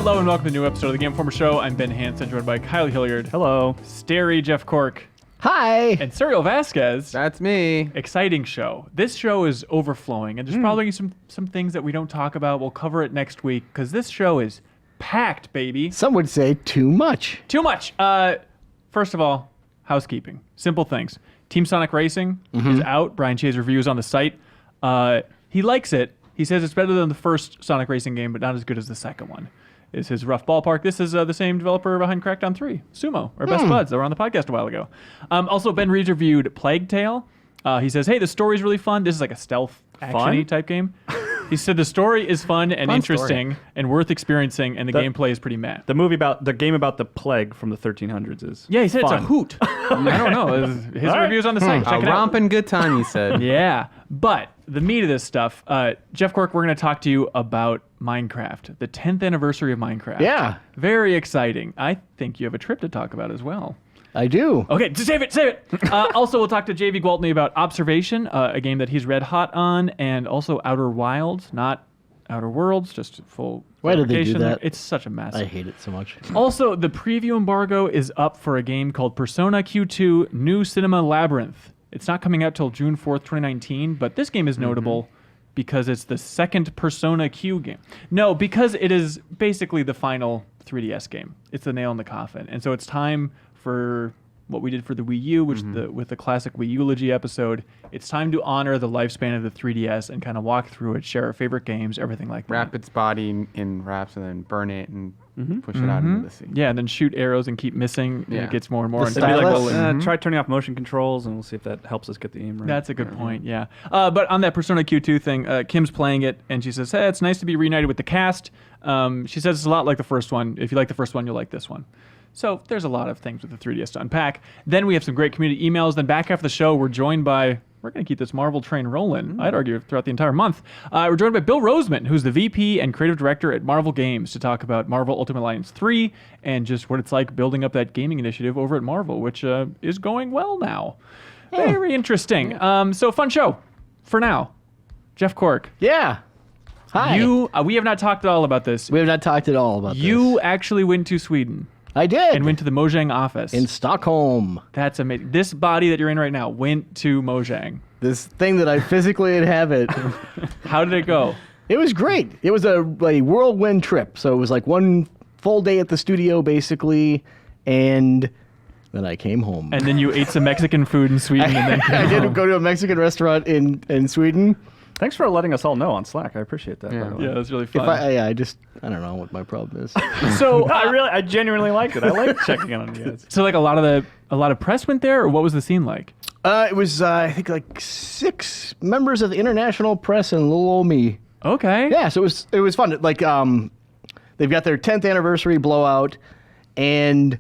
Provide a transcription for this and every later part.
Hello and welcome to a new episode of the Game Informer Show. I'm Ben Hanson, joined by Kyle Hilliard. Hello. Starry Jeff Cork. Hi. And Suriel Vazquez. That's me. Exciting show. This show is overflowing, and there's probably some things that we don't talk about. We'll cover it next week, because this show is packed, baby. Some would say too much. Too much. First of all, housekeeping. Simple things. Team Sonic Racing is out. Brian Che's review is on the site. He likes it. He says it's better than the first Sonic Racing game, but not as good as the second one. Is his rough ballpark. This is the same developer behind Crackdown 3, Sumo, our best buds that were on the podcast a while ago. Also, Ben Reed's reviewed Plague Tale. He says, hey, the story's really fun. This is like a stealth action-y type game. He said the story is fun and interesting and worth experiencing, and the gameplay is pretty meh. The game about the plague from the 1300s is Yeah, he said fun. it's a hoot. I don't know. His review's on the site. Check A it out. romping good time, he said. Yeah, but the meat of this stuff, Jeff Cork, we're going to talk to you about Minecraft, the 10th anniversary of Minecraft. Yeah. Very exciting. I think you have a trip to talk about as well. I do. Okay, just save it. Also, we'll talk to Javy Gwaltney about Observation, a game that he's red hot on, and also Outer Wilds, not Outer Worlds, just full Why did they do clarification. that? It's such a mess. I hate it so much. Also, the preview embargo is up for a game called Persona Q2 New Cinema Labyrinth. It's not coming out till June 4th, 2019, but this game is notable because it's the second Persona Q game. No, because it is basically the final 3DS game. It's the nail in the coffin. And so it's time for what we did for the Wii U, which with the classic Wii eulogy episode. It's time to honor the lifespan of the 3DS and kind of walk through it, share our favorite games, everything like that. Wrap its body in wraps and then burn it and push it out into the sea. Yeah, and then shoot arrows and keep missing. And Yeah. it gets more and more. The and stylus? Try turning off motion controls, and we'll see if that helps us get the aim right. That's a good point, yeah. But on that Persona Q2 thing, Kim's playing it, and she says, hey, it's nice to be reunited with the cast. She says it's a lot like the first one. If you like the first one, you'll like this one. So there's a lot of things with the 3DS to unpack. Then we have some great community emails. Then back after the show, we're joined by... We're going to keep this Marvel train rolling, I'd argue, throughout the entire month. We're joined by Bill Rosemann, who's the VP and creative director at Marvel Games, to talk about Marvel Ultimate Alliance 3 and just what it's like building up that gaming initiative over at Marvel, which is going well now. Very interesting. So fun show for now. Jeff Cork. Yeah. Hi. We have not talked at all about this. We have not talked at all about You this. actually went to Sweden. I did. And went to the Mojang office. In Stockholm. That's amazing. This body that you're in right now went to Mojang. This thing that I physically inhabit. How did it go? It was great. It was a whirlwind trip. So it was like one full day at the studio, basically, and then I came home. And then you ate some Mexican food in Sweden. And then came I home. did go to a Mexican restaurant in Sweden. Thanks for letting us all know on Slack. I appreciate that. Yeah. By the way. Yeah, that's really fun. I don't know what my problem is. So I genuinely liked it. I like checking in on you guys. So like a lot of press went there, or what was the scene like? It was, I think, like 6 members of the international press and little old me. Okay. Yeah, so it was fun. Like, they've got their 10th anniversary blowout, and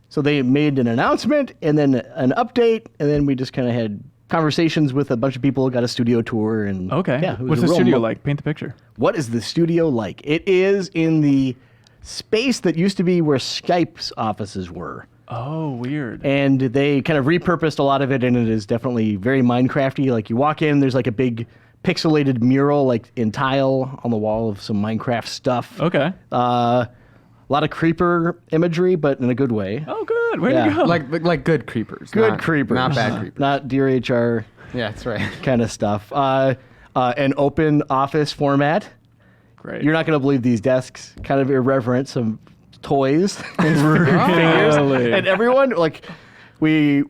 so they made an announcement and then an update, and then we just kind of had conversations with a bunch of people, got a studio tour, and Okay. yeah, it was What's a the real studio like? Paint the picture. What is the studio like? It is in the space that used to be where Skype's offices were. Oh, weird. And they kind of repurposed a lot of it, and it is definitely very Minecrafty. Like, you walk in, there's like a big pixelated mural, like in tile on the wall of some Minecraft stuff. Okay. A lot of creeper imagery, but in a good way. Oh, good. Way Yeah. to go. Like good creepers. Good creepers. Not bad creepers. Not Dear HR Yeah, that's right. kind of stuff. An open office format. Great. You're not going to believe these desks. Kind of irreverent. Some toys and figures. Really? And everyone, like, we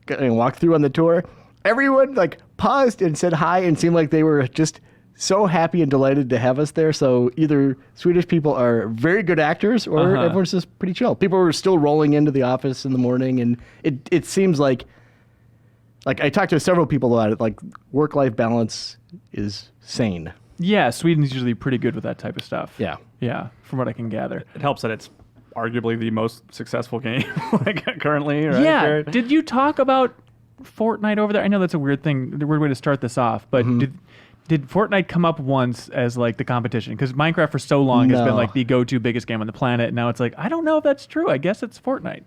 walked through on the tour. Everyone, like, paused and said hi and seemed like they were just so happy and delighted to have us there. So either Swedish people are very good actors or everyone's just pretty chill. People were still rolling into the office in the morning, and it seems like I talked to several people about it, like, work-life balance is sane. Yeah, Sweden's usually pretty good with that type of stuff. Yeah. Yeah, from what I can gather. It helps that it's arguably the most successful game like currently, right? Yeah. Jared? Did you talk about Fortnite over there? I know that's a weird thing, the weird way to start this off, but did Fortnite come up once as like the competition? Because Minecraft for so long has been No. like the go-to biggest game on the planet. And now it's like, I don't know if that's true. I guess it's Fortnite.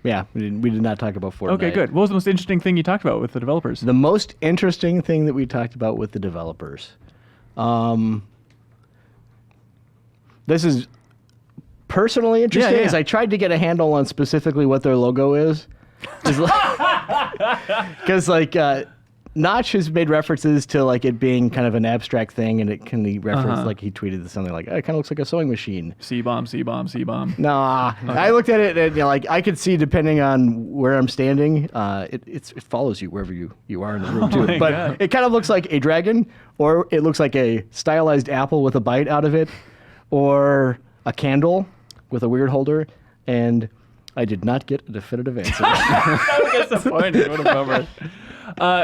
Yeah, we did not talk about Fortnite. Okay, good. What was the most interesting thing you talked about with the developers? The most interesting thing that we talked about with the developers. This is personally interesting Yeah. is I tried to get a handle on specifically what their logo is. Because like Notch has made references to like it being kind of an abstract thing, and it can be referenced like he tweeted something like, it kind of looks like a sewing machine. C-bomb, C-bomb, C-bomb. Nah, I looked at it and like I could see depending on where I'm standing, it follows you wherever you are in the room too. my But God. it kind of looks like a dragon, or it looks like a stylized apple with a bite out of it, or a candle with a weird holder, and I did not get a definitive answer. That's disappointing. What a bummer.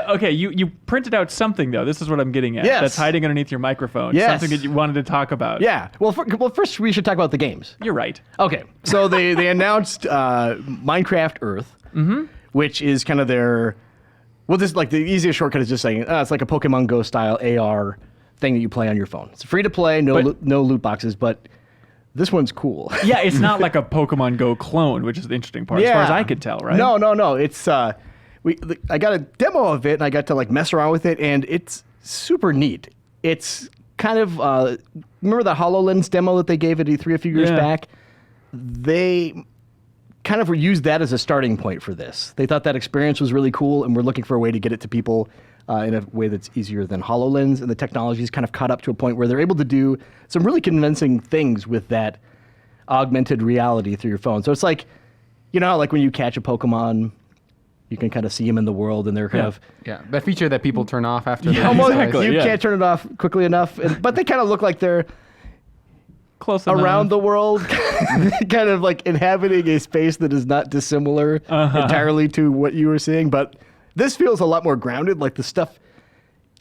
Okay, you printed out something though. This is what I'm getting at. Yes. That's hiding underneath your microphone. Yes. Something that you wanted to talk about. Yeah. Well, first we should talk about the games. You're right. Okay. So they announced Minecraft Earth, which is kind of their. Well, this like the easiest shortcut is just saying it's like a Pokemon Go style AR thing that you play on your phone. It's free to play, no loot boxes, but this one's cool. Yeah, it's not like a Pokemon Go clone, which is the interesting part, as far as I could tell, right? No. It's I got a demo of it and I got to like mess around with it, and it's super neat. It's kind of remember the HoloLens demo that they gave at E3 a few years back? They kind of used that as a starting point for this. They thought that experience was really cool, and we're looking for a way to get it to people in a way that's easier than HoloLens, and the technology's kind of caught up to a point where they're able to do some really convincing things with that augmented reality through your phone. So it's like, you know, how, like when you catch a Pokemon, you can kind of see them in the world, and they're kind of Yeah, that feature that people turn off after they almost exactly, you yeah. can't turn it off quickly enough, but they kind of look like they're Close enough. around the world, kind of like inhabiting a space that is not dissimilar entirely to what you were seeing. But this feels a lot more grounded. Like the stuff,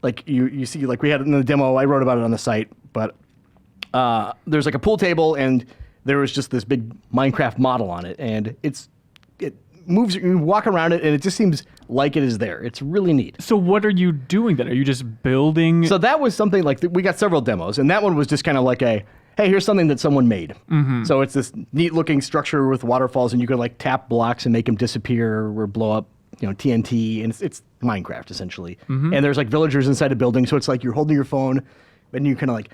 like you see, like we had in the demo. I wrote about it on the site, but there's like a pool table, and there was just this big Minecraft model on it, and it moves. You walk around it, and it just seems like it is there. It's really neat. So what are you doing then? Are you just building? So that was something like we got several demos, and that one was just kind of like a, hey, here's something that someone made. So it's this neat looking structure with waterfalls, and you can like tap blocks and make them disappear or blow up, TNT, and it's Minecraft essentially. And there's like villagers inside a building, so it's like you're holding your phone, and you kind of like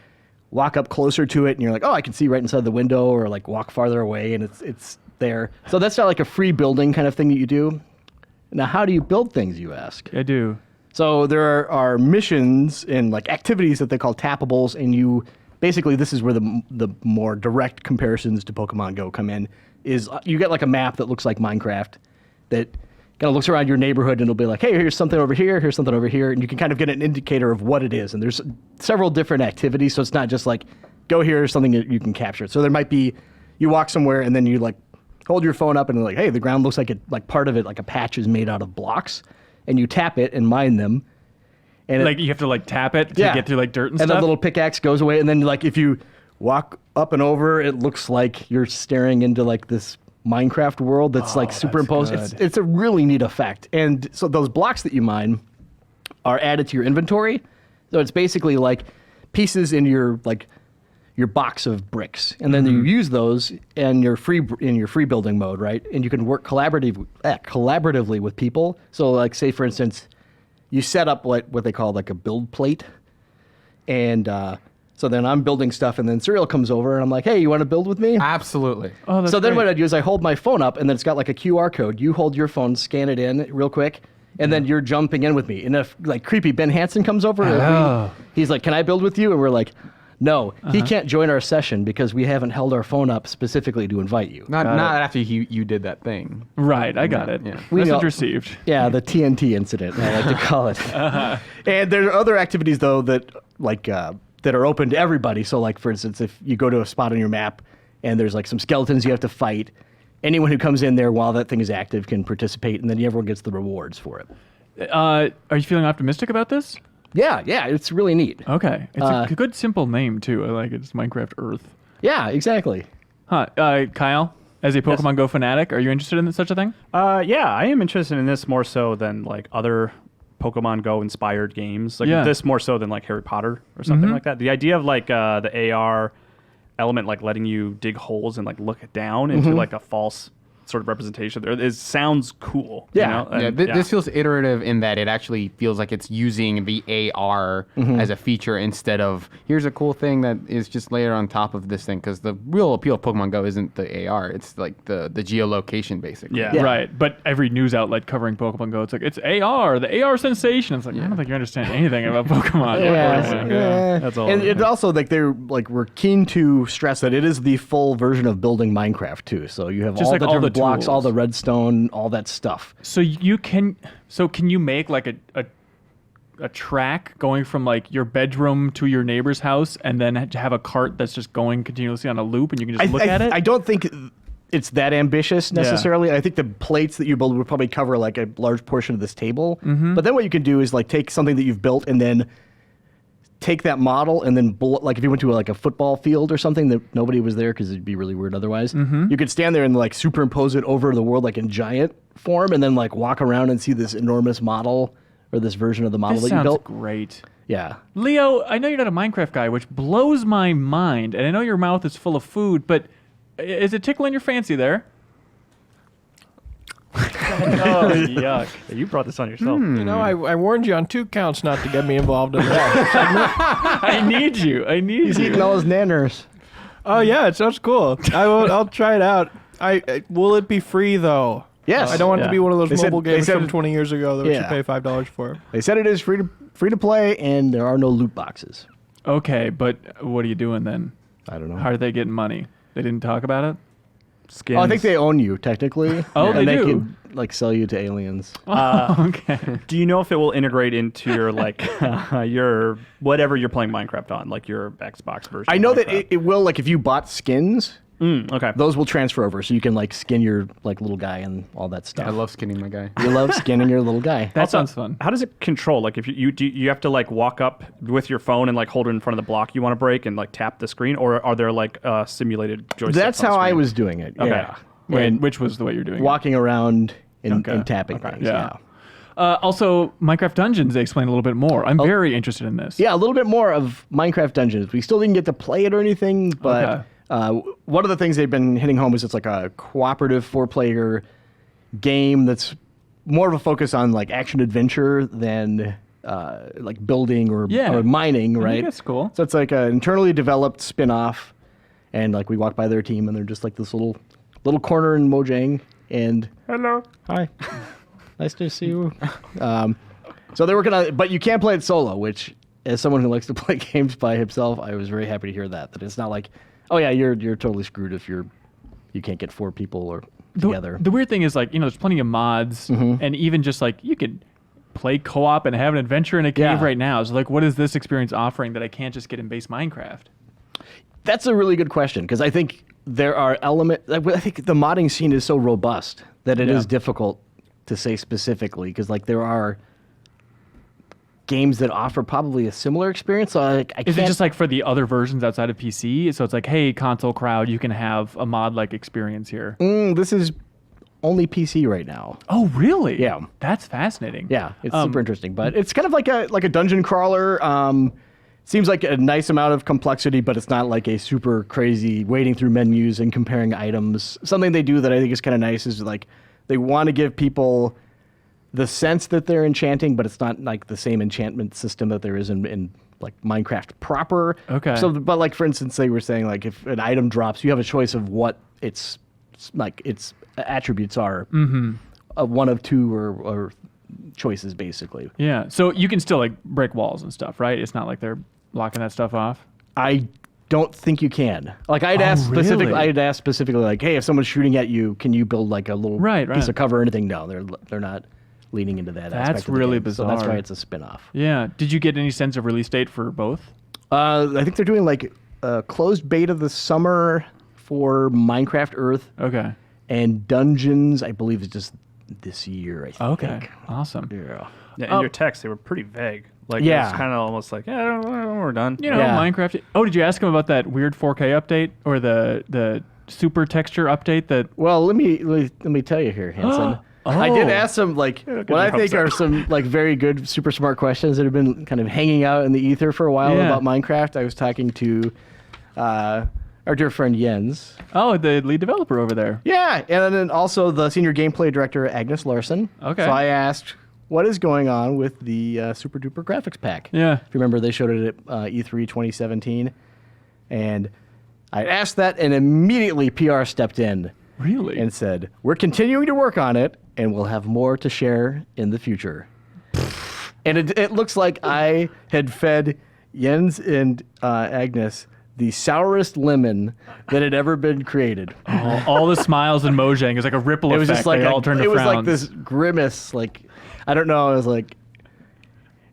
walk up closer to it, and you're like, oh, I can see right inside the window, or like walk farther away, and it's there. So that's not like a free building kind of thing that you do. Now, how do you build things, you ask? I do. So there are missions and like activities that they call tappables, and you basically, this is where the more direct comparisons to Pokemon Go come in. Is you get like a map that looks like Minecraft that kind of looks around your neighborhood, and it'll be like, hey, here's something over here, here's something over here, and you can kind of get an indicator of what it is. And there's several different activities, so it's not just like go here, here's something that you can capture. So there might be you walk somewhere, and then you like hold your phone up, and like, hey, the ground looks like it, like part of it, like a patch is made out of blocks, and you tap it and mine them. And Like you have to like tap it to get through like dirt and and stuff. the little pickaxe goes away, and then like if you walk up and over, it looks like you're staring into like this Minecraft world that's like superimposed. good. It's a really neat effect. And so those blocks that you mine are added to your inventory. So it's basically like pieces in your box of bricks, and then you use those in your free building mode, right? And you can work collaboratively with people. So like say for instance, you set up what they call like a build plate, and so then I'm building stuff, and then Suriel comes over, and I'm like, hey, you want to build with me? Absolutely. Oh, that's So then great. what I do is I hold my phone up, and then it's got like a QR code. You hold your phone, scan it in real quick, and then you're jumping in with me. And if like creepy Ben Hanson comes over, Oh. he's like, can I build with you? And we're like, no, he can't join our session because we haven't held our phone up specifically to invite you. Not after you did that thing. Right, I got it. Yeah. We know- Message received. Yeah, the TNT incident, I like to call it. And there are other activities though that like that are open to everybody. So like for instance, if you go to a spot on your map and there's like some skeletons you have to fight, anyone who comes in there while that thing is active can participate, and then everyone gets the rewards for it. Are you feeling optimistic about this? Yeah, it's really neat. Okay, it's a good simple name too. I like it. It's Minecraft Earth. Yeah, exactly. Huh? Kyle, as a Pokemon Go fanatic, are you interested in such a thing? Yeah, I am interested in this more so than like other Pokemon Go inspired games. Like Yeah. this more so than like Harry Potter or something like that. The idea of like the AR element, like letting you dig holes and like look down into like a false sort of representation there. It sounds cool. Yeah. You know? Yeah, And, this feels iterative in that it actually feels like it's using the AR as a feature instead of here's a cool thing that is just layered on top of this thing. Because the real appeal of Pokemon Go isn't the AR; it's like the geolocation, basically. Yeah. Right, but every news outlet covering Pokemon Go, it's like, it's AR, the AR sensation. It's like, I don't think you understand anything about Pokemon. Yeah. That's all. And it's also like we're keen to stress that it is the full version of building Minecraft too. So you have Just all like the all different the blocks, all tools. the redstone, all that stuff. So can you make like a track going from like your bedroom to your neighbor's house, and then have a cart that's just going continuously on a loop, and you can just look at it? I don't think it's that ambitious necessarily. I think the plates that you build would probably cover like a large portion of this table. But then what you can do is like take something that you've built and then take that model and then like if you went to like a football field or something that nobody was there because it'd be really weird otherwise, you could stand there and like superimpose it over the world like in giant form and then like walk around and see this enormous model or this version of the model This that you sounds built. great. Yeah. Leo, I know you're not a Minecraft guy, which blows my mind, and I know your mouth is full of food, but is it tickling your fancy there? Oh, yuck. Yeah, you brought this on yourself. You know, I warned you on 2 counts not to get me involved in that. I need you. I need He's you. eating all his nanners. Oh yeah, it sounds cool. I'll try it out. Will it be free though? Yes. I don't want it Yeah. to be one of those They said- mobile they games said- from 20 years ago that we should Yeah. pay $5 for. They said it is free to play and there are no loot boxes. Okay, but what are you doing then? I don't know. How are they getting money? They didn't talk about it? Skins. Oh, I think they own you technically. Oh, and they they do? can like sell you to aliens. Okay. Do you know if it will integrate into your like your whatever you're playing Minecraft on, like your Xbox version? I know of that Minecraft? it will, like if you bought skins, Okay. those will transfer over, so you can like skin your like little guy and all that stuff. I love skinning my guy. You love skinning your little guy. That Also, sounds fun. How does it control? Like, if you have to like walk up with your phone and like hold it in front of the block you want to break and like tap the screen, or are there like simulated joysticks? That's on the how I screen? was doing it. Okay. Yeah. Wait, And which was the way you're doing walking around and, Okay. and tapping Okay. things. Yeah. Yeah. it. Also, Minecraft Dungeons, they explain a little bit more. I'm very interested in this. Yeah, a little bit more of Minecraft Dungeons. We still didn't get to play it or anything, but Okay. one of the things they've been hitting home is it's like a cooperative 4-player game that's more of a focus on like action adventure than like building or mining, I right? think that's cool. So it's like an internally developed spin-off, and like we walk by their team and they're just like this little corner in Mojang, and Hello. hi, nice to see you. So they're working on it, but you can't play it solo, which as someone who likes to play games by himself, I was very happy to hear that it's not like, oh yeah, you're totally screwed if you can't get 4 people or together. The weird thing is, like, there's plenty of mods, and even just like you could play co-op and have an adventure in a cave Yeah. right now. So like, what is this experience offering that I can't just get in base Minecraft? That's a really good question, because I think there are elements. I think the modding scene is so robust that it is difficult to say specifically, because like there are games that offer probably a similar experience. So I Is can't. it just like for the other versions outside of PC? So it's like, hey, console crowd, you can have a mod-like experience here. This is only PC right now. Oh, really? Yeah. That's fascinating. Yeah, it's super interesting, but it's kind of like a dungeon crawler. Seems like a nice amount of complexity, but it's not like a super crazy wading through menus and comparing items. Something they do that I think is kind of nice is like they want to give people the sense that they're enchanting, but it's not like the same enchantment system that there is in like Minecraft proper. Okay. So, but like for instance, they were saying like if an item drops, you have a choice of what its attributes are. One of 2 or choices basically. Yeah. So you can still like break walls and stuff, right? It's not like they're blocking that stuff off. I don't think you can. Like I'd Oh, ask really? specifically like, hey, if someone's shooting at you, can you build like a little Right. piece of cover or anything? No, they're not leaning into that. That's aspect of the really game. So that's bizarre. why it's a spin-off. Yeah. Did you get any sense of release date for both? I think they're doing like a closed beta this summer for Minecraft Earth, Okay. and Dungeons, I believe, is just this year. I Okay. think. Awesome. Yeah. Yeah, in your text, they were pretty vague. Like, Yeah. it's kind of almost like, yeah, we're done. You know, Yeah. Minecraft. Oh, did you ask him about that weird 4K update or the super texture update that? Well, let me tell you here, Hanson. I did ask some what I your think hopes are up. some like very good, super smart questions that have been kind of hanging out in the ether for a while Yeah. about Minecraft. I was talking to our dear friend Jens. Oh, the lead developer over there. Yeah, and then also the senior gameplay director, Agnes Larson. Okay. So I asked, what is going on with the Super Duper graphics pack? Yeah. If you remember, they showed it at E3 2017. And I asked that, and immediately PR stepped in. Really? And said, we're continuing to work on it, and we'll have more to share in the future. And it looks like I had fed Jens and Agnes the sourest lemon that had ever been created. All the smiles in Mojang is like a ripple It was effect. just like they all turned to it was frowns. like this grimace, like I don't know. I was like,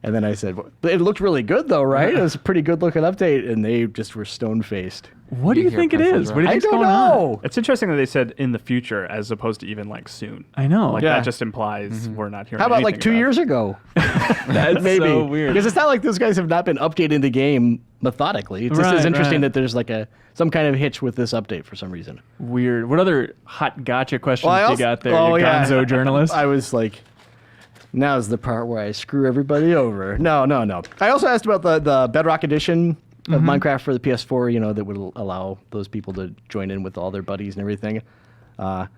and then I said, "It looked really good, though, right? It was a pretty good looking update." And they just were stone faced. What do you hear think it pencils, is? right? What do you I think's don't going on? know. It's interesting that they said in the future as opposed to even like soon. I know. Like Yeah. that just implies we're not hearing. How about like anything 2 about it. years ago? That's Maybe so weird. because it's not like those guys have not been updating the game methodically. It's just Right, interesting right. that there's like some kind of hitch with this update for some reason. Weird. What other hot gotcha questions Well, I you also- got there, oh, you yeah. gonzo journalist? I was like, now's the part where I screw everybody over. No. I also asked about the Bedrock edition of Minecraft for the PS4, that would allow those people to join in with all their buddies and everything. And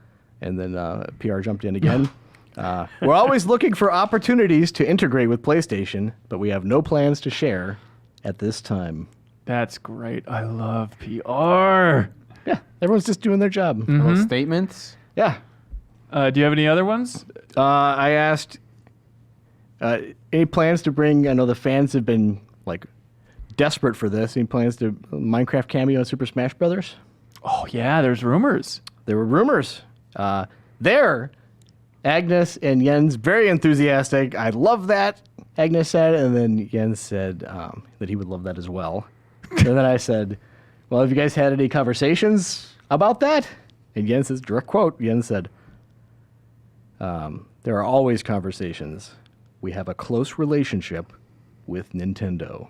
then PR jumped in again. We're always looking for opportunities to integrate with PlayStation, but we have no plans to share at this time. That's great. I love PR. Yeah, everyone's just doing their job. Little statements. Yeah. Do you have any other ones? I asked, any plans to bring? I know the fans have been like desperate for this. Any plans to Minecraft cameo in Super Smash Brothers? Oh yeah, there's rumors. There were rumors. Agnes and Jens very enthusiastic. I love that. Agnes said, and then Jens said that he would love that as well. And then I said, "Well, have you guys had any conversations about that?" And Jens's direct quote: Jens said, "There are always conversations. We have a close relationship with Nintendo."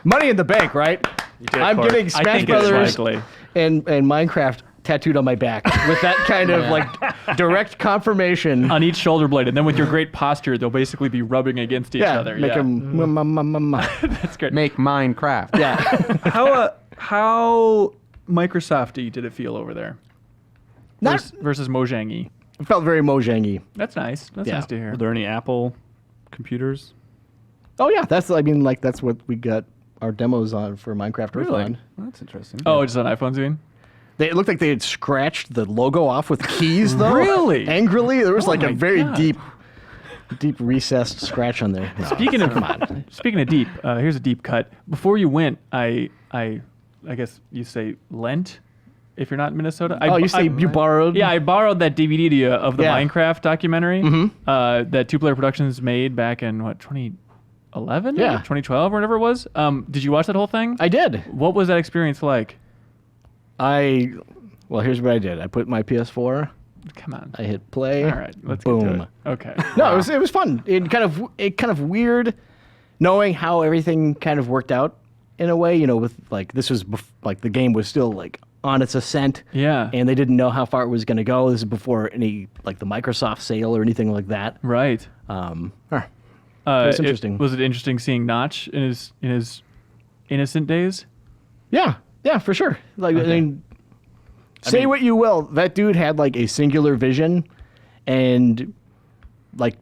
Money in the bank, right? did, I'm Cork. getting I Smash think it's Brothers likely. and Minecraft tattooed on my back with that kind of like direct confirmation. On each shoulder blade, and then with your great posture, they'll basically be rubbing against each other. make Yeah, them. that's great. Make Minecraft. Yeah. How Microsofty did it feel over there? Not- Versus Mojang-y. It felt very Mojang-y. That's nice. That's Yeah. nice to hear. Were there any Apple computers? Oh yeah, that's what we got our demos on for Minecraft Earth Really? on. Well, that's interesting. Oh, just on iPhones, you mean? It looked like they had scratched the logo off with keys, though. Really? Angrily, there was Oh like a my very God. deep recessed scratch on there. No, Speaking of come on. speaking of deep, here's a deep cut. Before you went, I guess you say lent, if you're not in Minnesota. You borrowed? Yeah, I borrowed that DVD to you of the Yeah. Minecraft documentary that Two Player Productions made back in 2011, Yeah. 2012, or whatever it was. Did you watch that whole thing? I did. What was that experience like? Well, here's what I did. I put my PS4. Come on. I hit play. All right, let's boom. get to it. Okay. No, it was fun. It kind of weird, knowing how everything kind of worked out in a way. With like this was like the game was still like on its ascent. Yeah. And they didn't know how far it was going to go. This is before any like the Microsoft sale or anything like that. Right. It's interesting. Was it interesting seeing Notch in his innocent days? Yeah, for sure. Like I mean, say what you will, that dude had like a singular vision, and like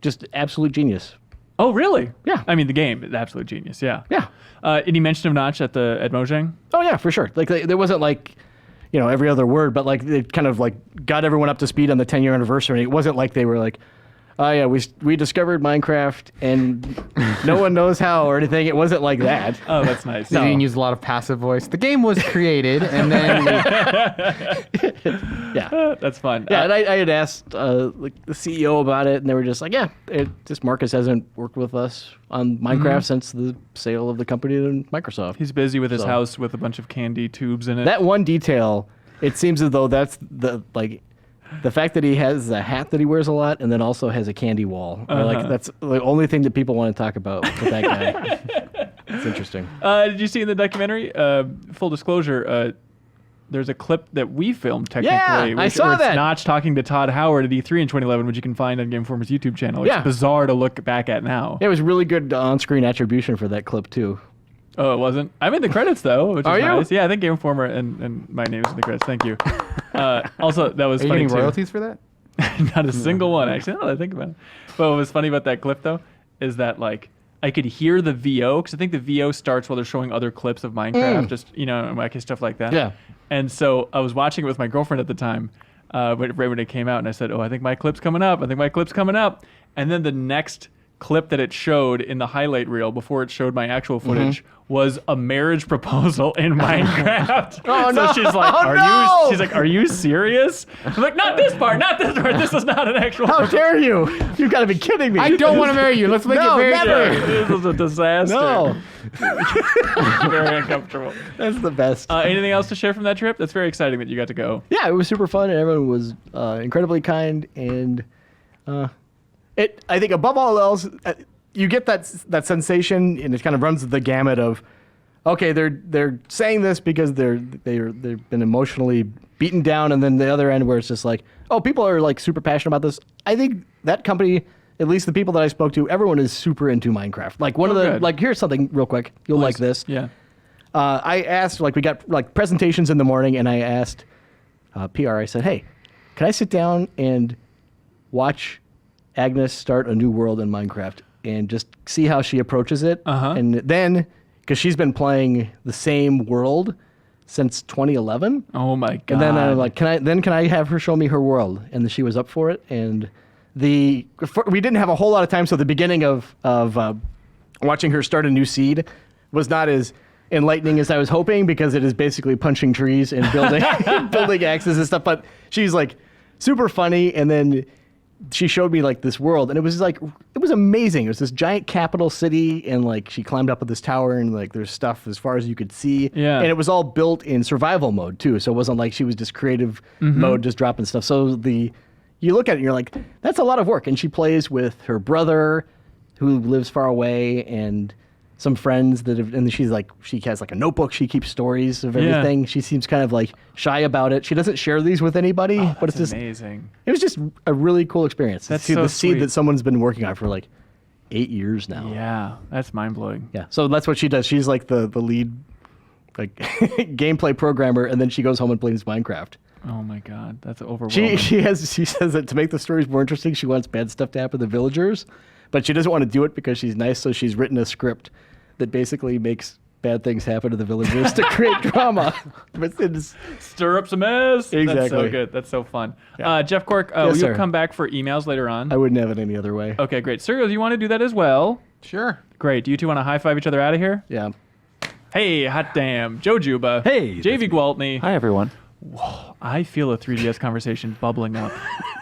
just absolute genius. Oh, really? Yeah. I mean, the game is absolute genius. Yeah. Yeah. Any mention of Notch at Mojang? Oh yeah, for sure. Like there wasn't like, every other word, but like they kind of like got everyone up to speed on the 10-year anniversary. And it wasn't like they were like, oh yeah, we discovered Minecraft and no one knows how or anything. It wasn't like that. Oh, that's nice. They didn't use a lot of passive voice. The game was created, and then Yeah. That's fun. Yeah, and I had asked like the CEO about it, and they were just like, "Yeah, Marcus hasn't worked with us on Minecraft since the sale of the company to Microsoft." He's busy with his So- house with a bunch of candy tubes in it. That one detail, it seems as though that's the fact that he has a hat that he wears a lot, and then also has a candy wall. Or, like that's the only thing that people want to talk about with that guy. It's interesting. Did you see in the documentary? Full disclosure. There's a clip that we filmed technically. Yeah, I saw where it's that. Notch talking to Todd Howard at E3 in 2011, which you can find on Game Informer's YouTube channel. It's Yeah. bizarre to look back at now. It was really good on-screen attribution for that clip too. Oh, it wasn't. I'm in the credits though, which Are is you? nice. Yeah, I think Game Informer and my name is in the credits. Thank you. Also, that was Are you funny getting too. royalties for that? Not a single one, actually. Now that I think about it. But what was funny about that clip, though, is that, like, I could hear the VO, because I think the VO starts while they're showing other clips of Minecraft, just, wacky stuff like that. Yeah. And so I was watching it with my girlfriend at the time, right when it came out, and I said, I think my clip's coming up. And then the next clip that it showed in the highlight reel before it showed my actual footage was a marriage proposal in Minecraft. So she's like, she's like, are you serious? I'm like, not this part. This is not an actual How dare you? You've got to be kidding me. I don't want to marry you. Let's make it very never. clear. This is a disaster. No. Very uncomfortable. That's the best. Anything else to share from that trip? That's very exciting that you got to go. Yeah, it was super fun, and everyone was incredibly kind. And I think above all else, you get that sensation, and it kind of runs the gamut of, okay, they're saying this because they've been emotionally beaten down, and then the other end where it's just like, oh, people are like super passionate about this. I think that company, at least the people that I spoke to, everyone is super into Minecraft. Like one of the good. like, here's something real quick, you'll like this. Yeah. I asked, like, we got like presentations in the morning, and I asked PR, I said, hey, can I sit down and watch Agnes start a new world in Minecraft and just see how she approaches it? And then, because she's been playing the same world since 2011. Oh my god. And then I'm like, can I have her show me her world? And she was up for it. And we didn't have a whole lot of time, so the beginning of watching her start a new seed was not as enlightening as I was hoping, because it is basically punching trees and building axes and stuff. But she's like super funny, and then she showed me like this world, and it was amazing. It was this giant capital city, and like she climbed up at this tower, and like there's stuff as far as you could see. Yeah. And it was all built in survival mode too, so it wasn't like she was just creative mode, just dropping stuff. So you look at it and you're like, that's a lot of work. And she plays with her brother who lives far away, and some friends and she has like a notebook. She keeps stories of everything. Yeah. She seems kind of like shy about it. She doesn't share these with anybody, but it's just amazing. It was just a really cool experience. That's to see so the seed sweet. that someone's been working on for like 8 years now. Yeah, that's mind blowing. Yeah. So that's what she does. She's like the lead like gameplay programmer, and then she goes home and plays Minecraft. Oh my god, that's overwhelming. She says that to make the stories more interesting, she wants bad stuff to happen to the villagers, but she doesn't want to do it because she's nice. So she's written a script that basically makes bad things happen to the villagers to create drama. But it's, Stir up some mess. That's so Exactly. good. That's so fun. Yeah. Jeff Cork, Yes, will you sir. come back for emails later on? I wouldn't have it any other way. Okay, great. Suriel, you want to do that as well? Sure. Great. Do you two want to high five each other out of here? Yeah. Hey, hot damn. Joe Juba. Hey. Javy Gwaltney. Hi, everyone. I feel a 3DS conversation bubbling up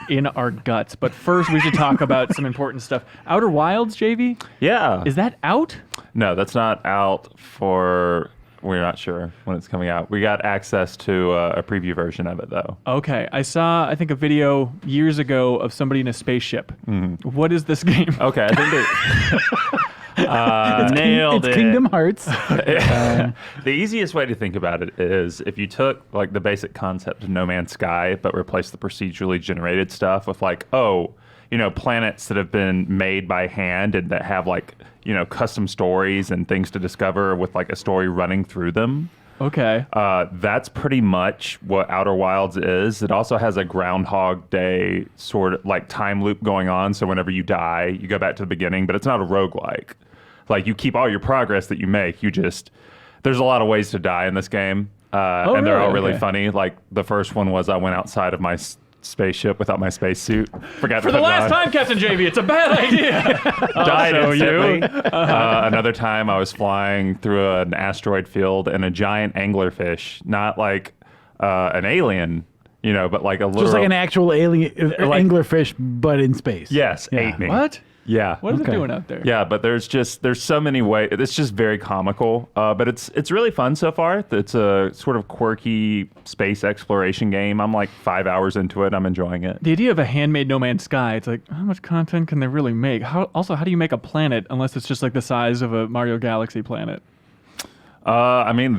in our guts. But first, we should talk about some important stuff. Outer Wilds, JV? Yeah. Is that out? No, that's not out for. We're not sure when it's coming out. We got access to a preview version of it, though. Okay. I saw, I think, a video years ago of somebody in a spaceship. What is this game? Okay, I think Nailed It's it. Kingdom Hearts. the easiest way to think about it is if you took like the basic concept of No Man's Sky, but replaced the procedurally generated stuff with like, planets that have been made by hand and that have like, custom stories and things to discover with like a story running through them. Okay. That's pretty much what Outer Wilds is. It also has a Groundhog Day sort of like time loop going on. So whenever you die, you go back to the beginning, but it's not a roguelike. Like you keep all your progress that you make. There's a lot of ways to die in this game. And they're all really Okay. funny. Like the first one was I went outside of my spaceship without my spacesuit. Forgot For to the put it last on. time, Captain JV, it's a bad idea. Died so you. instantly. Another time I was flying through an asteroid field and a giant anglerfish, not like an alien, but like a literal. Just like an actual alien Like- anglerfish, but in space. Yes, Yeah. ate me. What? Yeah. What is Okay. it doing out there? Yeah, but there's so many ways. It's just very comical, but it's really fun so far. It's a sort of quirky space exploration game. I'm like 5 hours into it. I'm enjoying it. The idea of a handmade No Man's Sky, it's like, how much content can they really make? How do you make a planet unless it's just like the size of a Mario Galaxy planet? I mean,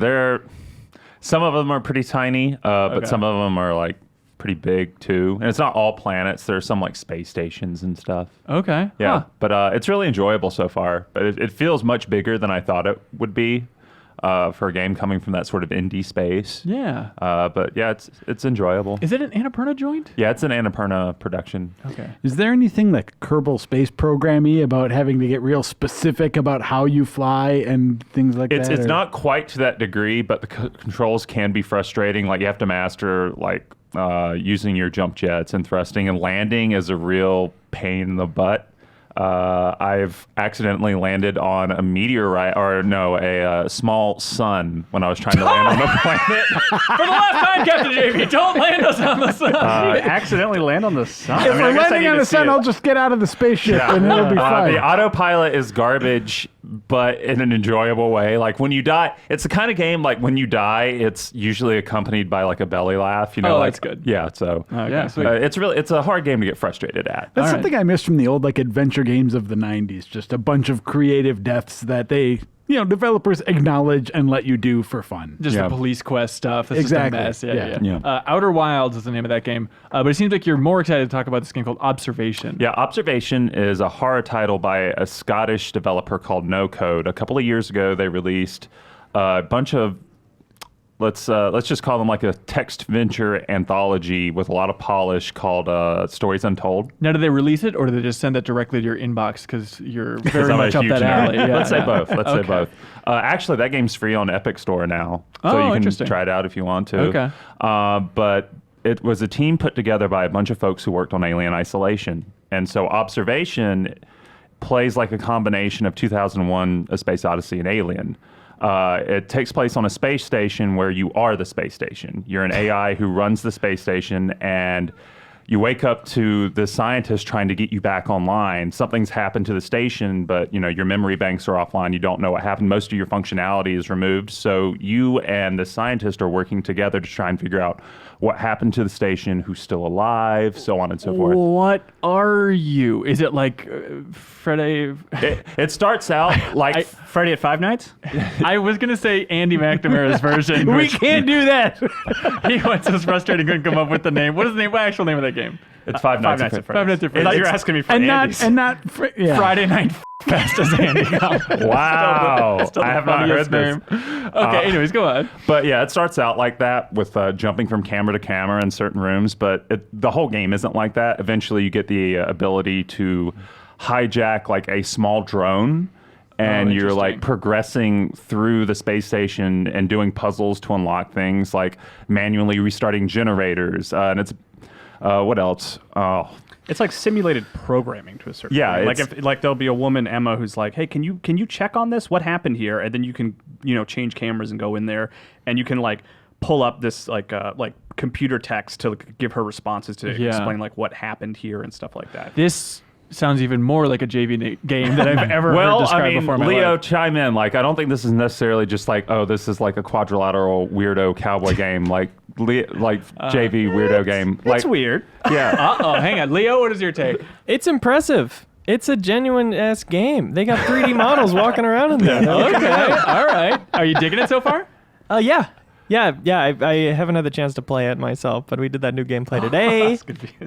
some of them are pretty tiny, but Okay. some of them are like pretty big too. And it's not all planets. There's some like space stations and stuff. Okay. Yeah, Huh. but it's really enjoyable so far. But it feels much bigger than I thought it would be. for a game coming from that sort of indie space. Yeah. But yeah, it's enjoyable. Is it an Annapurna joint? Yeah, it's an Annapurna production. Okay. Is there anything like Kerbal Space Program-y about having to get real specific about how you fly and things like that? It's not quite to that degree, but the controls can be frustrating. Like you have to master like using your jump jets and thrusting, and landing is a real pain in the butt. I've accidentally landed on a meteorite, a small sun when I was trying to land on the planet. For the last time, Captain Javy, don't land us on the sun. Accidentally land on the sun. If we're landing on the sun, I'll just get out of the spaceship and it'll be fine. The autopilot is garbage, but in an enjoyable way. Like when you die, it's the kind of game like when you die, it's usually accompanied by like a belly laugh. Oh, like, that's good. Yeah, so Yeah, sweet. it's a hard game to get frustrated at. That's All something I missed from the old like adventure games of the 90s. Just a bunch of creative deaths that they, developers acknowledge and let you do for fun. Just Yeah. the police quest stuff. That's Exactly. just a mess. Yeah. Yeah. Outer Wilds is the name of that game. But it seems like you're more excited to talk about this game called Observation. Yeah, Observation is a horror title by a Scottish developer called No Code. A couple of years ago, they released a bunch of let's just call them like a text venture anthology with a lot of polish called Stories Untold. Now, do they release it, or do they just send that directly to your inbox because you're very I'm a much up huge that nerd. alley? Yeah, Let's say yeah. both. Let's say Okay. both. Actually, that game's free on Epic Store now, so Oh, you can interesting. try it out if you want to. Okay. But it was a team put together by a bunch of folks who worked on Alien Isolation, and so Observation plays like a combination of 2001: A Space Odyssey and Alien. It takes place on a space station where you are the space station. You're an AI who runs the space station, and you wake up to the scientist trying to get you back online. Something's happened to the station, but your memory banks are offline. You don't know what happened. Most of your functionality is removed. So you and the scientist are working together to try and figure out what happened to the station, who's still alive, so on and so forth. What are you? Is it like Friday? It starts out like Friday at Five Nights? I was going to say Andy McNamara's version. We which can't do that. he was so frustrated, couldn't come up with the name. What is the name? What actual name of that game? it's Five Nights at Freddy's. Five Nights at I thought Freddy's. you were asking me for and Andy's. not Friday Night Fest as Andy. Wow. Still the I have not heard funniest this. name. Okay, anyways, go on. But yeah, it starts out like that with jumping from camera to camera in certain rooms, but the whole game isn't like that. Eventually you get the ability to hijack like a small drone, and you're like progressing through the space station and doing puzzles to unlock things, like manually restarting generators. And it's what else? It's like simulated programming to a certain Yeah, point. Like there'll be a woman, Emma, who's like, "Hey, can you check on this? What happened here?" And then you can change cameras and go in there, and you can like pull up this like computer text to give her responses to explain like what happened here and stuff like that. This sounds even more like a JV game than I've ever heard described before in my Leo, life. chime in. Like, I don't think this is necessarily just like, oh, this is like a quadrilateral weirdo cowboy game, like JV weirdo game. Like, It's weird. Yeah. Uh-oh, hang on. Leo, what is your take? It's impressive. It's a genuine ass game. They got 3D models walking around in there. Okay, all right. Are you digging it so far? Yeah. I haven't had the chance to play it myself, but we did that new gameplay today.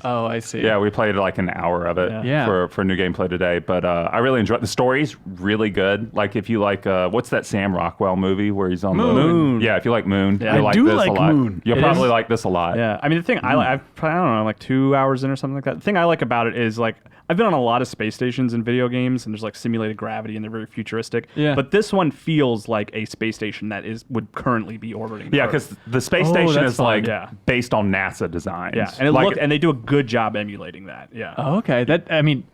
Oh, I see. Yeah, we played like an hour of it Yeah. for new gameplay today. But I really enjoyed the story's really good. Like if you like, what's that Sam Rockwell movie where he's on Moon. Yeah, if you like Moon, Yeah. you'll I like do this like a lot. Moon. You'll It probably is? like this a lot. Yeah, I mean the thing I don't know, like 2 hours in or something like that. The thing I like about it is like I've been on a lot of space stations in video games, and there's like simulated gravity, and they're very futuristic. Yeah. But this one feels like a space station that would currently be orbiting. Yeah, Earth. because the space Oh, station that's is fun. like Yeah. based on NASA designs. yeah, and like, and they do a good job emulating that. Yeah. Oh, okay.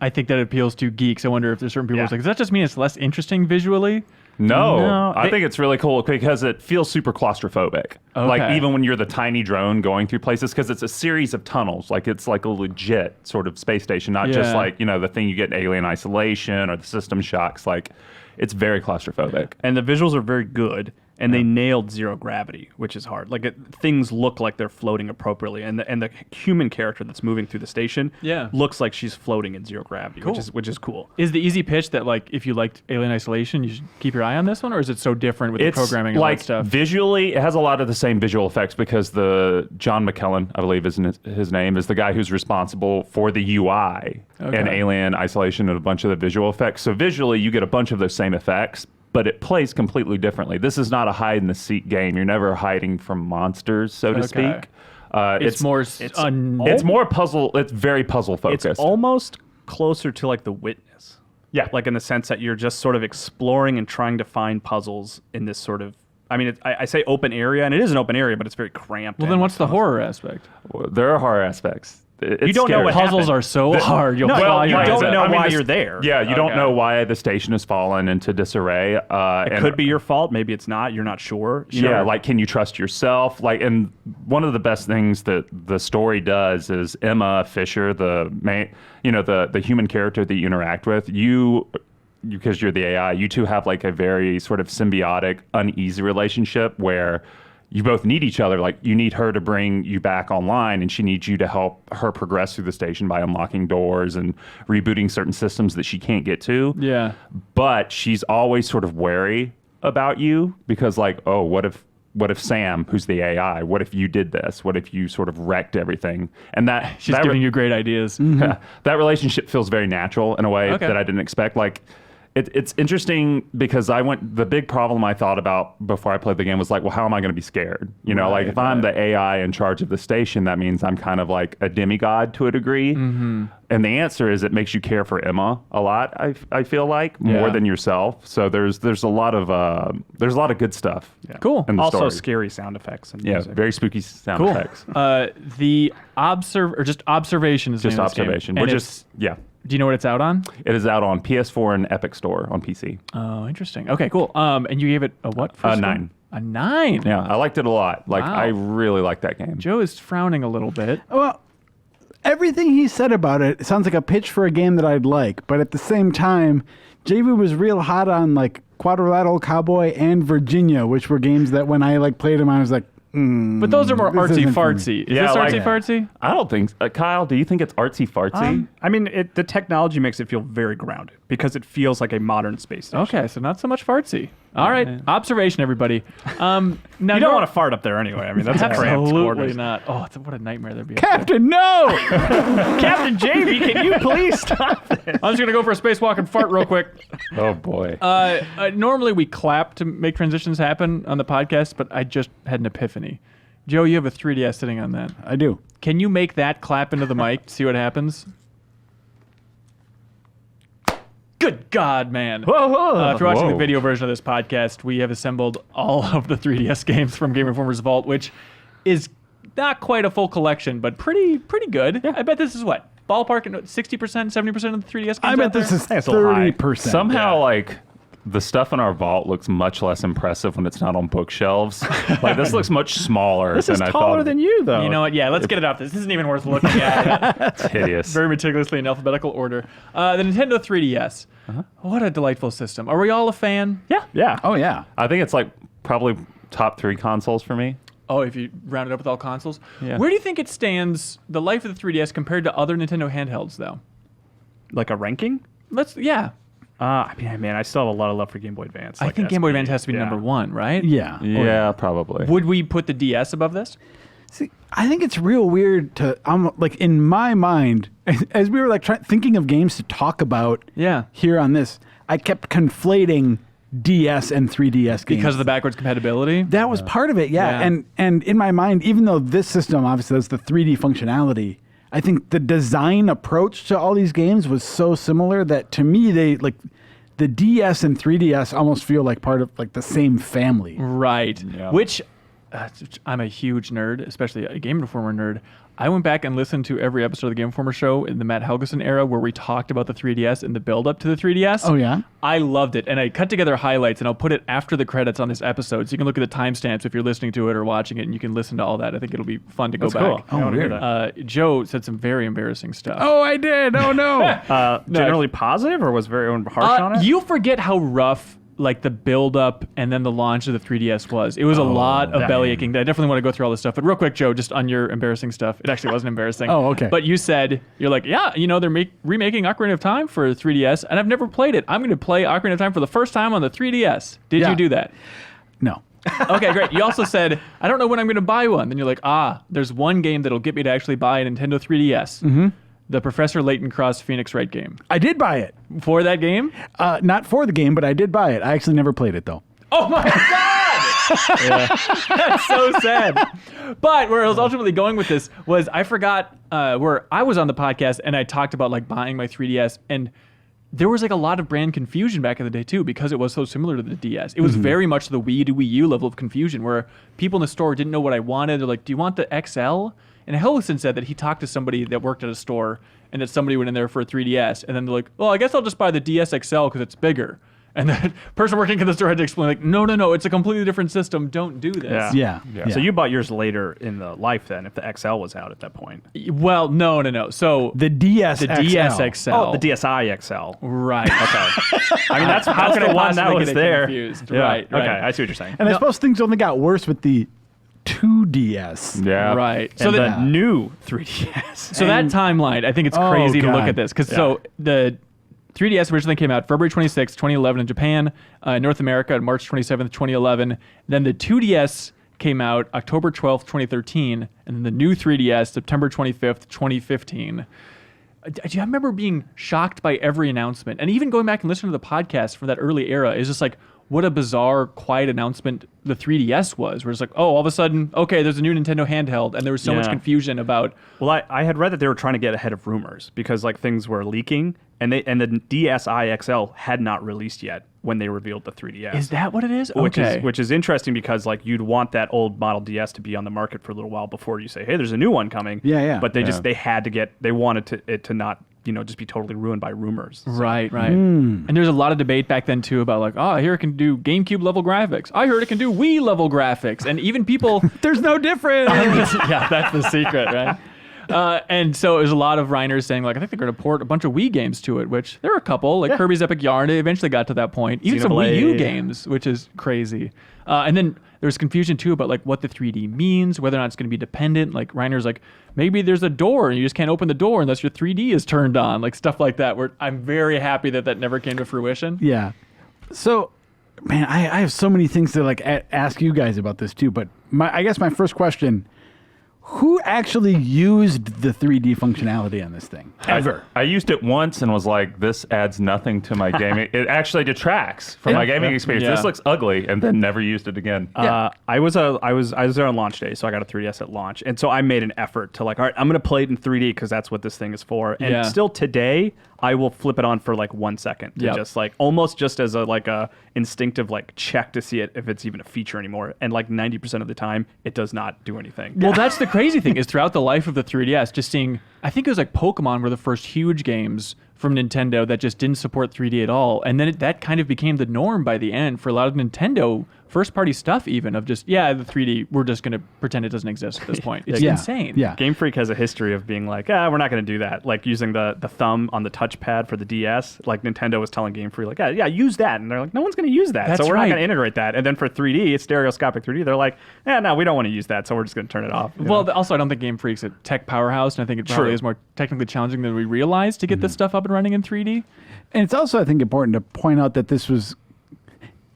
I think that appeals to geeks. I wonder if there's certain people who's Yeah. like, does that just mean it's less interesting visually? No, I they- think it's really cool because it feels super claustrophobic. Like Okay. even when you're the tiny drone going through places, because it's a series of tunnels. Like it's like a legit sort of space station, not just Yeah. like the thing you get in Alien Isolation or the system shocks. Like it's very claustrophobic. And the visuals are very good, and they nailed zero gravity, which is hard. Like things look like they're floating appropriately, and the human character that's moving through the station looks like she's floating in zero gravity, which is cool. Is the easy pitch that like if you liked Alien Isolation, you should keep your eye on this one, or is it so different with It's the programming and all like that stuff? visually, it has a lot of the same visual effects because the John McKellen, I believe is his name, is the guy who's responsible for the UI and Okay. Alien Isolation and a bunch of the visual effects. So visually, you get a bunch of those same effects, but it plays completely differently. This is not a hide and the seek game. You're never hiding from monsters, so to Okay. speak. It's more. It's more puzzle. It's very puzzle focused. It's almost closer to like The Witness. Yeah. Like in the sense that you're just sort of exploring and trying to find puzzles in this sort of. I mean, I say open area, and it is an open area, but it's very cramped. Well, then what's the horror aspect? There are horror aspects. It's You don't know scary. what Puzzles happened. are so hard. You'll No, fly you your don't eyes know out. why you're there. Yeah, you don't Okay. know why the station has fallen into disarray. It could be your fault. Maybe it's not. You're not sure. You know? Like, can you trust yourself? Like, and one of the best things that the story does is Emma Fisher, the main, the human character that you interact with, because you're the AI, you two have like a very sort of symbiotic, uneasy relationship where you both need each other. Like, you need her to bring you back online, and she needs you to help her progress through the station by unlocking doors and rebooting certain systems that she can't get to. Yeah. But she's always sort of wary about you because, like, oh, what if Sam, who's the AI, what if you did this? What if you sort of wrecked everything? And She's giving you great ideas. that relationship feels very natural in a way Okay. that I didn't expect. Like, it's interesting because the big problem I thought about before I played the game was like, well, how am I going to be scared? Like, if I'm the AI in charge of the station, that means I'm kind of like a demigod to a degree. Mm-hmm. And the answer is it makes you care for Emma a lot. I feel like more than yourself. So there's a lot of good stuff. Yeah. Cool. In the Also, story. scary sound effects. And Yeah, music. very spooky sound Cool. effects. The observation is the Just name of this game. observation. And We're it's- just Do you know what it's out on? It is out on PS4 and Epic Store on PC. Oh, interesting. Okay, cool. And you gave it a what? A score? 9. A 9. Yeah, I liked it a lot. Like, Wow. I really like that game. Joe is frowning a little bit. Well, everything he said about it sounds like a pitch for a game that I'd like, but at the same time, Javy was real hot on like Quadrilateral Cowboy and Virginia, which were games that when I like played them, I was like, But those are more this artsy isn't for me. fartsy. Is Yeah, this like- artsy fartsy? I don't think Kyle, do you think it's artsy fartsy? I mean, the technology makes it feel very grounded because it feels like a modern space station. Okay, so not so much fartsy. All right, observation, everybody. Now You don't want to fart up there anyway. I mean, that's a cramped Absolutely quarters. not. Oh, what a nightmare that'd be. Captain, no! Captain Javy, can you please stop this? I'm just gonna go for a spacewalk and fart real quick. Oh, boy. Normally we clap to make transitions happen on the podcast, but I just had an epiphany. Joe, you have a 3DS sitting on that. I do. Can you make that clap into the mic? See what happens? Good God, man. If you're watching the Whoa. video version of this podcast, we have assembled all of the 3DS games from Game Informer's vault, which is not quite a full collection, but pretty good. I bet this is what? Ballpark 60%, 70% of the 3DS games I out bet this there? is it's a little high. 30%. Somehow, like, the stuff in our vault looks much less impressive when it's not on bookshelves. Like, this looks much smaller This than is I taller thought. than you, though. You know what? Yeah, let's get it off. This isn't even worth looking at. It's hideous. Very meticulously in alphabetical order. The Nintendo 3DS. What a delightful system. Are we all a fan? Yeah. Oh, yeah. I think it's, like, probably top 3 consoles for me. Oh, if you round it up with all consoles? Yeah. Where do you think it stands, the life of the 3DS, compared to other Nintendo handhelds, though? Like a ranking? I mean, man, I still have a lot of love for Game Boy Advance. I like think Game Boy SP. Advance has to be Yeah. number 1, right? Yeah. Yeah, probably. Would we put the DS above this? See, I think it's real weird to, like, in my mind, as we were like thinking of games to talk about Yeah. here on this, I kept conflating DS and 3DS games. Because of the backwards compatibility? That was part of it, yeah. Yeah. And in my mind, even though this system obviously has the 3D functionality, I think the design approach to all these games was so similar that to me, they like the DS and 3DS almost feel like part of like the same family. Right. Yeah. Which, I'm a huge nerd, especially a Game Informer nerd. I went back and listened to every episode of the Game Informer show in the Matt Helgeson era where we talked about the 3DS and the build-up to the 3DS. Oh, yeah? I loved it. And I cut together highlights, and I'll put it after the credits on this episode, so you can look at the timestamps if you're listening to it or watching it, and you can listen to all that. I think it'll be fun to go That's back. cool. I want to hear weird. that. Joe said some very embarrassing stuff. Oh, I did. Oh, no. Generally positive, or was very harsh on it? You forget how rough like the build up and then the launch of the 3DS was. It was a lot of belly aching. I definitely want to go through all this stuff. But real quick, Joe, just on your embarrassing stuff. It actually wasn't embarrassing. Oh, okay. But you said, you're like, yeah, they're remaking Ocarina of Time for 3DS, and I've never played it. I'm going to play Ocarina of Time for the first time on the 3DS. Did Yeah. you do that? No. Okay, great. You also said, I don't know when I'm going to buy one. Then you're like, there's one game that'll get me to actually buy a Nintendo 3DS. Mm-hmm. the Professor Layton Cross Phoenix Wright game. I did buy it. For that game? Not for the game, but I did buy it. I actually never played it though. Oh my God! That's so sad. But where I was ultimately going with this was I forgot where I was on the podcast and I talked about like buying my 3DS, and there was like a lot of brand confusion back in the day too because it was so similar to the DS. It was very much the Wii to Wii U level of confusion where people in the store didn't know what I wanted. They're like, "Do you want the XL?" And Hillison said that he talked to somebody that worked at a store and that somebody went in there for a 3DS, and then they're like, "Well, I guess I'll just buy the DS XL because it's bigger." And the person working at the store had to explain, like, no, it's a completely different system. Don't do this. Yeah. So you bought yours later in the life then, if the XL was out at that point. Well, no. So The DS the DS XL. Oh, the DSi XL. Right. Okay. I mean, that's how could have won that was there. Confused. Yeah. Right. Okay, I see what you're saying. And I suppose things only got worse with the 2DS. Yeah. Right. So So the new 3DS. So that timeline, I think it's crazy to look God. at this because so the 3DS originally came out February 26, 2011 in Japan, North America on March 27th, 2011. Then the 2DS came out October 12th, 2013, and then the new 3DS September 25th, 2015. I remember being shocked by every announcement, and even going back and listening to the podcast from that early era is just like what a bizarre, quiet announcement the 3DS was. Where it's like, oh, all of a sudden, okay, there's a new Nintendo handheld, and there was so much confusion about. Well, I had read that they were trying to get ahead of rumors because like things were leaking, and the DSi XL had not released yet when they revealed the 3DS. Is that what it is? Which is interesting because like you'd want that old Model DS to be on the market for a little while before you say, hey, there's a new one coming. Yeah. But they had to get, they wanted it to not, just be totally ruined by rumors. Right. And there's a lot of debate back then too about like, oh, I hear it can do GameCube level graphics. I heard it can do Wii level graphics, and even people. There's no difference. Yeah, that's the secret, right? And so there's a lot of Reiners saying like, I think they're going to port a bunch of Wii games to it, which there are a couple like Kirby's Epic Yarn. They eventually got to that point. Even some Wii U games, which is crazy. And then there's confusion too about like what the 3D means, whether or not it's going to be dependent. Like Reiner's like, maybe there's a door and you just can't open the door unless your 3D is turned on, like stuff like that. Where I'm very happy that never came to fruition. Yeah. So, man, I have so many things to like ask you guys about this too. But I guess my first question: who actually used the 3D functionality on this thing? Ever? I used it once and was like, this adds nothing to my gaming. It actually detracts from my gaming experience. Yeah. This looks ugly, and then never used it again. I was there on launch day, so I got a 3DS at launch, and so I made an effort to like, all right, I'm gonna play it in 3D because that's what this thing is for. And still today, I will flip it on for like 1 second to just like almost just as a instinctive like check to see it if it's even a feature anymore. And like 90% of the time, it does not do anything. Well, that's the crazy thing is throughout the life of the 3DS, just seeing, I think it was like Pokemon were the first huge games from Nintendo that just didn't support 3D at all. And then that kind of became the norm by the end for a lot of Nintendo first-party stuff even of just, the 3D, we're just going to pretend it doesn't exist at this point. It's insane. Yeah. Game Freak has a history of being like, we're not going to do that. Like using the thumb on the touchpad for the DS. Like Nintendo was telling Game Freak, like, use that. And they're like, no one's going to use that. That's so we're not right. going to integrate that. And then for 3D, stereoscopic 3D, they're like, no, we don't want to use that. So we're just going to turn it off. Well, also, I don't think Game Freak's a tech powerhouse, and I think it probably is more technically challenging than we realized to get this stuff up and running in 3D. And it's also, I think, important to point out that this was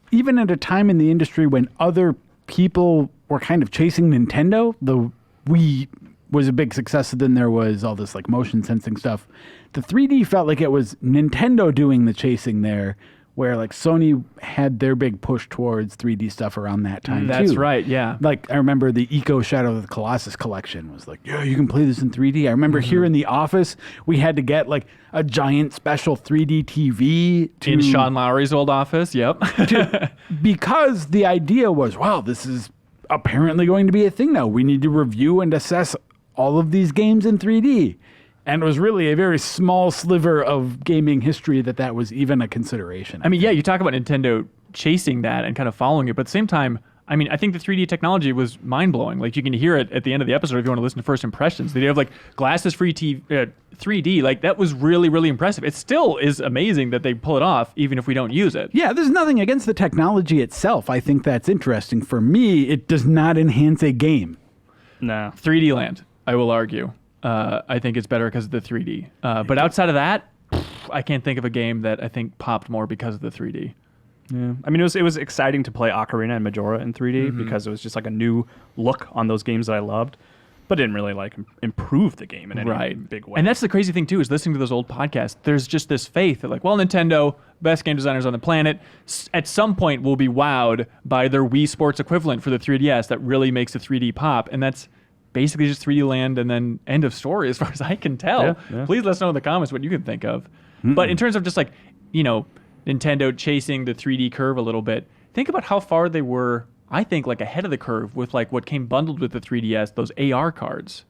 even at a time in the industry when other people were kind of chasing Nintendo. The Wii was a big success, then there was all this like motion sensing stuff. The 3D felt like it was Nintendo doing the chasing there, where like Sony had their big push towards 3D stuff around that time That's too. right, yeah. Like I remember the Eco Shadow of the Colossus collection was like, you can play this in 3D. I remember here in the office, we had to get like a giant special 3D TV In Sean Lowry's old office, yep. because the idea was, wow, this is apparently going to be a thing now. We need to review and assess all of these games in 3D. And it was really a very small sliver of gaming history that was even a consideration. I mean, you talk about Nintendo chasing that and kind of following it, but at the same time, I mean, I think the 3D technology was mind-blowing. Like, you can hear it at the end of the episode if you want to listen to first impressions. The idea of, like, glasses-free 3D, like, that was really, really impressive. It still is amazing that they pull it off, even if we don't use it. Yeah, there's nothing against the technology itself. I think that's interesting. For me, it does not enhance a game. No. 3D Land, I will argue. I think it's better because of the 3D. But outside of that, I can't think of a game that I think popped more because of the 3D. Yeah. I mean, it was exciting to play Ocarina and Majora in 3D because it was just like a new look on those games that I loved. but didn't really like improve the game in any Right. big way. And that's the crazy thing too, is listening to those old podcasts. There's just this faith that like, well, Nintendo, best game designers on the planet, at some point will be wowed by their Wii Sports equivalent for the 3DS that really makes the 3D pop. And that's basically just 3D Land and then end of story as far as I can tell. Yeah. Please let us know in the comments what you can think of. But in terms of just like, Nintendo chasing the 3D curve a little bit, think about how far they were, I think, like ahead of the curve with like what came bundled with the 3DS, those AR cards.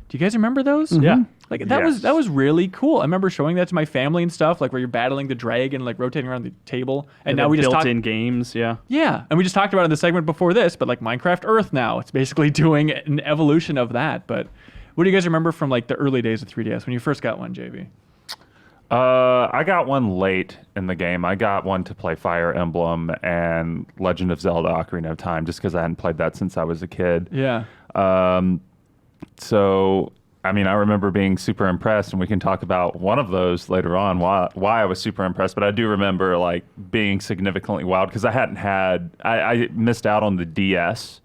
Do you guys remember those? Yeah. Like that Yes. was really cool. I remember showing that to my family and stuff, like where you're battling the dragon, like rotating around the table. And now we just talked. built-in games, yeah. Yeah, and we just talked about it in the segment before this, but like Minecraft Earth now, it's basically doing an evolution of that. But what do you guys remember from like the early days of 3DS when you first got one, JB? I got one late in the game. I got one to play Fire Emblem and Legend of Zelda: Ocarina of Time, just because I hadn't played that since I was a kid. Yeah. So, I mean, I remember being super impressed, and we can talk about one of those later on, why I was super impressed. But I do remember like being significantly wowed because I missed out on the DS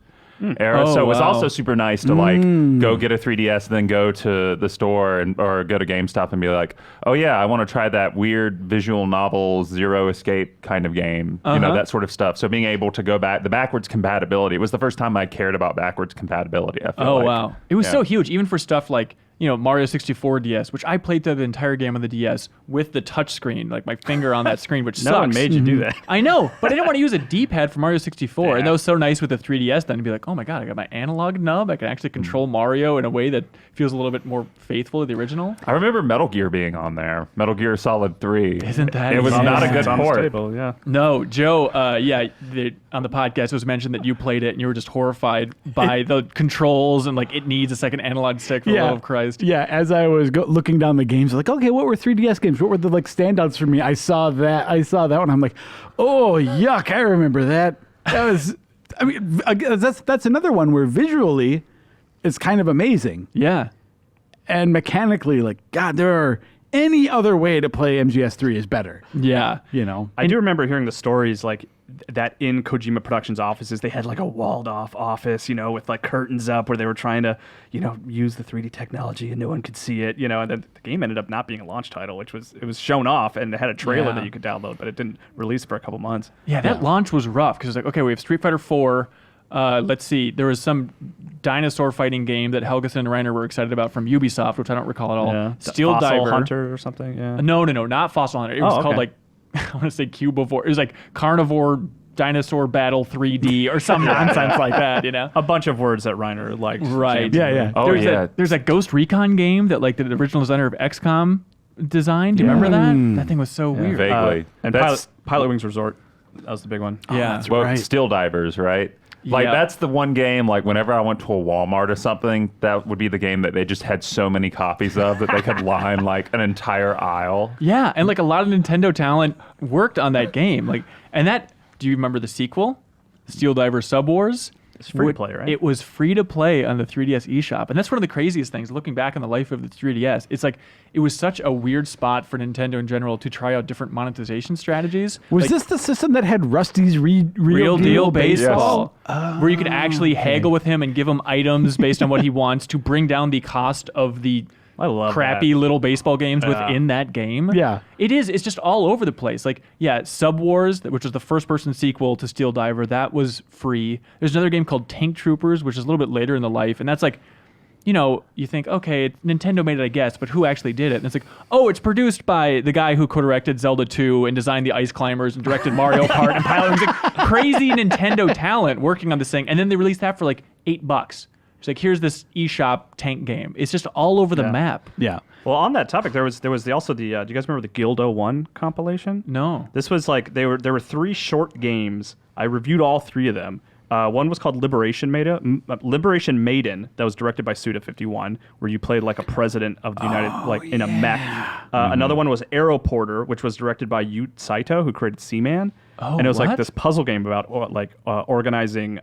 era, Oh, so it was wow. also super nice to like go get a 3DS, then go to the store or go to GameStop and be like, oh yeah, I want to try that weird visual novel Zero Escape kind of game, that sort of stuff. So being able to go back, the backwards compatibility, it was the first time I cared about backwards compatibility. I feel Oh, like. wow. It was Yeah. so huge, even for stuff like, Mario 64 DS, which I played through the entire game on the DS with the touch screen, like my finger on that screen, which No sucks. one made you do that. I know, but I didn't want to use a D-pad for Mario 64, Yeah. and that was so nice with the 3DS then to be like, oh my god, I got my analog nub, I can actually control Mario in a way that feels a little bit more faithful to the original. I remember Metal Gear being on there. Metal Gear Solid 3. Isn't that It was insane? not a good It's on the port. table, yeah. No, Joe, on the podcast it was mentioned that you played it and you were just horrified by the controls and like it needs a second analog stick for the love of Christ. Yeah, as I was looking down the games, like, okay, what were 3DS games? What were the like standouts for me? I saw that one. I'm like, oh yuck! I remember that. That was, I mean, that's another one where visually, it's kind of amazing, Yeah. and mechanically, like, God, there are any other way to play MGS3 is better. Yeah. I do remember hearing the stories like that in Kojima Productions offices. They had like a walled off office, with like curtains up where they were trying to, use the 3D technology and no one could see it, and then the game ended up not being a launch title, it was shown off and it had a trailer Yeah. that you could download, but it didn't release for a couple months. Yeah, that launch was rough because it's like, okay, we have Street Fighter 4. Let's see, there was some dinosaur fighting game that Helgeson and Reiner were excited about from Ubisoft, which I don't recall at all. Yeah. Steel Fossil Diver. Hunter or something, yeah. No, not Fossil Hunter. It was called okay. like, I want to say Cubivore. It was like Carnivore Dinosaur Battle 3D or some nonsense like that, A bunch of words that Reiner liked. Right. Yeah, yeah. Oh, yeah. There's that Ghost Recon game that like the original designer of XCOM designed. Do you remember that? That thing was so weird. Vaguely. And That's- Pilot Wings Resort, that was the big one. Yeah. that's Well, right. Steel Divers, right? Like, Yeah. that's the one game, like, whenever I went to a Walmart or something, that would be the game that they just had so many copies of that they could line, like, an entire aisle. Yeah, and like a lot of Nintendo talent worked on that game. Like, and that, do you remember the sequel? Steel Diver Sub Wars? It's free to play, right? It was free to play on the 3DS eShop. And that's one of the craziest things, looking back on the life of the 3DS. It's like, it was such a weird spot for Nintendo in general to try out different monetization strategies. Was Like, this the system that had Rusty's Real Deal Baseball? Baseball, where you could actually haggle with him and give him items based on what he wants to bring down the cost of the I love crappy that. little baseball games within that game. Yeah. It is. It's just all over the place. Like, yeah, Sub Wars, which was the first-person sequel to Steel Diver, that was free. There's another game called Tank Troopers, which is a little bit later in the life, and that's like, you think, okay, Nintendo made it, I guess, but who actually did it? And it's like, oh, it's produced by the guy who co-directed Zelda 2 and designed the Ice Climbers and directed Mario Kart and Pilot. It's like crazy Nintendo talent working on this thing, and then they released that for like $8. It's like, here's this eShop tank game. It's just all over the map. Yeah. Well, on that topic, there was also the. Do you guys remember the Guildo 1 compilation? No. This was like there were 3 short games. I reviewed all 3 of them. One was called Liberation Maiden. That was directed by Suda51, where you played like a president of the United, in a mech. Another one was Aeroporter, which was directed by Yu Saito, who created Seaman. Oh, and it was what? like this puzzle game about organizing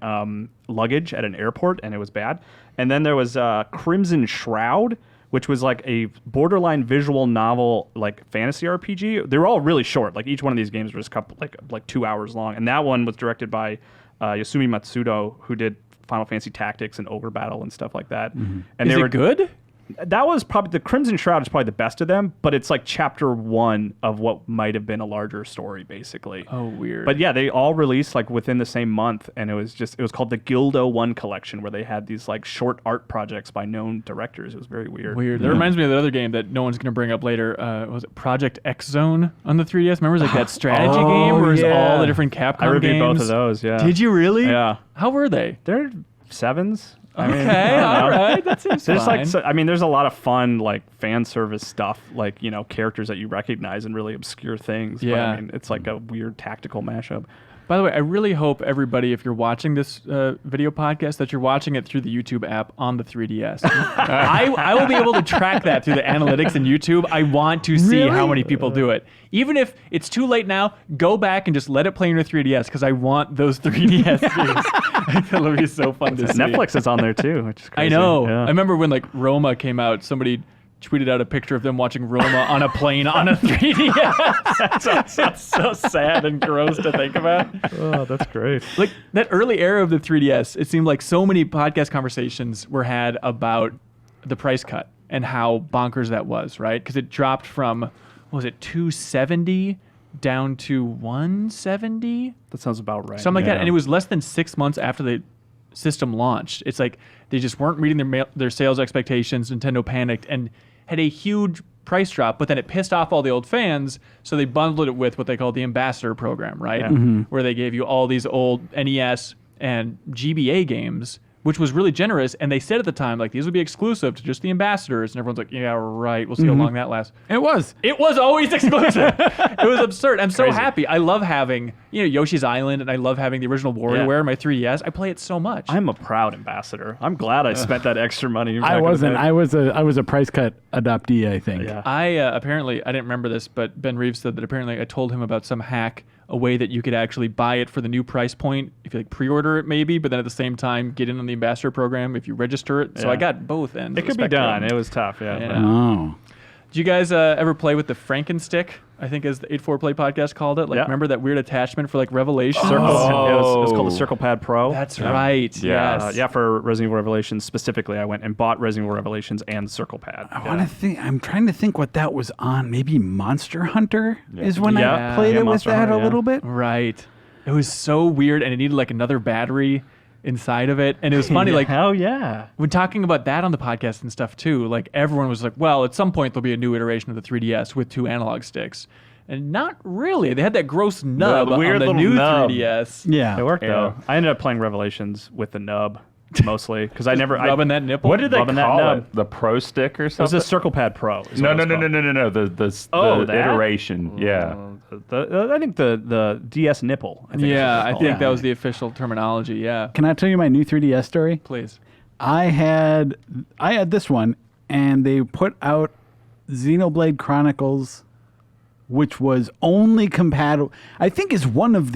luggage at an airport, and it was bad. And then there was Crimson Shroud, which was like a borderline visual novel, like fantasy RPG. They were all really short. Like each one of these games was a couple, like 2 hours long. And that one was directed by Yasumi Matsudo, who did Final Fantasy Tactics and Ogre Battle and stuff like that. And Is they it were good? That was probably the Crimson Shroud is probably the best of them, but it's like chapter 1 of what might have been a larger story, basically. Oh, weird. But yeah, they all released like within the same month, and it was called the Gildo 1 collection, where they had these like short art projects by known directors. It was very weird. Weird. That reminds me of the other game that no one's going to bring up later. Was it Project X Zone on the 3DS? Remember, it was like that strategy game where it was all the different Capcom I reviewed games? both of those. Yeah. Did you really? Yeah. How were they? They're 7s. I mean, Okay, all right. That seems There's fine. like, I mean, there's a lot of fun like fan service stuff, like characters that you recognize and really obscure things. Yeah. But, I mean, it's like a weird tactical mashup. By the way, I really hope everybody, if you're watching this video podcast, that you're watching it through the YouTube app on the 3DS. I will be able to track that through the analytics in YouTube. I want to see how many people do it. Even if it's too late now, go back and just let it play on your 3DS because I want those 3DS games. I think that'll be so fun to see. Netflix is on there too, which is I crazy. know. Yeah. I remember when like Roma came out, somebody tweeted out a picture of them watching Roma on a plane on a 3DS. That's so sad and gross to think about. Oh, that's great. Like that early era of the 3DS, it seemed like so many podcast conversations were had about the price cut and how bonkers that was, right? Because it dropped from, what was it, $270 down to $170? That sounds about right. Something like that. And it was less than 6 months after the system launched. It's like they just weren't meeting their sales expectations. Nintendo panicked and had a huge price drop, but then it pissed off all the old fans, so they bundled it with what they called the Ambassador program, right? Yeah. Where they gave you all these old NES and GBA games, which was really generous, and they said at the time, like, these would be exclusive to just the ambassadors, and everyone's like, yeah, right, we'll see how long that lasts. It was. It was always exclusive. It was absurd. I'm so happy. I love having, Yoshi's Island, and I love having the original WarioWare on my 3DS. I play it so much. I'm a proud ambassador. I'm glad I spent that extra money. I wasn't. I was a price cut adoptee, I think. Yeah. I apparently, I didn't remember this, but Ben Reeves said that apparently I told him about some hack, a way that you could actually buy it for the new price point if you like pre-order it maybe, but then at the same time get in on the ambassador program if you register it. So Yeah. I got both ends. It could be done. It was tough. Yeah. Yeah. but- Oh. Did you guys ever play with the Frankenstick? I think as the 8-4 Play podcast called it. Like, Yeah. remember that weird attachment for like Revelation? Circle. It was called the Circle Pad Pro. That's right. Yeah. Yes. Yeah, for Resident Evil Revelations specifically, I went and bought Resident Evil Revelations and Circle Pad. I want to think. I'm trying to think what that was on. Maybe Monster Hunter is when Yeah. I played Yeah, it with Monster that Hunter, a yeah. little bit. Right. It was so weird, and it needed like another battery inside of it. And it was funny, like hell yeah. when talking about that on the podcast and stuff too, like everyone was like, well, at some point there'll be a new iteration of the 3DS with 2 analog sticks. And not really. They had that gross nub The weird on the little new nub. 3DS. Yeah. It worked Yeah. though. I ended up playing Revelations with the nub mostly because I never Rubbing that nipple. What did they Rubbing that call nub. it? The Pro Stick or It was something? a Circle Pad Pro. is No, what no, it no, was no, called. no, no, no. The that? iteration. Yeah. I think the DS nipple. I think is what Yeah, it's I called. think that was the official terminology. Yeah. Can I tell you my new 3DS story? Please. I had this one, and they put out Xenoblade Chronicles, which was only compatible. I think is one of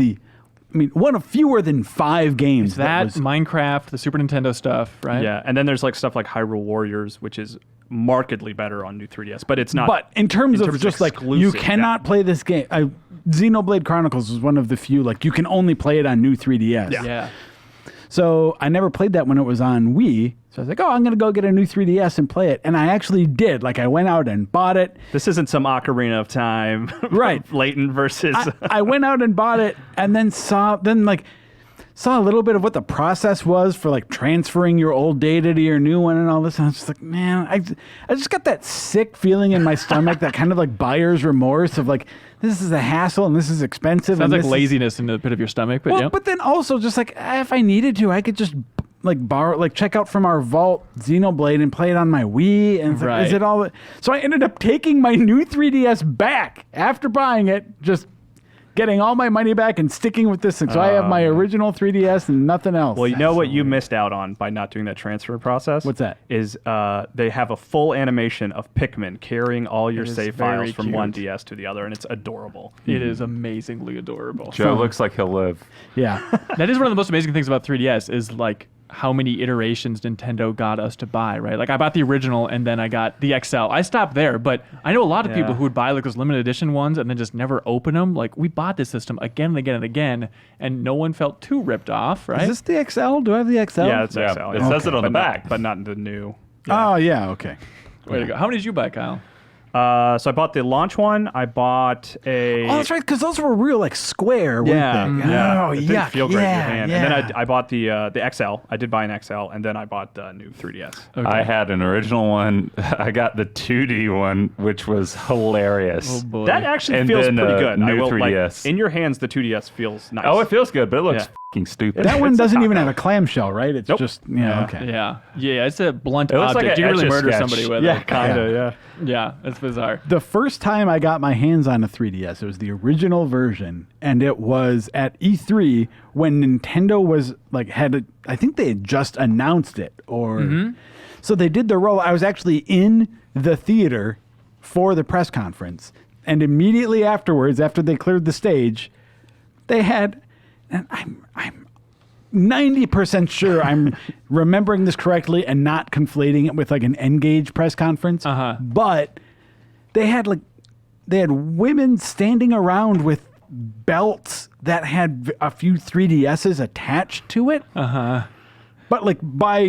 fewer than 5 games. That was, Minecraft, the Super Nintendo stuff, right? Yeah, and then there's like stuff like Hyrule Warriors, which is markedly better on new 3DS, but it's not. but in terms of of just like you exclusive, cannot play this game. Xenoblade Chronicles was one of the few like you can only play it on new 3DS. Yeah. So I never played that when it was on Wii. So I was like, oh, I'm going to go get a new 3DS and play it. And I actually did. Like, I went out and bought it. This isn't some Ocarina of Time, Right. Layton versus. I went out and bought it and then saw a little bit of what the process was for like transferring your old data to your new one and all this. And I was just like, man, I just got that sick feeling in my stomach, that kind of like buyer's remorse of like, this is a hassle and this is expensive. Sounds and like this is- laziness in the pit of your stomach, but Well, yeah. but then also just like if I needed to, I could just like borrow, like check out from our vault Xenoblade and play it on my Wii. And it's like, is Right. it all? So I ended up taking my new 3DS back after buying it, just getting all my money back and sticking with this thing. So I have my original 3DS and nothing else. Well, you know what you missed out on by not doing that transfer process? What's that? Is they have a full animation of Pikmin carrying all your It is save very files from one cute. DS to the other, and it's adorable. It is amazingly adorable. Joe looks like he'll live. Yeah. That is one of the most amazing things about 3DS is like how many iterations Nintendo got us to buy, right? Like I bought the original and then I got the XL. I stopped there, but I know a lot of people who would buy like those limited edition ones and then just never open them. Like we bought this system again and again and again, and no one felt too ripped off, right? Is this the XL? Do I have the XL? Yeah, it's Yeah, XL. it says it on the back. but not the new. Oh, yeah, okay. Way to go. How many did you buy, Kyle? So I bought the launch one. I bought a. Oh, that's right, because those were real, like, square, weren't they? Yeah. Oh, It didn't feel great in your hand. Yeah. And then I bought the XL. I did buy an XL, and then I bought the new 3DS. Okay. I had an original one. I got the 2D one, which was hilarious. Oh boy. That actually And feels then, pretty good. new I will, 3DS. Like, in your hands, the 2DS feels nice. Oh, it feels good, but it looks Yeah. fucking stupid. That one It's a doesn't top even down. have a clamshell, right? It's Nope. just, okay. Yeah, it's a blunt It looks like object. an You can really murder Etch-a-Sketch. somebody with Yeah, it. Kinda, yeah. Yeah, it's bizarre. The first time I got my hands on a 3DS, it was the original version, and it was at E3 when Nintendo was like I think they had just announced it, or so they did the roll. I was actually in the theater for the press conference, and immediately afterwards, after they cleared the stage, they had, and I'm 90% sure I'm remembering this correctly and not conflating it with like an N-Gage press conference. But they had women standing around with belts that had a few 3DSs attached to it. But like by,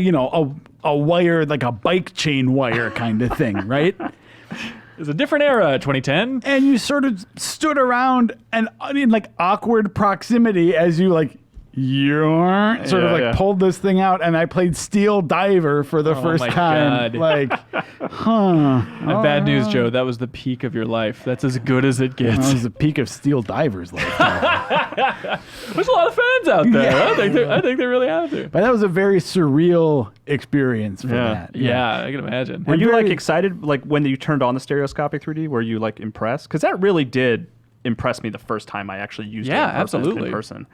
a wire, like a bike chain wire kind of thing, right? It's a different era, 2010. And you sort of stood around and in like awkward proximity as you like pulled this thing out, and I played Steel Diver for the first my time. God. Like, And bad news, Joe. That was the peak of your life. That's as good as it that gets. was the peak of Steel Diver's life. There's a lot of fans out there. I think they really have to. But that was a very surreal experience for Yeah. that. Yeah, I can imagine. Were you like very- excited, like when you turned on the stereoscopic 3D? Were you like impressed? Because that really did impress me the first time I actually used it Yeah, in person. absolutely. In person.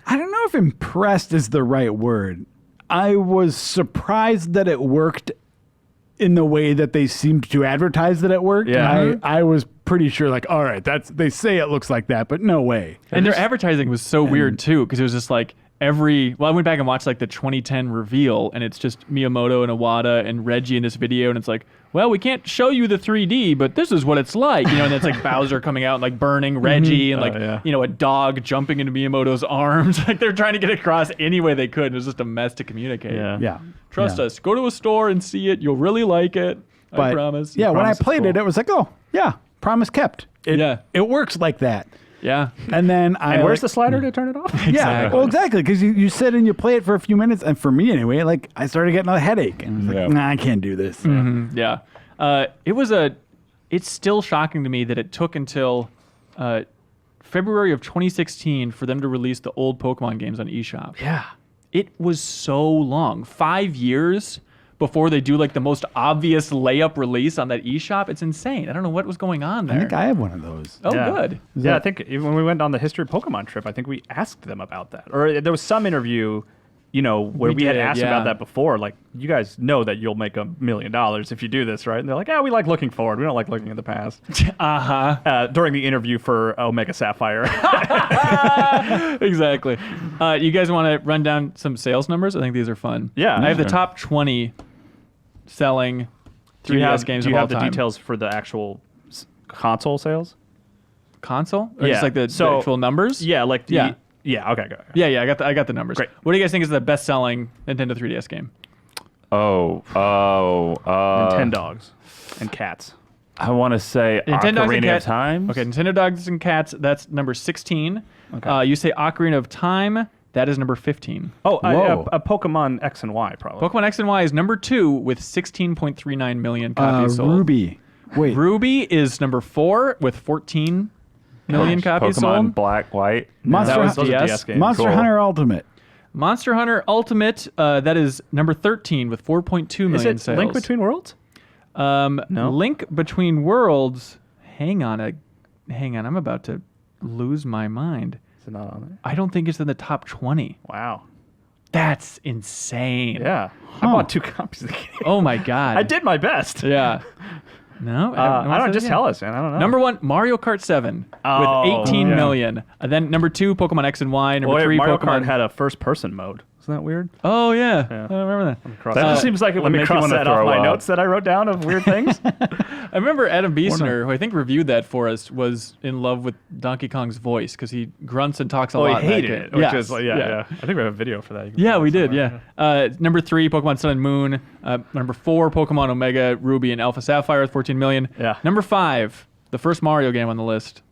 I don't know if impressed is the right word. I was surprised that it worked in the way that they seemed to advertise that it worked. Yeah. I was pretty sure, like, all right, they say it looks like that, but no way. And their advertising was so weird too, because it was just like I went back and watched like the 2010 reveal, and it's just Miyamoto and Iwata and Reggie in this video, and it's like, well, we can't show you the 3D, but this is what it's like, and it's like Bowser coming out and like burning Reggie, and like a dog jumping into Miyamoto's arms. Like they're trying to get across any way they could. It was just a mess to communicate. Yeah. Trust us. Go to a store and see it. You'll really like it. I But, promise. Yeah, when I promise it's played it, cool. it was like, oh, yeah, promise kept. It works like that. Yeah. And then And where's the slider to turn it off? Yeah, well, exactly, because you sit and you play it for a few minutes, and for me anyway, like I started getting a headache, and I was like, nah, I can't do this. Yeah. It's still shocking to me that it took until February of 2016 for them to release the old Pokemon games on eShop. Yeah. It was so long. 5 years before they do like the most obvious layup release on that eShop. It's insane. I don't know what was going on there. I think I have one of those. Oh, Yeah. good. Yeah, I think even when we went on the History of Pokemon trip, I think we asked them about that. Or there was some interview, where we had did, asked yeah. about that before. Like, you guys know that you'll make $1 million if you do this, right? And they're like, we like looking forward. We don't like looking in the past. During the interview for Omega Sapphire. Exactly. You guys want to run down some sales numbers? I think these are fun. Yeah, I have the sure. top 20 selling 3DS games do you of all have the time. details for the actual console sales? Console? Or Yeah. just like the So- actual numbers? Yeah, like the... Yeah. Yeah, okay, go. Yeah, I got the numbers. Great. What do you guys think is the best-selling Nintendo 3DS game? Nintendogs and cats. I want to say Nintendogs and Ocarina of Cat- Time. Okay, Nintendo Dogs and Cats, that's number 16. Okay. You say Ocarina of Time, that is number 15. Oh, Whoa. a Pokemon X and Y, probably. Pokemon X and Y is number 2 with 16.39 million copies sold. Ruby. Wait. Ruby is number 4 with 14 million copies Pokemon sold. Black, White. Monster, That was Those are DS. DS games. Monster Cool. Hunter Ultimate. Monster Hunter Ultimate, that is number 13 with 4.2 Is million it sales. Link Between Worlds? No? Link Between Worlds. Hang on, I'm about to lose my mind. Is it not on there? I don't think it's in the top 20. Wow. That's insane. Yeah. I bought 2 copies of the game. Oh my god. I did my best. Yeah. No, I don't just tell us, man. I don't know. Number 1, Mario Kart 7 Oh, with 18 yeah. million. And then number 2, Pokemon X and Y. Number Well, 3, Mario Pokemon. Kart had a first-person mode, Isn't that weird? Oh yeah, Yeah. I remember that. That just seems like it would Let me make you cross want to that off throw my up. notes that I wrote down of weird things. I remember Adam Biesner, who I think reviewed that for us, was in love with Donkey Kong's voice because he grunts and talks a Oh, lot. he in that hated game. it. Which Yes, is like, yeah. I think we have a video for that. You can Yeah, find we it did. somewhere. Yeah. Number 3, Pokemon Sun and Moon. Number 4, Pokemon Omega Ruby and Alpha Sapphire with 14 million. Yeah. Number 5, the first Mario game on the list.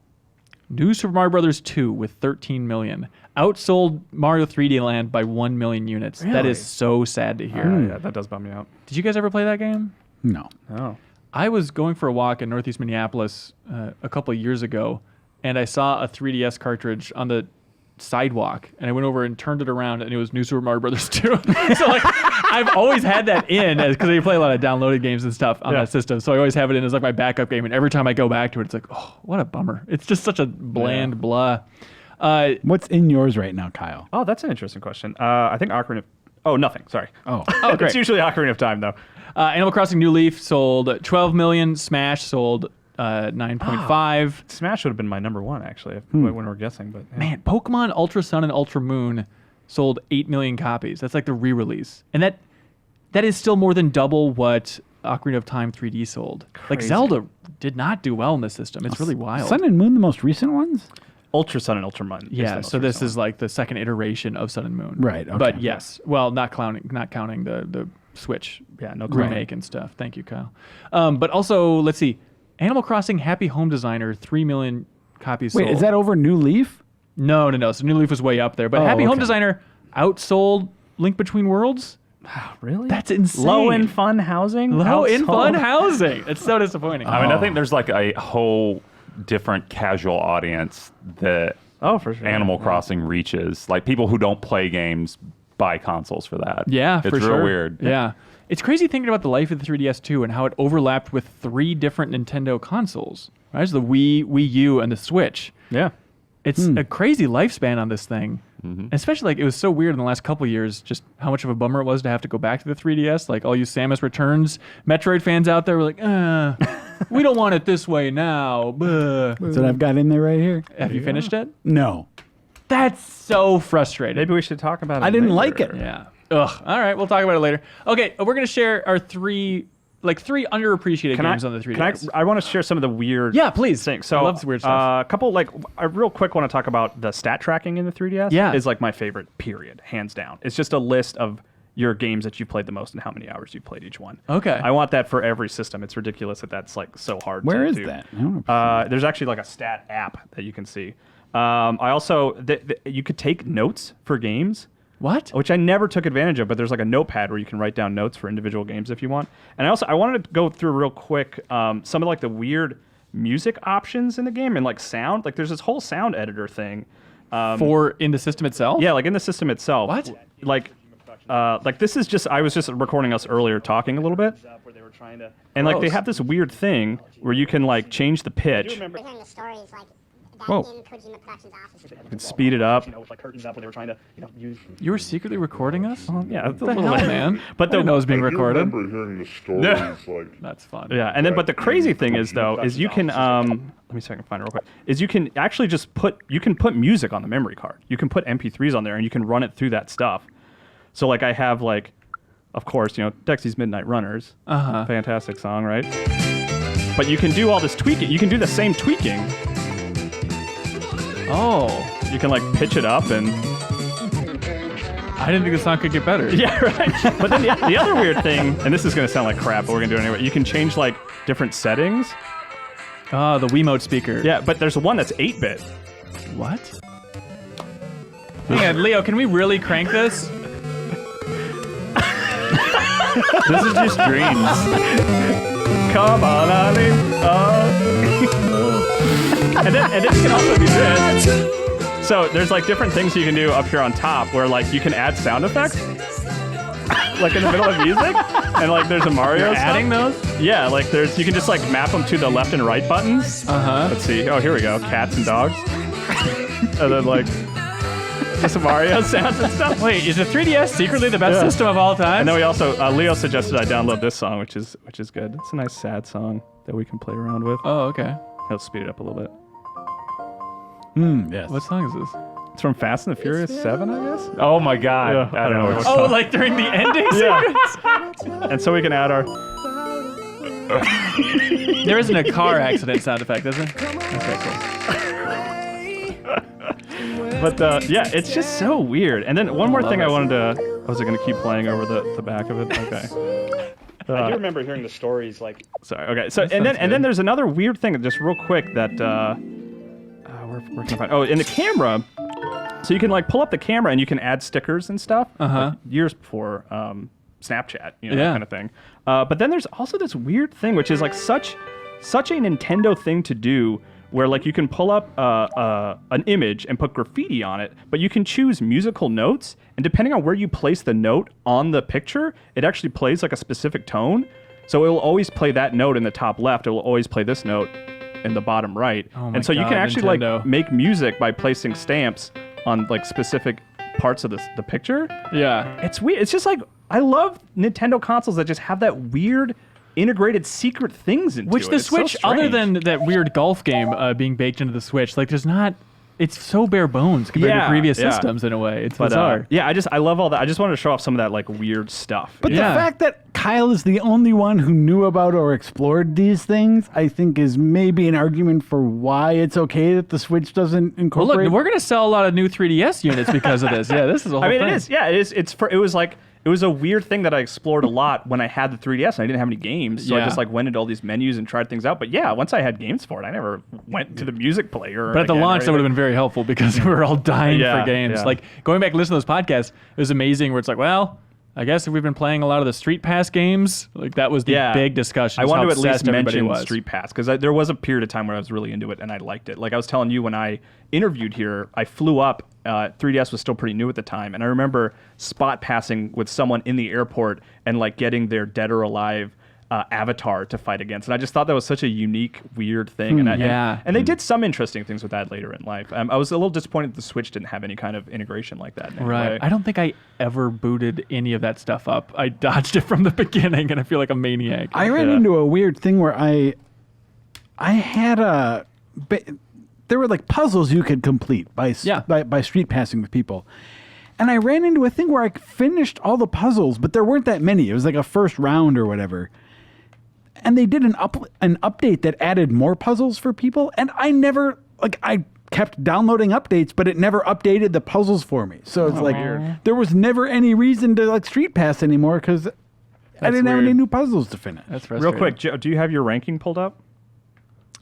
New Super Mario Bros. 2 with 13 million. Outsold Mario 3D Land by 1 million units. That Really? is so sad to hear. Yeah, that does bum me out. Did you guys ever play that game? No. Oh. I was going for a walk in Northeast Minneapolis a couple of years ago, and I saw a 3DS cartridge on the sidewalk, and I went over and turned it around, and it was New Super Mario Bros. 2. So like, I've always had that in because I play a lot of downloaded games and stuff on Yeah. that system. So I always have it in as like my backup game, and every time I go back to it, it's like, oh, what a bummer. It's just such a bland blah. What's in yours right now, Kyle? Oh, that's an interesting question. I think Ocarina of... Oh, nothing. Sorry. Oh. Oh, great. It's usually Ocarina of Time, though. Animal Crossing New Leaf sold 12 million. Smash sold 9.5. Smash would have been my number one, actually, when we were guessing. But yeah. Man, Pokemon Ultra Sun and Ultra Moon sold 8 million copies. That's like the re-release. And that is still more than double what Ocarina of Time 3D sold. Like Crazy. Zelda did not do well in this system. It's really wild. Sun and Moon, the most recent ones? Ultra Sun and Ultra Moon. Yeah, so this is like the second iteration of Sun and Moon. Right, okay. But yes, well, not counting the Switch Yeah, no remake and stuff. Thank you, Kyle. But also, let's see, Animal Crossing Happy Home Designer, 3 million copies Wait, sold. is that over New Leaf? No. So New Leaf was way up there. But Oh, Happy Home okay. Designer outsold Link Between Worlds. Really? That's insane. Low in fun housing. Low in fun Outsold? housing. It's so disappointing. I mean, I think there's like a whole different casual audience that Oh, for sure. Animal Crossing reaches. Like people who don't play games buy consoles for that. Yeah, it's for real sure. weird. Yeah. It's crazy thinking about the life of the 3DS too and how it overlapped with 3 different Nintendo consoles. Right? There's the Wii, Wii U, and the Switch. Yeah. It's a crazy lifespan on this thing. Especially like it was so weird in the last couple of years just how much of a bummer it was to have to go back to the 3DS. Like all you Samus Returns Metroid fans out there were like, we don't want it this way now. Buh. That's what I've got in there right here. Have you finished it? No. That's so frustrating. Maybe we should talk about it. I didn't later. like it. Yeah. Ugh. All right, we'll talk about it later. Okay, we're gonna share our three underappreciated games on the 3DS. I want to share some of the weird Yeah, please. things. So I love weird stuff. A couple I real quick want to talk about the stat tracking in the 3DS. Yeah. Is like my favorite, period, hands down. It's just a list of your games that you've played the most and how many hours you've played each one. Okay. I want that for every system. It's ridiculous that that's like so hard Where to is do. that? I don't know. There's actually like a stat app that you can see. I also you could take notes for games, What? which I never took advantage of, but there's like a notepad where you can write down notes for individual games if you want. And I wanted to go through real quick some of like the weird music options in the game and like sound. Like there's this whole sound editor thing. For in the system itself? Yeah, like in the system itself. What? Like this is just I was just recording us earlier talking a little bit. And like they Gross. have this weird thing where you can like change the pitch. We're hearing the stories like that Whoa. in Kojima Productions' office. You can speed it up. with like curtains up when they were trying to, use. You were secretly recording us? Yeah, it's a What the little hell, bit. man? But I didn't know it was being I do recorded. remember hearing the stories like That's fun. Yeah, and then but the crazy thing is though is you can let me see if I can find it real quick. Is you can actually just put music on the memory card. You can put MP3s on there and you can run it through that stuff. So like I have like, of course, Dexy's Midnight Runners. Uh-huh. Fantastic song, right? But you can do all this tweaking. You can do the same tweaking. Oh. You can like pitch it up and I didn't think the song could get better. yeah, right. But then the other weird thing, and this is gonna sound like crap, but we're gonna do it anyway. You can change like different settings. Oh, the Wiimote speaker. Yeah, but there's one that's 8-bit. What? Hang on, Leo, can we really crank this? This is just dreams. Come on, Ali. And then you can also do this. So there's like different things you can do up here on top where like you can add sound effects. Like in the middle of music. And like there's a Mario You're stuff. adding those? Yeah, like you can just like map them to the left and right buttons. Uh-huh. Let's see. Oh, here we go. Cats and dogs. And then like just Mario sounds and stuff. Wait, is the 3DS secretly the best Yeah. system of all time? And then we also Leo suggested I download this song, which is good. It's a nice sad song that we can play around with. Oh, okay. Let's speed it up a little bit. Yes. What song is this? It's from Fast and the Furious 7, I guess. Oh my God! Yeah, I don't know. What Oh, like during the ending sequence? And so we can add our. There isn't a car accident sound effect, is it? Okay, cool. But yeah, it's just so weird. And then one more thing I wanted to. Was I going to keep playing over the back of it? Okay. I do remember hearing the stories like. Sorry. Okay. So and then there's another weird thing, just real quick that where can I find? Oh, in the camera. So you can like pull up the camera and you can add stickers and stuff. Like years before Snapchat, that kind of thing. But then there's also this weird thing, which is like such a Nintendo thing to do, where like you can pull up an image and put graffiti on it, but you can choose musical notes, and depending on where you place the note on the picture, it actually plays like a specific tone. So it will always play that note in the top left. It will always play this note in the bottom right. Oh my and so you God, can actually Nintendo. like make music by placing stamps on like specific parts of the picture. Yeah. It's weird. It's just like I love Nintendo consoles that just have that weird integrated secret things into Which it. the It's so Switch, other strange. than that weird golf game being baked into the Switch, like there's not. It's so bare bones compared to previous systems in a way. It's bizarre. Yeah, I love all that. I just wanted to show off some of that like weird stuff. But Yeah. the fact that Kyle is the only one who knew about or explored these things, I think, is maybe an argument for why it's okay that the Switch doesn't Well, incorporate. look, we're gonna sell a lot of new 3DS units because of this. Yeah, this is a whole I mean, thing. it is. Yeah, it is. It was a weird thing that I explored a lot when I had the 3DS and I didn't have any games. So I Yeah. just like went into all these menus and tried things out. But yeah, once I had games for it, I never went to the music player. But at the again or launch, that would have anything. been very helpful because we were all dying Yeah, for games. yeah. Like going back and listening to those podcasts, it was amazing. Where it's like, well, I guess if we've been playing a lot of the Street Pass games, like that was the big discussion. I is wanted how to at least obsessed everybody mention was. Street Pass because there was a period of time where I was really into it and I liked it. Like I was telling you when I interviewed here, I flew up. 3DS was still pretty new at the time, and I remember spot passing with someone in the airport and like getting their dead or alive avatar to fight against. And I just thought that was such a unique, weird thing. And they did some interesting things with that later in life. I was a little disappointed the Switch didn't have any kind of integration like that. In any way. I don't think I ever booted any of that stuff up. I dodged it from the beginning, and I feel like a maniac. I ran into a weird thing where I had there were like puzzles you could complete by street passing with people. And I ran into a thing where I finished all the puzzles, but there weren't that many. It was like a first round or whatever. And they did an update that added more puzzles for people. And I kept downloading updates, but it never updated the puzzles for me. So it's there was never any reason to like street pass anymore because I didn't have any new puzzles to finish. That's Real frustrating. quick, Joe, do you have your ranking pulled up?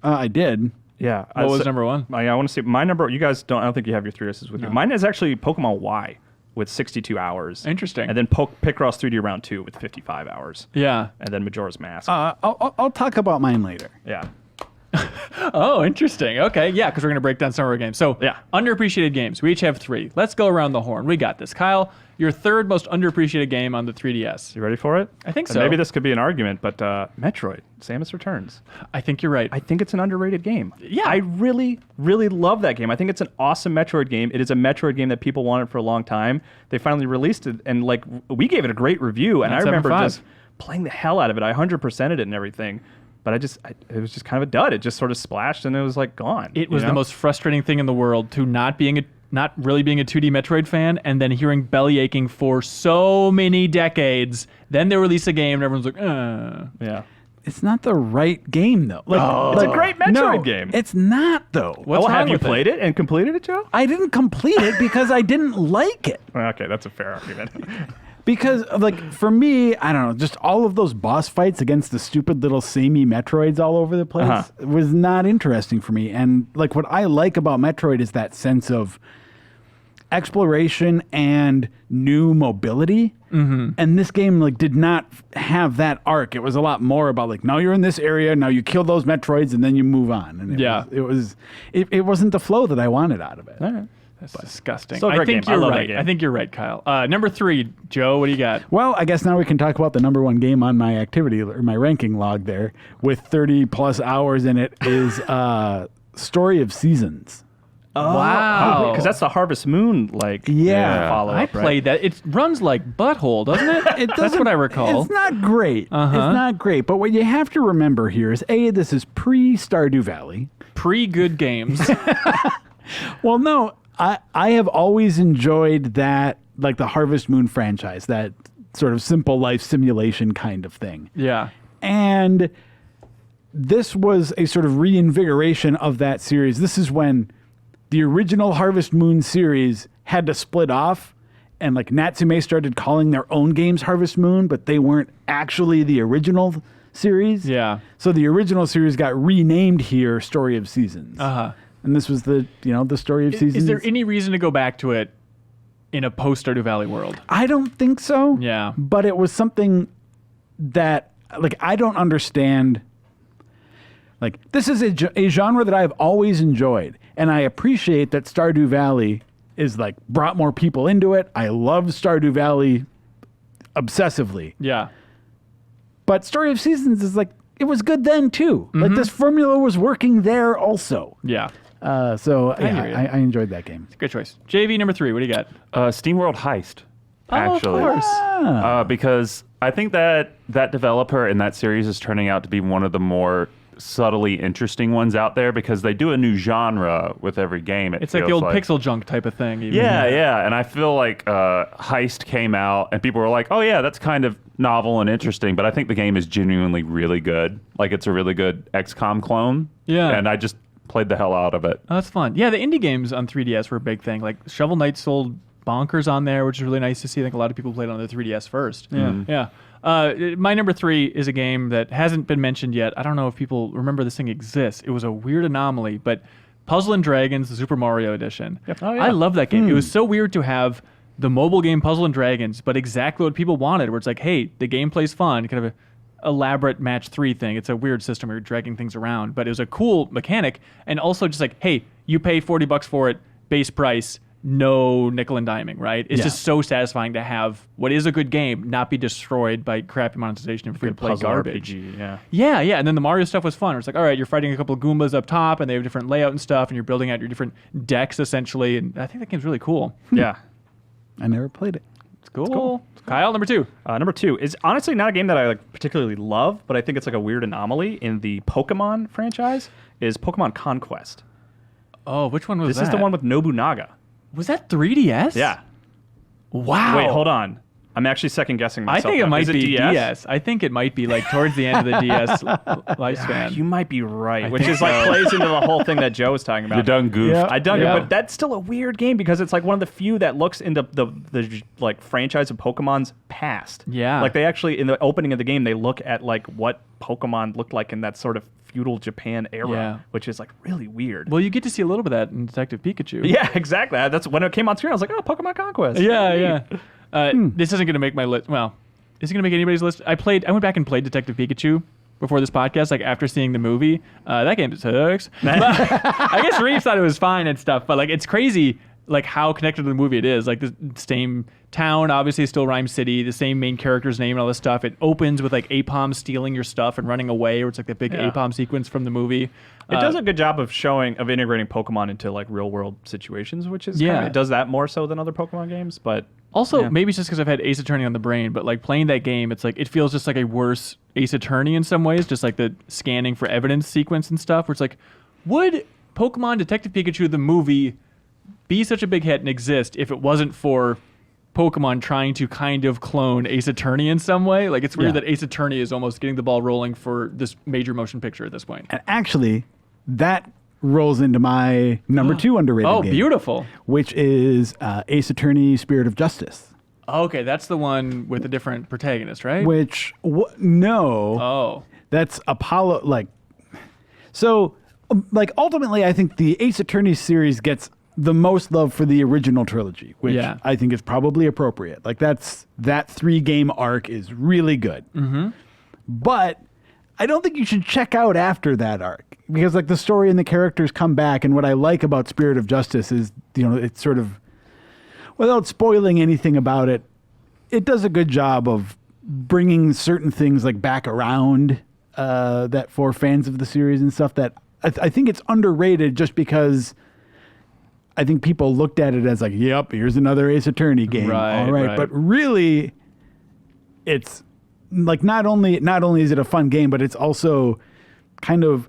I did. Yeah. What was number one? I want to see my number. You guys don't. I don't think you have your 3Ds with you. Mine is actually Pokemon Y with 62 hours. Interesting. And then Picross 3D Round 2 with 55 hours. Yeah. And then Majora's Mask. I'll talk about mine later. Yeah. Oh, interesting. Okay, yeah, because we're going to break down some of our games. So, underappreciated games. We each have 3. Let's go around the horn. We got this. Kyle, your third most underappreciated game on the 3DS. You ready for it? I think And so. maybe this could be an argument, but Metroid, Samus Returns. I think you're right. I think it's an underrated game. Yeah. I really, really love that game. I think it's an awesome Metroid game. It is a Metroid game that people wanted for a long time. They finally released it, and like we gave it a great review, and I remember 9.75. just playing the hell out of it. I 100%ed it and everything. But it was just kind of a dud. It just sort of splashed and it was like gone. It was the most frustrating thing in the world to not really being a 2D Metroid fan and then hearing belly aching for so many decades. Then they release a game and everyone's like, Yeah. It's not the right game though. It's a great Metroid game. It's not though. What's wrong have you with it? played it and completed it, Joe? I didn't complete it because I didn't like it. Okay, that's a fair argument. Because, like, for me, I don't know, just all of those boss fights against the stupid little samey Metroids all over the place was not interesting for me. And, like, what I like about Metroid is that sense of exploration and new mobility. Mm-hmm. And this game, like, did not have that arc. It was a lot more about, like, now you're in this area, now you kill those Metroids, and then you move on. And it wasn't the flow that I wanted out of it. All right. That's disgusting. Still a I great think game. I you're love that right. game. I think you're right, Kyle. Number 3, Joe, what do you got? Well, I guess now we can talk about the number one game on my activity or my ranking log there with 30 plus hours in it is Story of Seasons. Wow. Because that's the Harvest Moon, follow-up, I played that. It runs like butthole, doesn't it? That's what I recall. It's not great. It's not great. But what you have to remember here is, this is pre-Stardew Valley. Pre-good games. Well, no, I have always enjoyed that, like the Harvest Moon franchise, that sort of simple life simulation kind of thing. Yeah. And this was a sort of reinvigoration of that series. This is when the original Harvest Moon series had to split off, and like Natsume started calling their own games Harvest Moon, but they weren't actually the original series. Yeah. So the original series got renamed here Story of Seasons. Uh-huh. And this was the Story of Seasons. Is there any reason to go back to it in a post-Stardew Valley world? I don't think so. Yeah. But it was something that, like, I don't understand. Like, this is a genre that I've always enjoyed, and I appreciate that Stardew Valley is, like, brought more people into it. I love Stardew Valley obsessively. Yeah. But Story of Seasons is, like, it was good then, too. Like, this formula was working there also. Yeah. So, hear you. yeah, I enjoyed that game. Good choice. JV number 3, what do you got? SteamWorld Heist, actually. Of course. Because I think that developer in that series is turning out to be one of the more subtly interesting ones out there, because they do a new genre with every game. It's like the old pixel junk type of thing. Even. Yeah. And I feel like Heist came out and people were like, oh yeah, that's kind of novel and interesting, but I think the game is genuinely really good. Like, it's a really good XCOM clone. Yeah. And I just played the hell out of it. Oh, that's fun. Yeah, the indie games on 3DS were a big thing. Like Shovel Knight sold bonkers on there, which is really nice to see. I think a lot of people played on the 3DS first. Yeah. Yeah. My number 3 is a game that hasn't been mentioned yet. I don't know if people remember this thing exists. It was a weird anomaly, but Puzzle & Dragons, the Super Mario Edition. Yep. Oh, yeah. I love that game. It was so weird to have the mobile game Puzzle & Dragons, but exactly what people wanted, where it's like, hey, the gameplay's fun, kind of a elaborate match 3 thing. It's a weird system where you're dragging things around, but it was a cool mechanic, and also just like, hey, you pay $40 for it, base price, no nickel and diming, right? It's just so satisfying to have what is a good game not be destroyed by crappy monetization and free-to-play puzzle garbage. RPG, yeah. Yeah. And then the Mario stuff was fun. It's like, all right, you're fighting a couple of Goombas up top, and they have different layout and stuff, and you're building out your different decks, essentially, and I think that game's really cool. Yeah. I never played it. It's cool. Kyle, number 2. Number 2 is honestly not a game that I like particularly love, but I think it's like a weird anomaly in the Pokemon franchise, is Pokemon Conquest. Oh, which one was that? This is the one with Nobunaga. Was that 3DS? Yeah. Wow. Wait, hold on. I'm actually second guessing myself. I think it now. might Is be DS? DS. I think it might be like towards the end of the DS lifespan. You might be right, which think is like plays into the whole thing that Joe was talking about. You done goofed. Yeah. I done Yeah. it, but that's still a weird game because it's like one of the few that looks into the like franchise of Pokemon's past. Yeah. Like they actually in the opening of the game they look at like what Pokemon looked like in that sort of feudal Japan era, Yeah. which is like really weird. Well, you get to see a little bit of that in Detective Pikachu. Yeah, exactly. That's when it came on screen. I was like, oh, Pokemon Conquest. Yeah. This isn't going to make my list. Well, is it going to make anybody's list? I went back and played Detective Pikachu before this podcast, like after seeing the movie. That game sucks. But I guess Reeves thought it was fine and stuff, but like it's crazy like how connected to the movie it is. Like the same town, obviously still Rhyme City, the same main character's name and all this stuff. It opens with like Apom stealing your stuff and running away, or it's like the big Apom sequence from the movie. It does a good job of integrating Pokemon into like real world situations, which is Yeah. it does that more so than other Pokemon games. But Also, maybe it's just because I've had Ace Attorney on the brain, but like playing that game, it's like it feels just like a worse Ace Attorney in some ways, just like the scanning for evidence sequence and stuff, where it's like, would Pokemon Detective Pikachu, the movie, be such a big hit and exist if it wasn't for Pokemon trying to kind of clone Ace Attorney in some way? Like, it's weird that Ace Attorney is almost getting the ball rolling for this major motion picture at this point. And actually, that rolls into my number 2 underrated Oh, game. beautiful. Which is Ace Attorney Spirit of Justice. Okay, that's the one with a different protagonist, right? Which, no. Oh. That's Apollo, like... So, like, ultimately, I think the Ace Attorney series gets the most love for the original trilogy, which I think is probably appropriate. Like, that 3-game arc is really good. Mm-hmm. But I don't think you should check out after that arc, because, like, the story and the characters come back, and what I like about Spirit of Justice is, it's sort of, without spoiling anything about it, it does a good job of bringing certain things, like, back around that for fans of the series and stuff that I think it's underrated just because I think people looked at it as like, yep, here's another Ace Attorney game. All right. But really, it's like not only is it a fun game, but it's also kind of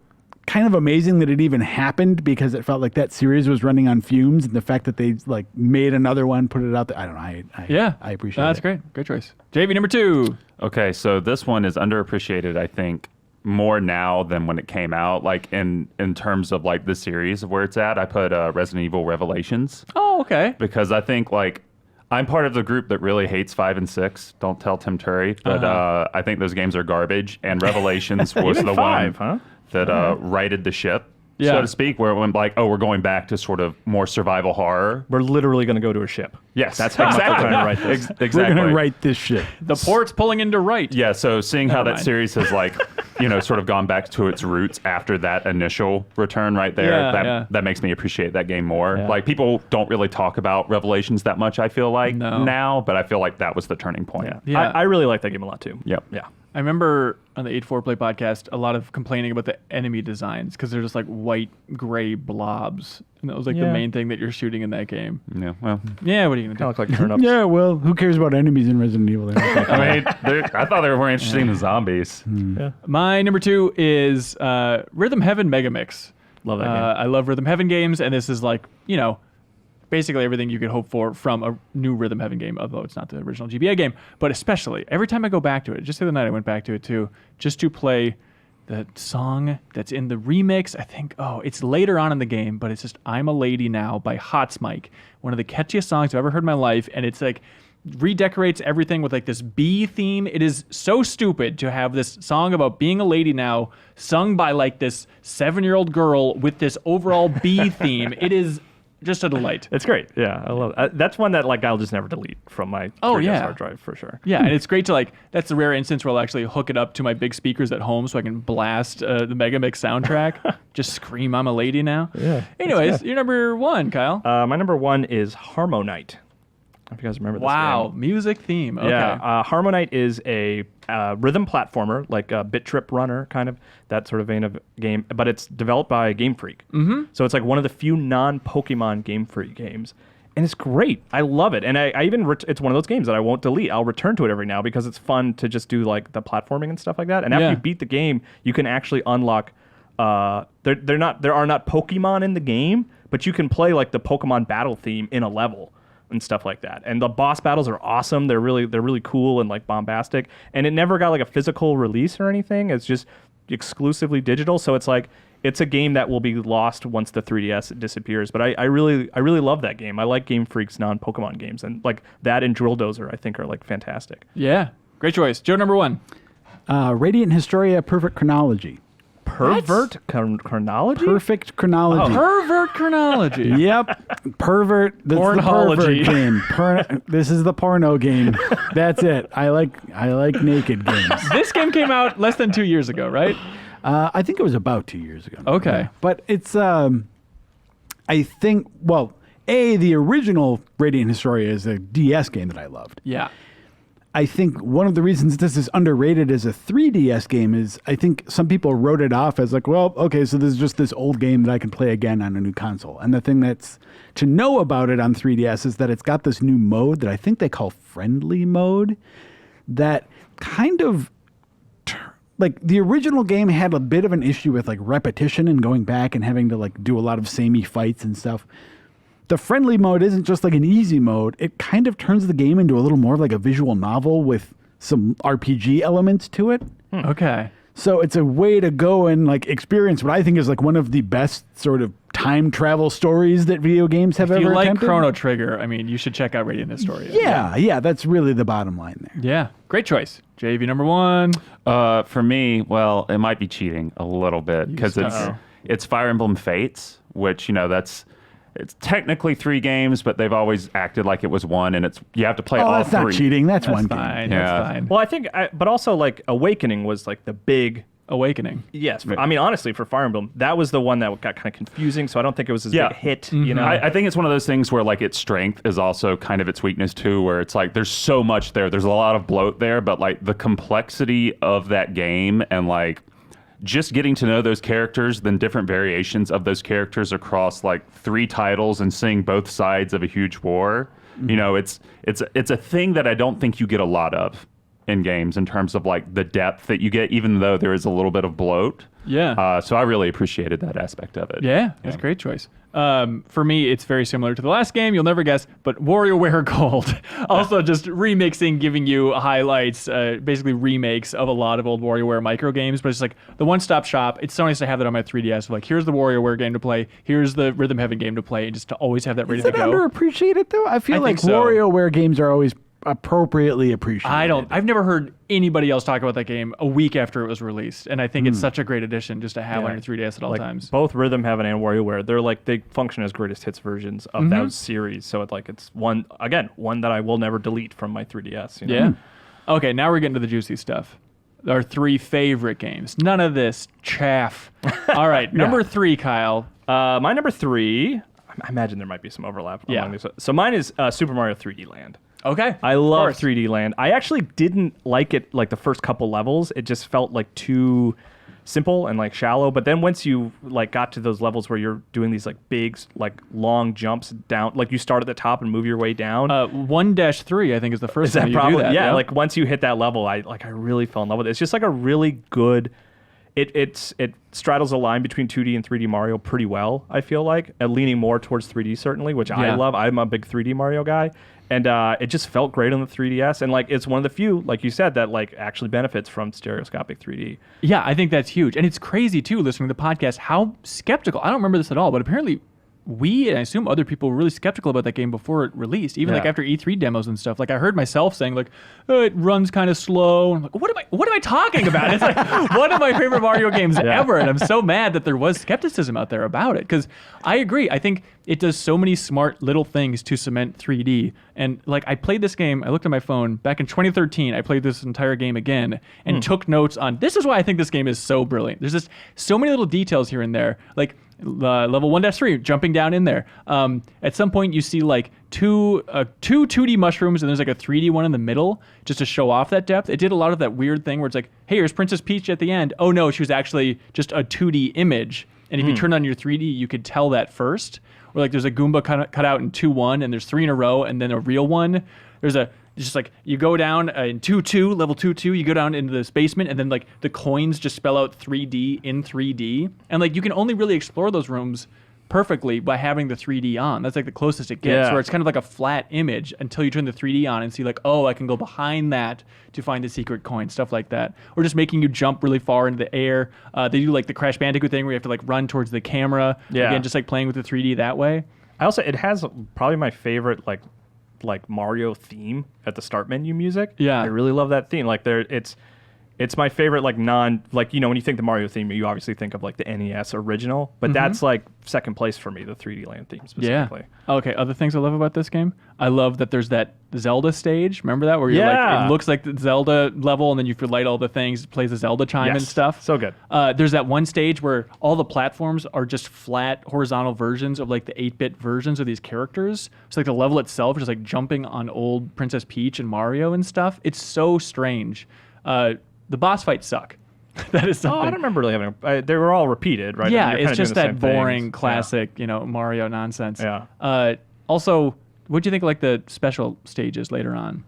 kind of amazing that it even happened because it felt like that series was running on fumes, and the fact that they like made another one, put it out there. I don't know. I appreciate That's it. great choice. JV number 2. Okay, so this one is underappreciated, I think, more now than when it came out. Like in terms of like the series of where it's at, I put Resident Evil Revelations. Oh, okay. Because I think like I'm part of the group that really hates 5 and 6. Don't tell Tim Turry, but I think those games are garbage. And Revelations was Even the 5, one huh? that righted the ship, so to speak, where it went like, oh, we're going back to sort of more survival horror. We're literally going to go to a ship. Yes, That's how exactly. we're trying to write this. Exactly. We're gonna write this shit. The port's pulling into right. Yeah, so seeing how Never that mind. series has like, sort of gone back to its roots after that initial return right there, that makes me appreciate that game more. Yeah. Like people don't really talk about Revelations that much, I feel like No. now, but I feel like that was the turning point. Yeah. I really like that game a lot too. Yep. Yeah. I remember on the 8-4 Play podcast, a lot of complaining about the enemy designs because they're just like white, gray blobs. And that was like the Yeah. main thing that you're shooting in that game. Yeah, well, Yeah, what are you going to Kind do? of look like turn-ups. Yeah, well, who cares about enemies in Resident Evil? I mean, I thought they were more interesting than zombies. My number 2 is Rhythm Heaven Megamix. Love that game. I love Rhythm Heaven games, and this is like, basically everything you could hope for from a new Rhythm Heaven game, although it's not the original GBA game. But especially, every time I go back to it, just the other night I went back to it too, just to play the song that's in the remix. I think, it's later on in the game, but it's just I'm a Lady Now by Hots Mike. One of the catchiest songs I've ever heard in my life, and it's like redecorates everything with like this bee theme. It is so stupid to have this song about being a lady now sung by like this 7-year-old girl with this overall bee theme. It is just a delight. It's great. Yeah, I love it. That's one that like I'll just never delete from my 3DS hard drive for sure. Yeah, and it's great to like, that's the rare instance where I'll actually hook it up to my big speakers at home so I can blast the Megamix soundtrack. Just scream, I'm a lady now. Yeah. Anyways, you're number 1, Kyle. My number 1 is Harmonite. I don't know if you guys remember this Wow, game. music theme. Okay. Yeah, Harmonite is a rhythm platformer, like a Bit Trip Runner, kind of that sort of vein of game, but it's developed by Game Freak. Mm-hmm. So it's like one of the few non-Pokemon Game Freak games, and it's great. I love it, and I even it's one of those games that I won't delete. I'll return to it every now because it's fun to just do like the platforming and stuff like that. And after you beat the game, you can actually unlock. There are not Pokemon in the game, but you can play like the Pokemon battle theme in a level and stuff like that. And the boss battles are awesome. They're really cool and like bombastic. And it never got like a physical release or anything. It's just exclusively digital. So it's like it's a game that will be lost once the 3DS disappears. But I really love that game. I like Game Freak's non-Pokemon games, and like that and Drill Dozer I think are like fantastic. Yeah, great choice. Joe, number 1. Radiant Historia Perfect Chronology. Pervert chronology? Perfect chronology. Pervert chronology. Yep. Pervert. This is the Pornhology. pervert game. This is the porno game. That's it. I like naked games. This game came out less than 2 years ago, right? I think it was about 2 years ago. Okay. Yeah. But it's I think the original Radiant Historia is a DS game that I loved. Yeah. I think one of the reasons this is underrated as a 3DS game is I think some people wrote it off as like, well, okay, so this is just this old game that I can play again on a new console. And the thing that's to know about it on 3DS is that it's got this new mode that I think they call friendly mode that kind of like the original game had a bit of an issue with like repetition and going back and having to like do a lot of samey fights and stuff. The friendly mode isn't just like an easy mode. It kind of turns the game into a little more of like a visual novel with some RPG elements to it. Okay. So it's a way to go and like experience what I think is like one of the best sort of time travel stories that video games have If ever you like attempted. Chrono Trigger, I mean, you should check out Radiant Historia. Yeah, that's really the bottom line there. Yeah. Great choice. JV number 1. For me, well, it might be cheating a little bit because it's Fire Emblem Fates, which it's technically 3 games, but they've always acted like it was one, and you have to play all that's 3. not cheating. That's one Fine. game. That's Yeah. fine. Well, I think, but also like Awakening was like the big. Awakening. Yes, I mean honestly, for Fire Emblem, that was the one that got kind of confusing. So I don't think it was as big a hit. You know, I think it's one of those things where like its strength is also kind of its weakness too, where it's like there's so much there. There's a lot of bloat there, but like the complexity of that game and like just getting to know those characters, then different variations of those characters across like 3 titles and seeing both sides of a huge war. You know, it's a thing that I don't think you get a lot of in games in terms of like the depth that you get, even though there is a little bit of bloat. Yeah. So I really appreciated that aspect of it. Yeah, that's a great choice. For me, it's very similar to the last game. You'll never guess, but WarioWare Gold. Also, just remixing, giving you highlights, basically remakes of a lot of old WarioWare micro games. But it's like the one-stop shop. It's so nice to have that on my 3DS. Like, here's the WarioWare game to play. Here's the Rhythm Heaven game to play, and just to always have that ready Is to it go. underappreciated though? I feel I like think so. WarioWare games are always appropriately appreciated. I've never heard anybody else talk about that game a week after it was released, and I think it's such a great addition just to have on your 3DS at all like times. both Rhythm Heaven and WarioWare, they function as greatest hits versions of those series. So it's one that I will never delete from my 3DS. You know? Yeah. Okay, now we're getting to the juicy stuff. Our 3 favorite games. None of this chaff. All right, number 3, Kyle. My number 3. I imagine there might be some overlap among these. So mine is Super Mario 3D Land. Okay. I love 3D Land. I actually didn't like it like the first couple levels. It just felt like too simple and like shallow. But then once you like got to those levels where you're doing these like big like long jumps down, like you start at the top and move your way down. 1-3 I think is the first Is that time you probably do that. yeah? Like once you hit that level, I really fell in love with it. It's just like a really good. It straddles a line between 2D and 3D Mario pretty well. I feel like leaning more towards 3D certainly, which I love. I'm a big 3D Mario guy. And it just felt great on the 3DS. And like it's one of the few, like you said, that like actually benefits from stereoscopic 3D. Yeah, I think that's huge. And it's crazy too, listening to the podcast, how skeptical. I don't remember this at all, but apparently we, and I assume other people, were really skeptical about that game before it released, even like after E3 demos and stuff. Like I heard myself saying like, oh, it runs kind of slow. I'm like, what am I talking about? It's like one of my favorite Mario games ever. And I'm so mad that there was skepticism out there about it. Because I agree. I think it does so many smart little things to cement 3D. And like I played this game, I looked at my phone back in 2013. I played this entire game again and took notes on, this is why I think this game is so brilliant. There's just so many little details here and there. Like level 1-3, jumping down in there. At some point you see like two 2D mushrooms and there's like a 3D one in the middle just to show off that depth. It did a lot of that weird thing where it's like, hey, here's Princess Peach at the end. Oh no, she was actually just a 2D image. And if you turn on your 3D, you could tell that first. Or like there's a Goomba cut out in 2-1 and there's 3 in a row and then a real one. There's just like you go down in 2-2, level 2-2, you go down into this basement and then like the coins just spell out 3D in 3D. And like you can only really explore those rooms perfectly by having the 3D on. That's like the closest it gets, where it's kind of like a flat image until you turn the 3D on and see like, oh, I can go behind that to find the secret coin, stuff like that. Or just making you jump really far into the air. They do like the Crash Bandicoot thing where you have to like run towards the camera. Yeah. Again, just like playing with the 3D that way. It has probably my favorite like Mario theme at the start menu music. Yeah. I really love that theme. Like it's my favorite when you think the Mario theme, you obviously think of like the NES original, but that's like second place for me, the 3D Land theme specifically. Yeah. Okay, other things I love about this game, I love that there's that Zelda stage. Remember that? Where you're like, it looks like the Zelda level, and then you can light all the things, it plays the Zelda chime and stuff. So good. There's that one stage where all the platforms are just flat horizontal versions of like the 8-bit versions of these characters. So like the level itself is just like jumping on old Princess Peach and Mario and stuff. It's so strange. The boss fights suck. That is something. Oh, I don't remember really having. They were all repeated, right? Yeah, I mean, it's just that boring things. classic, Mario nonsense. Yeah. Also, what do you think of like the special stages later on?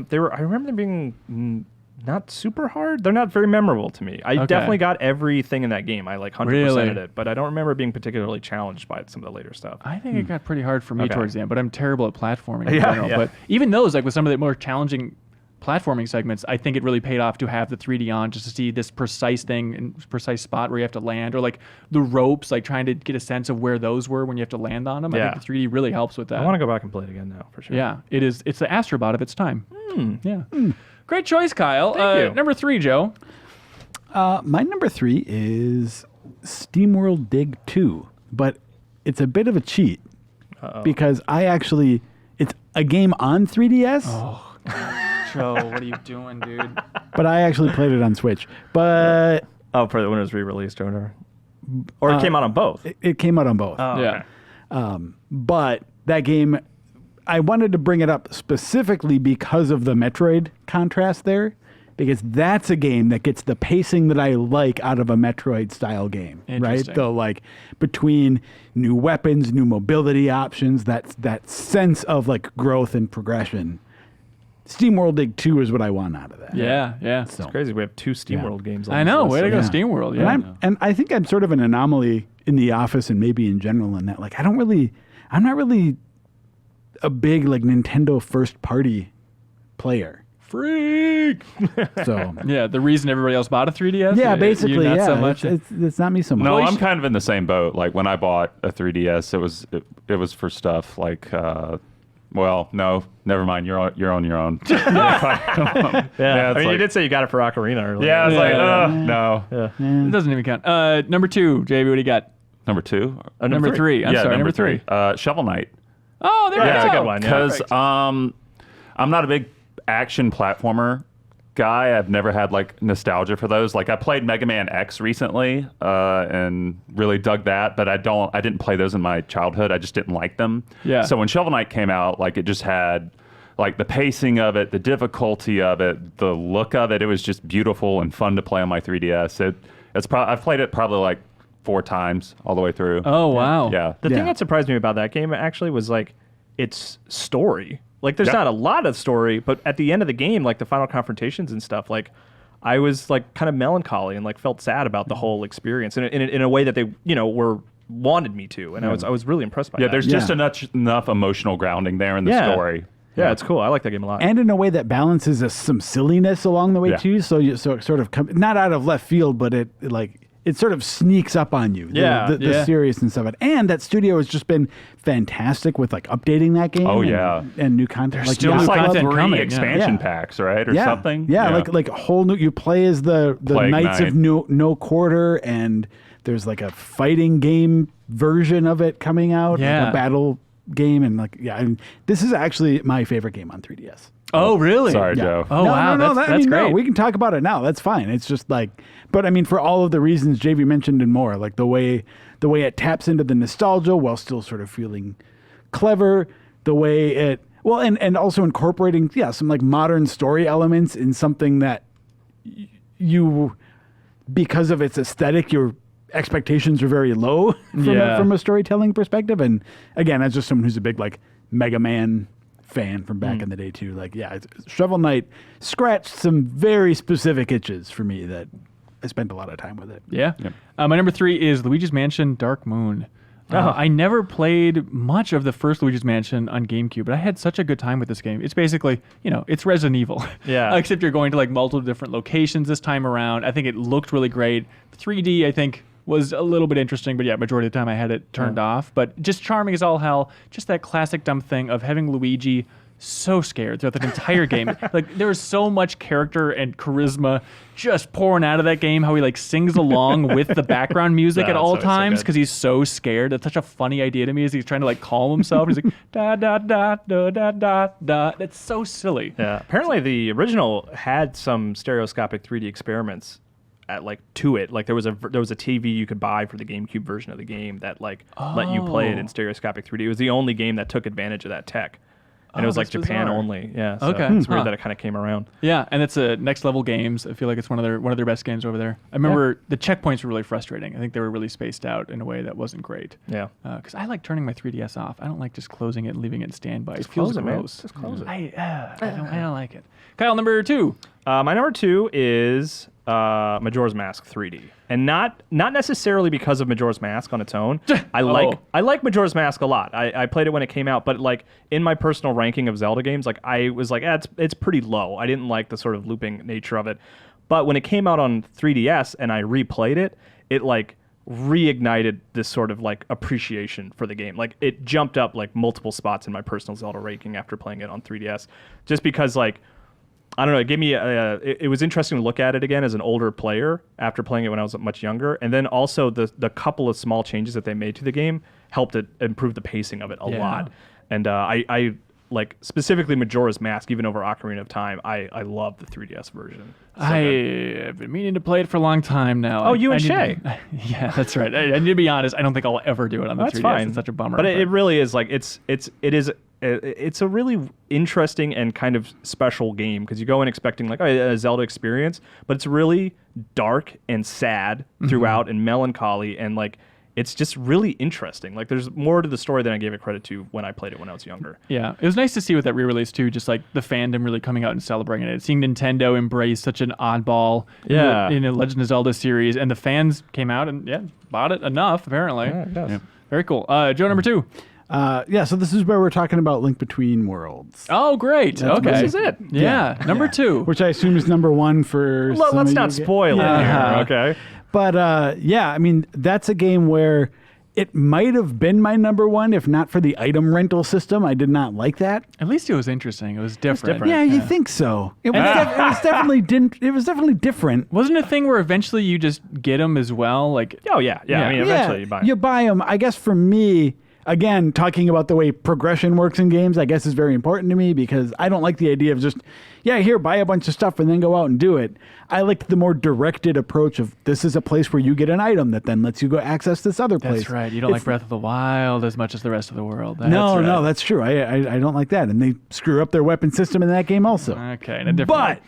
They were. I remember them being not super hard. They're not very memorable to me. I definitely got everything in that game. I like 100%ed it, but I don't remember being particularly challenged by some of the later stuff. I think it got pretty hard for me towards the end, but I'm terrible at platforming in Yeah, general. yeah. But even those, like with some of the more challenging platforming segments, I think it really paid off to have the 3D on just to see this precise thing and precise spot where you have to land, or like the ropes, like trying to get a sense of where those were when you have to land on them. I think the 3D really helps with that. I want to go back and play it again now for sure. Yeah, it is. It's the Astrobot of its time. Yeah. Great choice, Kyle. Thank you. Number 3, Joe. My number 3 is SteamWorld Dig 2, but it's a bit of a cheat because it's a game on 3DS. Oh, Joe, what are you doing, dude? But I actually played it on Switch. But for when it was re-released or whatever, or it came out on both. It came out on both. Oh, Yeah. okay. But that game, I wanted to bring it up specifically because of the Metroid contrast there, because that's a game that gets the pacing that I like out of a Metroid-style game, right? Interesting. The like between new weapons, new mobility options, that sense of like growth and progression. SteamWorld Dig 2 is what I want out of that. Yeah. So, It's crazy. We have 2 SteamWorld games. On I this know. list, Way to so- go, Yeah. SteamWorld. Yeah. And I think I'm sort of an anomaly in the office and maybe in general in that, like, I'm not really a big, like, Nintendo first party player. Freak. So, Yeah, the reason everybody else bought a 3DS. yeah, You basically, not yeah. so much. It's not me so much. No, I'm kind of in the same boat. Like when I bought a 3DS, it was for stuff like, well, no, never mind. You're on your own. Yeah, Yeah, I it's mean, you like- did say you got it for Ocarina earlier. Yeah, I was like, Yeah. no. It doesn't even count. Number 2, JB, what do you got? Number 2. Number 3. I'm sorry, number 3. Shovel Knight. Oh, there Yeah, we that's go. a good one. Yeah. Because I'm not a big action platformer guy. I've never had like nostalgia for those. Like I played Mega Man X recently and really dug that, but I didn't play those in my childhood. I just didn't like them. Yeah. So when Shovel Knight came out, like it just had like the pacing of it, the difficulty of it, the look of it. It was just beautiful and fun to play on my 3DS. I've played it probably like 4 times all the way through. Oh, wow. Yeah. The thing Yeah. that surprised me about that game actually was like its story. Like there's Yep. not a lot of story, but at the end of the game, like the final confrontations and stuff, like I was like kind of melancholy and like felt sad about the whole experience in a way that they wanted me to, and I was really impressed by Yeah, that. there's just enough emotional grounding there in the Yeah. story. Yeah, it's cool. I like that game a lot. And in a way that balances some silliness along the way Yeah. too. So it sort of not out of left field, but it sort of sneaks up on you. The seriousness of it. And that studio has just been fantastic with like updating that game. Oh, and- yeah. and new content. still It's new like content 3 coming, yeah. expansion Yeah. packs, right? Or yeah, something. Yeah, like a whole new. You play as the Plague Knights of Knight. No Quarter, and there's like a fighting game version of it coming out. Yeah. Like a battle game, and this is actually my favorite game on 3DS. Oh, really? Sorry, Yeah. Joe. Oh, wow. That's great. No, we can talk about it now. That's fine. It's just like, but I mean, for all of the reasons JV mentioned and more, like the way it taps into the nostalgia while still sort of feeling clever, the way it, well, and also incorporating, some like modern story elements in something that you, because of its aesthetic, your expectations are very low from a storytelling perspective. And again, as just someone who's a big like Mega Man fan from back in the day too. Like, Shovel Knight scratched some very specific itches for me that I spent a lot of time with it. Yeah. My number 3 is Luigi's Mansion Dark Moon. I never played much of the first Luigi's Mansion on GameCube, but I had such a good time with this game. It's basically, it's Resident Evil. Yeah. Except you're going to like multiple different locations this time around. I think it looked really great. 3D, I think, was a little bit interesting, but majority of the time I had it turned off. But just charming as all hell. Just that classic dumb thing of having Luigi so scared throughout the entire game. Like there was so much character and charisma just pouring out of that game. How he like sings along with the background music at That's all always so times good. because he's so scared. That's such a funny idea to me. As he's trying to like calm himself. He's like da da da da da da da. That's so silly. Yeah. Apparently, the original had some stereoscopic 3D experiments to it. Like there was a TV you could buy for the GameCube version of the game that let you play it in stereoscopic 3D. It was the only game that took advantage of that tech. And it was like that's Japan bizarre. only. Yeah. So Okay. It's weird Huh. that it kind of came around. Yeah, and it's a Next Level Games. I feel like it's one of their best games over there. I remember the checkpoints were really frustrating. I think they were really spaced out in a way that wasn't great. Yeah. Because I like turning my 3DS off. I don't like just closing it and leaving it in standby. It feels close it, man. gross. Just close it. I don't like it. Kyle, number 2. My number 2 is Majora's Mask 3D, and not necessarily because of Majora's Mask on its own. I like Majora's Mask a lot. I played it when it came out, but like in my personal ranking of Zelda games, like I was like, it's pretty low. I didn't like the sort of looping nature of it. But when it came out on 3DS and I replayed it, it like reignited this sort of like appreciation for the game. Like it jumped up like multiple spots in my personal Zelda ranking after playing it on 3DS, just because like, I don't know, it gave me it was interesting to look at it again as an older player after playing it when I was much younger. And then also the couple of small changes that they made to the game helped it improve the pacing of it a lot. And I like specifically Majora's Mask, even over Ocarina of Time, I love the 3DS version. So good. I've been meaning to play it for a long time now. Oh, you and I Shay. Yeah, that's right. I need to be honest. I don't think I'll ever do it on the 3DS. That's fine. It's such a bummer. But it really is like it's a really interesting and kind of special game because you go in expecting like a Zelda experience, but it's really dark and sad throughout and melancholy, and like it's just really interesting. Like there's more to the story than I gave it credit to when I played it when I was younger. Yeah, it was nice to see with that re-release too, just like the fandom really coming out and celebrating it. Seeing Nintendo embrace such an oddball in the Legend of Zelda series, and the fans came out and bought it enough apparently. Yeah. Very cool. Joe, number 2. So this is where we're talking about Link Between Worlds. Oh, great. Okay. This is it. Yeah. Number 2. Which I assume is number 1 for Let's not spoil it here, okay? But I mean, that's a game where it might have been my number 1 if not for the item rental system. I did not like that. At least it was interesting. It was different. Yeah, you think so. It was definitely different. Wasn't it a thing where eventually you just get them as well? Like, I mean, eventually you buy 'em. You buy them. I guess for me, again, talking about the way progression works in games, I guess is very important to me because I don't like the idea of just, here, buy a bunch of stuff and then go out and do it. I like the more directed approach of this is a place where you get an item that then lets you go access this other place. That's right. You don't like Breath of the Wild as much as the rest of the world. No, that's true. I don't like that. And they screw up their weapon system in that game also. Okay, in a different way.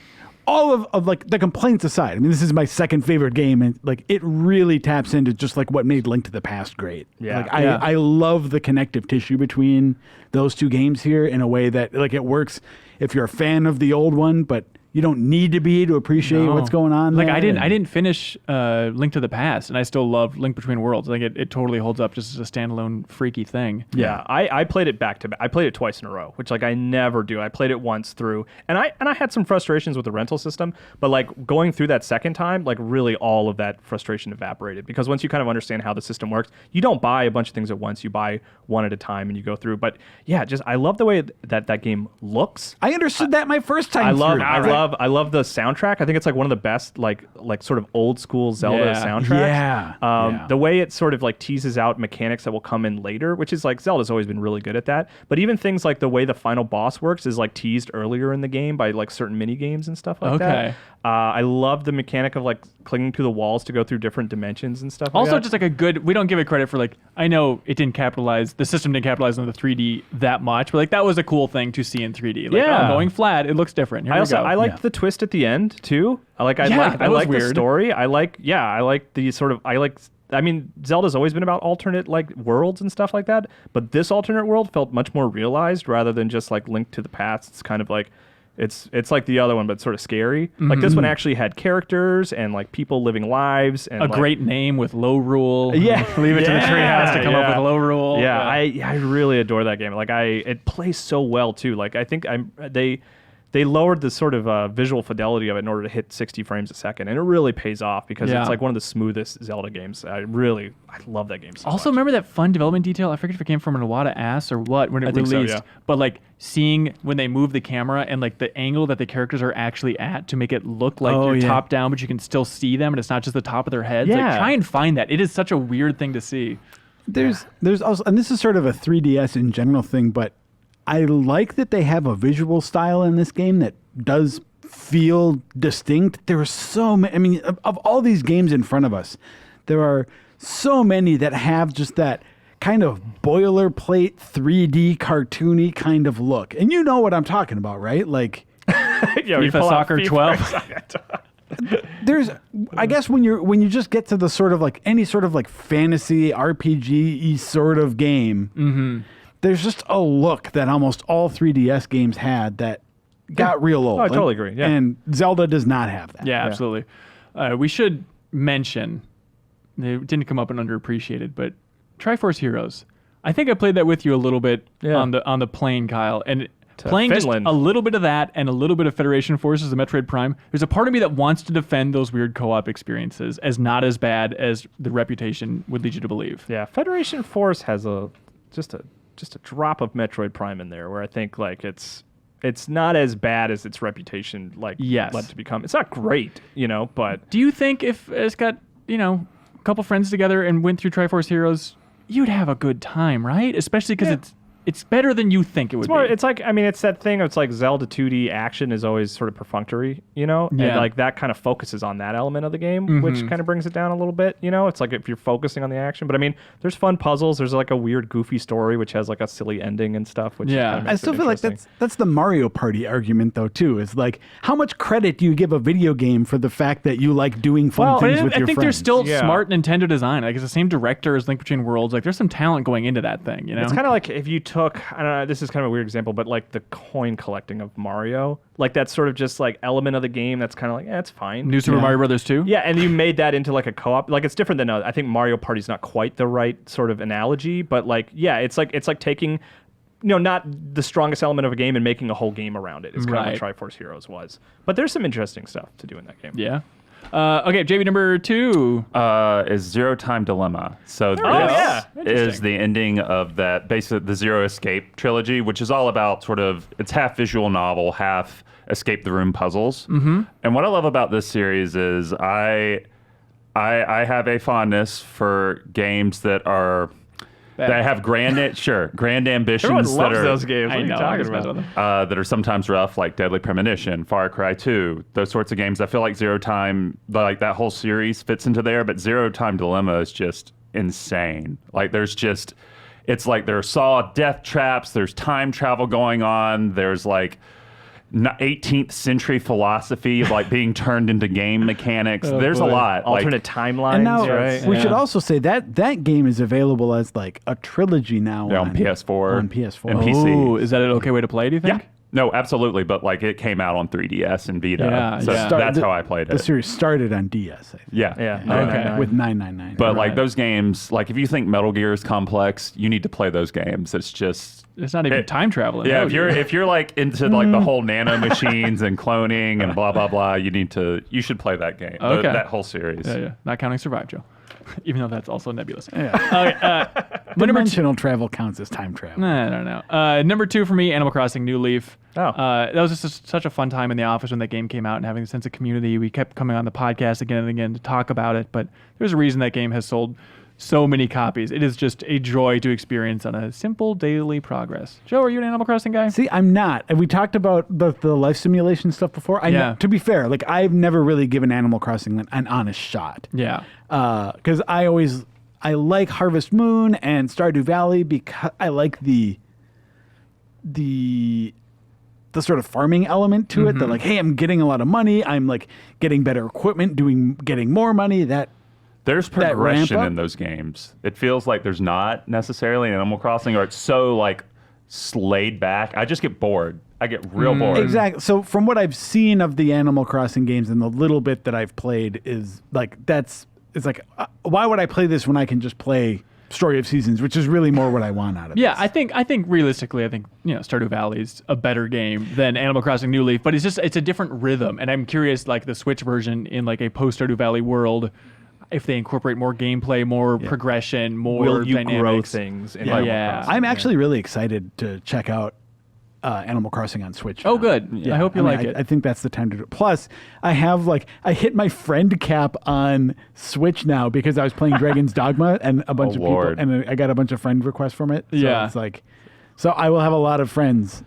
All of like the complaints aside, I mean, this is my second favorite game, and like it really taps into just like what made Link to the Past great. Yeah. I love the connective tissue between those two games here in a way that like it works if you're a fan of the old one, but you don't need to be to appreciate what's going on. Like there. I didn't finish Link to the Past, and I still love Link Between Worlds. Like it totally holds up just as a standalone freaky thing. Yeah, I played it back to back. I played it twice in a row, which like I never do. I played it once through, and I had some frustrations with the rental system, but like going through that second time, like really all of that frustration evaporated because once you kind of understand how the system works, you don't buy a bunch of things at once. You buy one at a time and you go through. But yeah, just I love the way that game looks. I understood that my first time. I love the soundtrack. I think it's like one of the best like sort of old school Zelda soundtracks. The way it sort of like teases out mechanics that will come in later, which is like Zelda's always been really good at that. But even things like the way the final boss works is like teased earlier in the game by like certain mini games and stuff like that. I love the mechanic of like clinging to the walls to go through different dimensions and stuff. Also, like that. just like a good. We don't give it credit for like. I know it didn't capitalize. The system didn't capitalize on the 3D that much, but like that was a cool thing to see in 3D. Like, going flat, it looks different. Here I liked the twist at the end too. I like the story. I like the sort of I mean, Zelda's always been about alternate like worlds and stuff like that, but this alternate world felt much more realized rather than just like Link to the Past. It's kind of like it's like the other one, but sort of scary. Mm-hmm. Like this one actually had characters and like people living lives and a great name with low rule. Yeah, leave it to the treehouse to come up with low rule. Yeah, I really adore that game. Like it plays so well too. Like I think they lowered the sort of visual fidelity of it in order to hit 60 frames a second, and it really pays off because it's like one of the smoothest Zelda games. I love that game so much. Remember that fun development detail? I forget if it came from an Iwata ass or what when it released, but like seeing when they move the camera and like the angle that the characters are actually at to make it look like you're top down, but you can still see them and it's not just the top of their heads. Like, try and find that. It is such a weird thing to see. There's also, and this is sort of a 3DS in general thing, but I like that they have a visual style in this game that does feel distinct. There are so many, I mean, of all these games in front of us, there are so many that have just that kind of boilerplate 3D cartoony kind of look. And you know what I'm talking about, right? Like FIFA Soccer 12. There's, I guess when you just get to the sort of like any sort of like fantasy RPG-y sort of game, there's just a look that almost all 3DS games had that got real old. Oh, I totally agree. Yeah. And Zelda does not have that. Yeah, absolutely. We should mention, it didn't come up in underappreciated, but Triforce Heroes. I think I played that with you a little bit on the plane, Kyle, and playing Finland. just a little bit of that and a little bit of Federation Forces, the Metroid Prime. There's a part of me that wants to defend those weird co-op experiences as not as bad as the reputation would lead you to believe. Yeah, Federation Force has just a drop of Metroid Prime in there, where I think like it's not as bad as its reputation led to become. It's not great, but do you think if it's got a couple friends together and went through Triforce Heroes, you'd have a good time, right? Especially because it's better than you think it would It's more. be. It's like, I mean, it's that thing. It's like Zelda 2D action is always sort of perfunctory, you know, Yeah. and like that kind of focuses on that element of the game, which kind of brings it down a little bit. You know, it's like if you're focusing on the action, but I mean, there's fun puzzles. There's like a weird, goofy story which has like a silly ending and stuff. Which Yeah. kind of I makes still it feel like interesting. that's the Mario Party argument though too. Is like how much credit do you give a video game for the fact that you like doing fun Well, things I with your think friends? there's still Yeah. smart Nintendo design. Like it's the same director as Link Between Worlds. Like there's some talent going into that thing. You know, It's kind of like if you took, I don't know, this is kind of a weird example, but like the coin collecting of Mario, like that sort of just like element of the game that's kind of like, it's fine. New Super Mario Brothers 2. Yeah, and you made that into like a co-op. Like it's different than I think Mario Party's not quite the right sort of analogy, but like yeah, it's like taking, not the strongest element of a game and making a whole game around it. It's kind of what Triforce Heroes was. But there's some interesting stuff to do in that game. Yeah. Okay, JB number 2. Is Zero Time Dilemma. So this yeah. is Interesting. the ending of that, basically the Zero Escape trilogy, which is all about sort of, it's half visual novel, half escape the room puzzles. Mm-hmm. And what I love about this series is I have a fondness for games that are that have grand ambitions. Everyone that loves are, those games. What I are you know, talking I just mess about? with them. that are sometimes rough, like Deadly Premonition, Far Cry 2, those sorts of games. I feel like Zero Time, like that whole series fits into there, but Zero Time Dilemma is just insane. Like it's like there's saw death traps, there's time travel going on, there's like 18th century philosophy of like being turned into game mechanics. There's a lot. Alternate timelines, And now right? we should also say that game is available as like a trilogy now on PS4, on PS4. and PC. Oh, is that an okay way to play? Do you think? Yeah. No, absolutely. But like it came out on 3DS and Vita. Yeah, so yeah. that's how I played The it. series started on DS. I think. Yeah. Yeah. Okay. With 999. But like Right. those games, like if you think Metal Gear is complex, you need to play those games. It's just It's not even time traveling. yeah. Metal Gear. If you're like into like the whole nano machines and cloning and blah blah blah, you should play that game. Okay. That whole series. Yeah. Not counting Survive, Joe. Even though that's also nebulous. Yeah. Okay, my number 2. Dimensional travel counts as time travel. I don't know. Number 2 for me, Animal Crossing New Leaf. Oh. That was just such a fun time in the office when that game came out and having a sense of community. We kept coming on the podcast again and again to talk about it, but there's a reason that game has sold so many copies. It is just a joy to experience on a simple daily progress. Joe, are you an Animal Crossing guy? See, I'm not. And we talked about the life simulation stuff before. Yeah. To be fair, like I've never really given Animal Crossing an honest shot. Yeah. Because I like Harvest Moon and Stardew Valley because I like the sort of farming element to it. That like, hey, I'm getting a lot of money. I'm like getting better equipment, getting more money. There's that ramp progression up? in those games. It feels like there's not necessarily in Animal Crossing, or it's so like laid back. I just get bored. I get real bored. Exactly. So from what I've seen of the Animal Crossing games and the little bit that I've played is like it's like why would I play this when I can just play Story of Seasons, which is really more what I want out of it. Yeah, I think realistically, Stardew Valley is a better game than Animal Crossing New Leaf, but it's a different rhythm, and I'm curious, like the Switch version in like a post Stardew Valley world, if they incorporate more gameplay, more progression, more Will you dynamics. grow things in Animal Crossing? I'm actually really excited to check out Animal Crossing on Switch. Oh, now. good. I hope you like it. I think that's the time to do it. Plus, I hit my friend cap on Switch now because I was playing Dragon's Dogma and a bunch of Lord. people, and I got a bunch of friend requests from it. So Yeah. it's like, so I will have a lot of friends.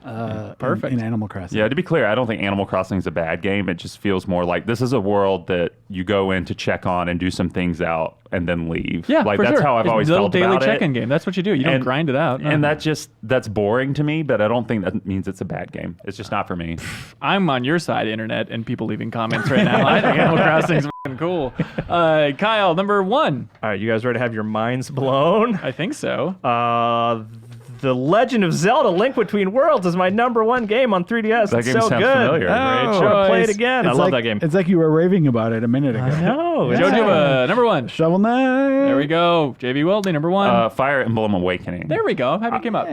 Perfect. in Animal Crossing. Yeah, to be clear, I don't think Animal Crossing is a bad game. It just feels more like this is a world that you go in to check on and do some things out and then leave. Yeah, like for that's sure. how I've It's always a little felt daily about check-in it. game. That's what you do. You don't grind it out. And that's boring to me, but I don't think that means it's a bad game. It's just not for me. I'm on your side, internet, and people leaving comments right now. I think Animal Crossing's fucking cool. Kyle, number 1. All right, you guys ready to have your minds blown? I think so. The Legend of Zelda: Link Between Worlds is my number 1 game on 3DS. That it's game so sounds good. familiar. Great Oh, choice. Play it choice. again. I It's love like, that game. It's like you were raving about it a minute ago. No, Joe Juba, number 1. Shovel Knight. There we go. JB Gwaltney, number 1. Fire Emblem Awakening. There we go. Happy it came up.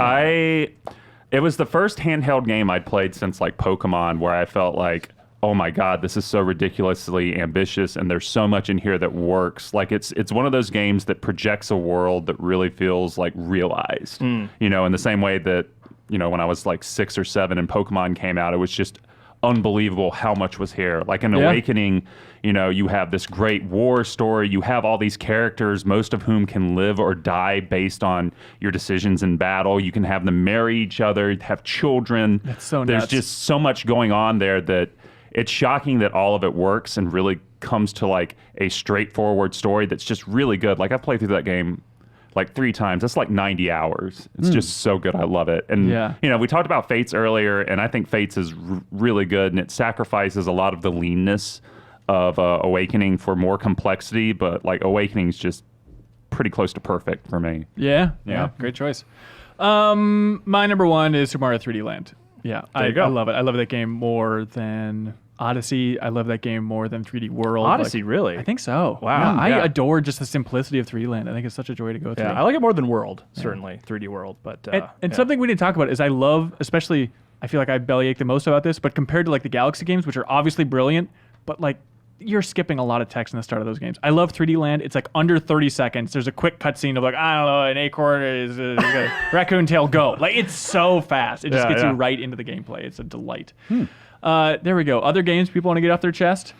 It was the first handheld game I'd played since like Pokemon, where I felt like, oh my God, this is so ridiculously ambitious, and there's so much in here that works. Like it's one of those games that projects a world that really feels like realized. In the same way that when I was like 6 or 7 and Pokemon came out, it was just unbelievable how much was here. Like in Awakening, you know, you have this great war story. You have all these characters, most of whom can live or die based on your decisions in battle. You can have them marry each other, have children. That's so There's nuts. just so much going on there that it's shocking that all of it works and really comes to like a straightforward story that's just really good. Like I've played through that game like 3 times. That's like 90 hours. It's just so good. I love it. And, you know, we talked about Fates earlier, and I think Fates is really good, and it sacrifices a lot of the leanness of Awakening for more complexity, but like Awakening's just pretty close to perfect for me. Yeah. Great choice. My number 1 is Super Mario 3D Land. Yeah, I love it. I love that game more than Odyssey. I love that game more than 3D World. Odyssey, really? I think so. Wow. Yeah, I adore just the simplicity of 3D Land. I think it's such a joy to go through. Yeah, I like it more than World, certainly, 3D World. But and something we didn't talk about is I love, especially, I feel like I bellyache the most about this, but compared to like the Galaxy games, which are obviously brilliant, but like you're skipping a lot of text in the start of those games. I love 3D Land. It's like under 30 seconds. There's a quick cutscene of like, I don't know, an acorn is a raccoon tail, go. Like it's so fast. It just gets you right into the gameplay. It's a delight. There we go. Other games people want to get off their chest?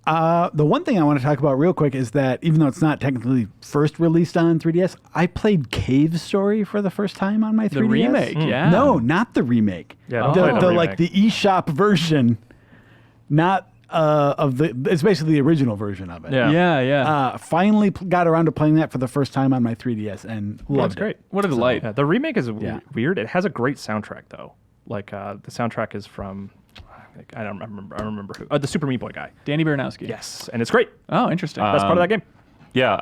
The one thing I want to talk about real quick is that even though it's not technically first released on 3DS, I played Cave Story for the first time on my 3DS. The remake, yeah. No, not the remake. Yeah, don't play the remake. like the eShop version, not of the. It's basically the original version of it. Yeah. Finally got around to playing that for the first time on my 3DS and loved That's great. it. What a delight. Yeah, the remake is weird. It has a great soundtrack, though. Like, the soundtrack is from... I don't remember who. The Super Meat Boy guy. Danny Baranowski. Yes, and it's great. Oh, interesting. Best part of that game. Yeah,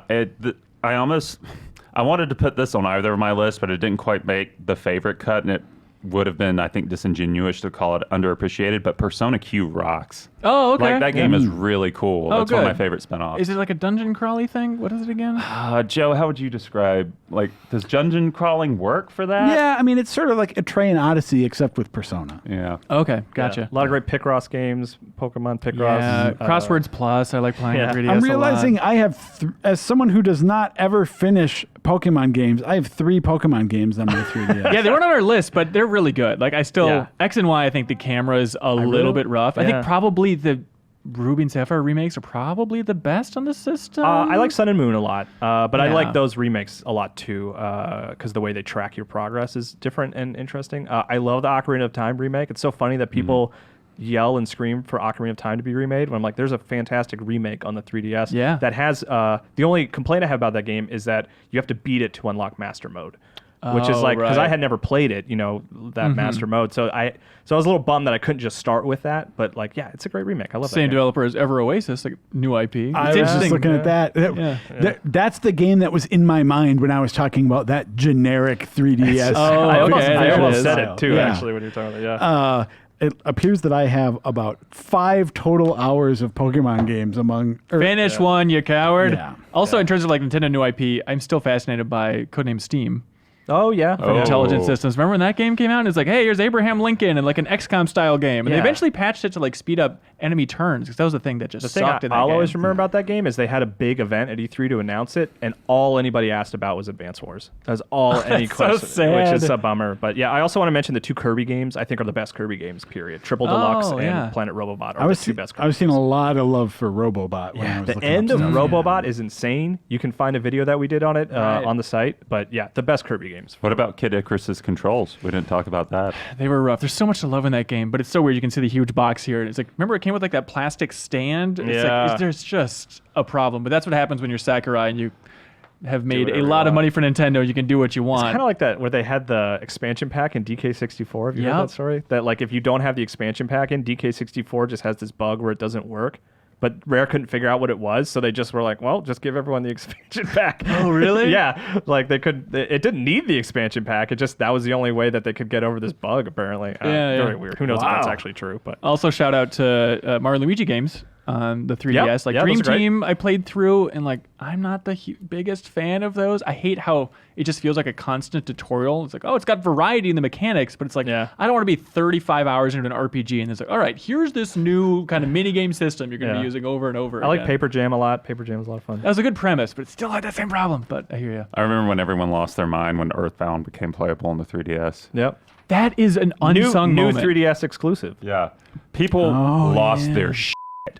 I wanted to put this on either of my lists, but it didn't quite make the favorite cut, and it would have been, I think, disingenuous to call it underappreciated, but Persona Q rocks. Oh, okay. Like, that game is really cool. Oh, That's one of my good. favorite spinoffs. Is it like a dungeon crawly thing? What is it again? Joe, how would you describe, like, does dungeon crawling work for that? Yeah, I mean, it's sort of like a Train Odyssey except with Persona. Yeah. Okay, gotcha. Yeah. A lot of great Picross games, Pokemon Picross. Yeah, Crosswords Plus. I like playing on 3DS I'm a realizing lot. I have, as someone who does not ever finish Pokemon games, I have 3 Pokemon games on my 3DS. Yeah, they weren't on our list, but they're really good. Like I still X and Y. I think the camera is a little bit rough. I think probably the Ruby and Sapphire remakes are probably the best on the system. I like Sun and Moon a lot, but I like those remakes a lot too, because the way they track your progress is different and interesting. I love the Ocarina of Time remake. It's so funny that people yell and scream for Ocarina of Time to be remade when I'm like, there's a fantastic remake on the 3DS that has, the only complaint I have about that game is that you have to beat it to unlock Master Mode. Which is like, because I had never played it, you know, that Master Mode. So I was a little bummed that I couldn't just start with that. But like, yeah, it's a great remake. I love that Same game. developer as Ever Oasis, like new IP. I was just looking at that. That's the game that was in my mind when I was talking about that generic 3DS. I almost said style. it too, Yeah. actually, when you're talking about It appears that I have about 5 total hours of Pokemon games among... Finish one, you coward. Yeah. Also, in terms of like Nintendo new IP, I'm still fascinated by Codename Steam. Oh, yeah. From Intelligent Systems. Remember when that game came out and it's like, hey, here's Abraham Lincoln and like an XCOM style game. And they eventually patched it to like speed up enemy turns because that was the thing that just sucked in that I'll game. always remember about that game is they had a big event at E3 to announce it, and all anybody asked about was Advance Wars. That's all any question, sad. which is a bummer. But yeah, I also want to mention the 2 Kirby games I think are the best Kirby games, period. Triple Deluxe and Planet Robobot are the 2 best Kirby I was seeing games. a lot of love for Robobot when I was The looking end up of stuff. Robobot is insane. You can find a video that we did on it on the site. But yeah, the best Kirby games. What about Kid Icarus's controls? We didn't talk about that. They were rough. There's so much to love in that game, but it's so weird. You can see the huge box here. And it's like, remember it came with like that plastic stand? It's like, there's just a problem. But that's what happens when you're Sakurai and you have made a lot of money for Nintendo. You can do what you want. It's kind of like that where they had the expansion pack in DK64. Have you heard that story? That like if you don't have the expansion pack in, DK64 just has this bug where it doesn't work. But Rare couldn't figure out what it was, so they just were like, well, just give everyone the expansion pack. Oh, really? Yeah. Like it didn't need the expansion pack. That was the only way that they could get over this bug, apparently. Very weird. Who knows if that's actually true. But also shout out to Mario and Luigi games. on the 3DS. Yep. Yeah, Dream those are great. Team I played through, and I'm not the biggest fan of those. I hate how it just feels like a constant tutorial. It's like, oh, it's got variety in the mechanics, but it's like, I don't want to be 35 hours into an RPG and it's like, all right, here's this new kind of mini game system you're going to be using over and over I like again. Paper Jam a lot. Paper Jam is a lot of fun. That was a good premise, but it still had that same problem. But I hear you. I remember when everyone lost their mind when Earthbound became playable on the 3DS. Yep. That is an unsung new moment. 3DS exclusive. Yeah. People lost their shit.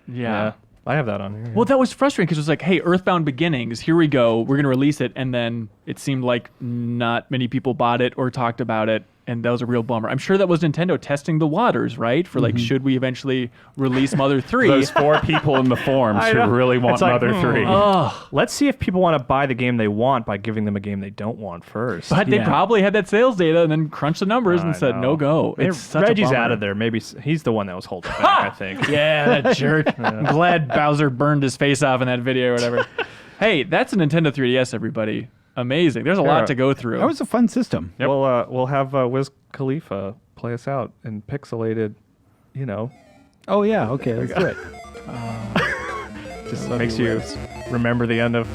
Yeah. I have that on here. Well, that was frustrating because it was like, hey, Earthbound Beginnings, here we go. We're going to release it. And then it seemed like not many people bought it or talked about it. And that was a real bummer. I'm sure that was Nintendo testing the waters, right? For like, should we eventually release Mother 3? Those 4 people in the forums who really want It's like, Mother 3. Let's see if people want to buy the game they want by giving them a game they don't want first. But they probably had that sales data and then crunched the numbers and said, no go. It's such Reggie's a bummer. out of there. Maybe he's the one that was holding back, I think. Yeah, that jerk. I'm glad Bowser burned his face off in that video or whatever. Hey, that's a Nintendo 3DS, everybody. Amazing. There's a lot to go through. That was a fun system. Yep. We'll have Wiz Khalifa play us out in pixelated, Oh yeah, okay, let's do it. just makes you remember the end of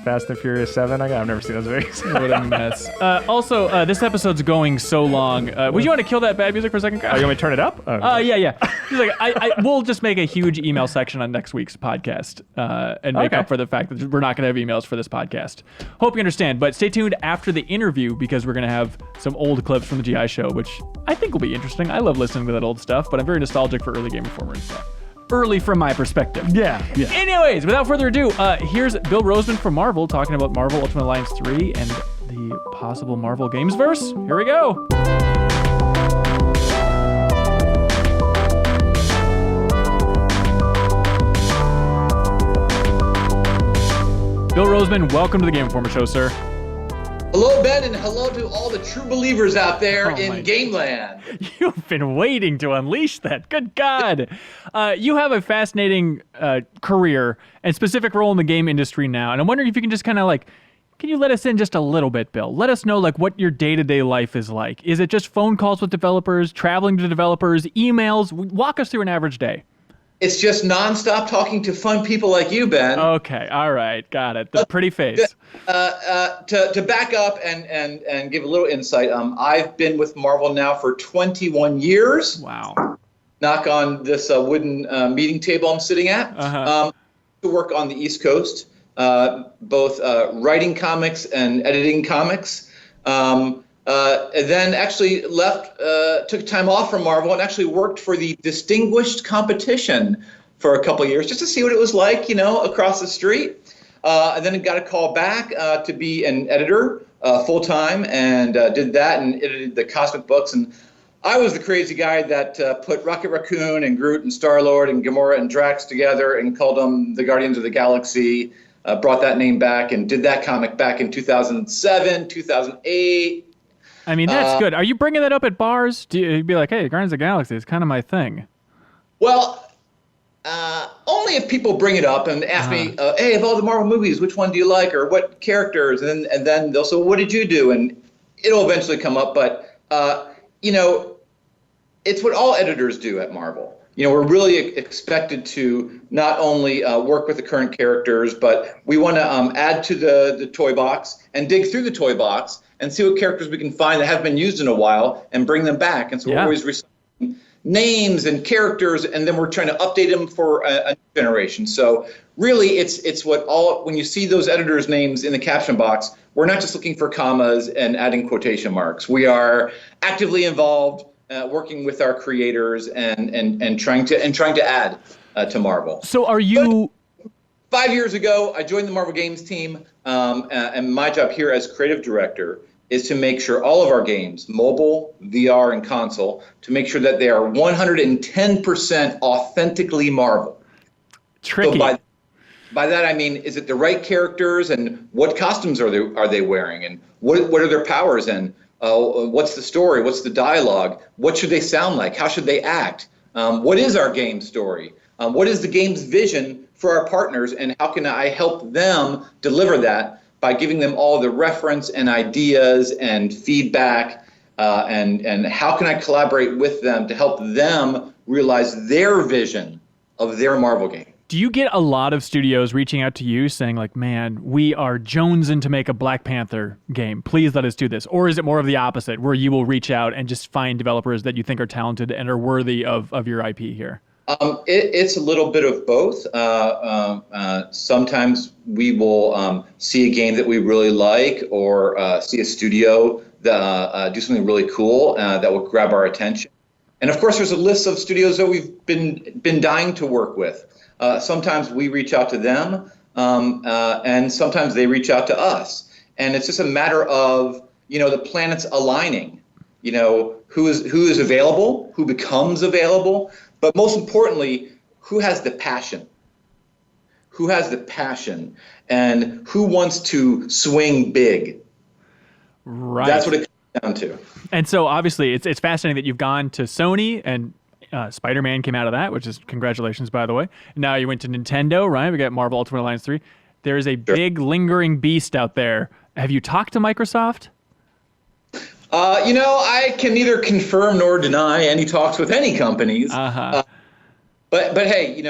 Fast and Furious 7. I've never seen those movies. What a mess. Also, this episode's going so long. Would you want to kill that bad music for a second? Oh, you want me to turn it up? Yeah. He's like, we'll just make a huge email section on next week's podcast and make up for the fact that we're not going to have emails for this podcast. Hope you understand, but stay tuned after the interview because we're going to have some old clips from the GI show, which I think will be interesting. I love listening to that old stuff, but I'm very nostalgic for early Game Informer and stuff. Early from my perspective. Yeah. Anyways, without further ado, here's Bill Rosemann from Marvel talking about Marvel Ultimate Alliance 3 and the possible Marvel Games verse. Here we go. Bill Rosemann, welcome to the Game Informer Show, sir. Hello, Ben, and hello to all the true believers out there in my Gameland. You've been waiting to unleash that. Good God. You have a fascinating career and specific role in the game industry now. And I'm wondering if you can just kind of can you let us in just a little bit, Bill? Let us know what your day-to-day life is like. Is it just phone calls with developers, traveling to developers, emails? Walk us through an average day. It's just nonstop talking to fun people like you, Ben. Okay, all right, got it. The pretty face. To back up and give a little insight, I've been with Marvel now for 21 years. Wow. Knock on this wooden meeting table I'm sitting at. To work on the East Coast, both writing comics and editing comics. And then actually left, took time off from Marvel and actually worked for the Distinguished Competition for a couple of years just to see what it was like, across the street. And then got a call back to be an editor full time and did that and edited the Cosmic books. And I was the crazy guy that put Rocket Raccoon and Groot and Star-Lord and Gamora and Drax together and called them the Guardians of the Galaxy, brought that name back and did that comic back in 2007, 2008. I mean, that's good. Are you bringing that up at bars? Do you be like, hey, Guardians of the Galaxy is kind of my thing? Well, only if people bring it up and ask me, hey, of all the Marvel movies, which one do you like or what characters? And then they'll say, well, what did you do? And it'll eventually come up. But, it's what all editors do at Marvel. We're really expected to not only work with the current characters, but we want to add to the toy box and dig through the toy box and see what characters we can find that have been used in a while and bring them back. And so we're always recycling names and characters, and then we're trying to update them for a new generation. So really, it's when you see those editors' names in the caption box, we're not just looking for commas and adding quotation marks. We are actively involved, working with our creators and trying to add to Marvel. So are you? 5 years ago, I joined the Marvel Games team, and my job here as creative director is to make sure all of our games, mobile, VR, and console, to make sure that they are 110% authentically Marvel. Tricky. So by that I mean, is it the right characters and what costumes are they wearing and what are their powers and what's the story? What's the dialogue? What should they sound like? How should they act? What is our game story? What is the game's vision for our partners, and how can I help them deliver that by giving them all the reference and ideas and feedback, and how can I collaborate with them to help them realize their vision of their Marvel game. Do you get a lot of studios reaching out to you saying like, man, we are jonesing to make a Black Panther game. Please let us do this. Or is it more of the opposite where you will reach out and just find developers that you think are talented and are worthy of your IP here? It's a little bit of both. Sometimes we will see a game that we really like or see a studio that, do something really cool that will grab our attention. And of course, there's a list of studios that we've been dying to work with. Sometimes we reach out to them, and sometimes they reach out to us. And it's just a matter of, the planets aligning, who is available, who becomes available, but most importantly, who has the passion? Who has the passion and who wants to swing big? Right. That's what it comes down to. And so obviously it's fascinating that you've gone to Sony and Spider-Man came out of that, which is congratulations, by the way. Now you went to Nintendo, right? We got Marvel Ultimate Alliance 3. There is a big lingering beast out there. Have you talked to Microsoft? I can neither confirm nor deny any talks with any companies. But hey,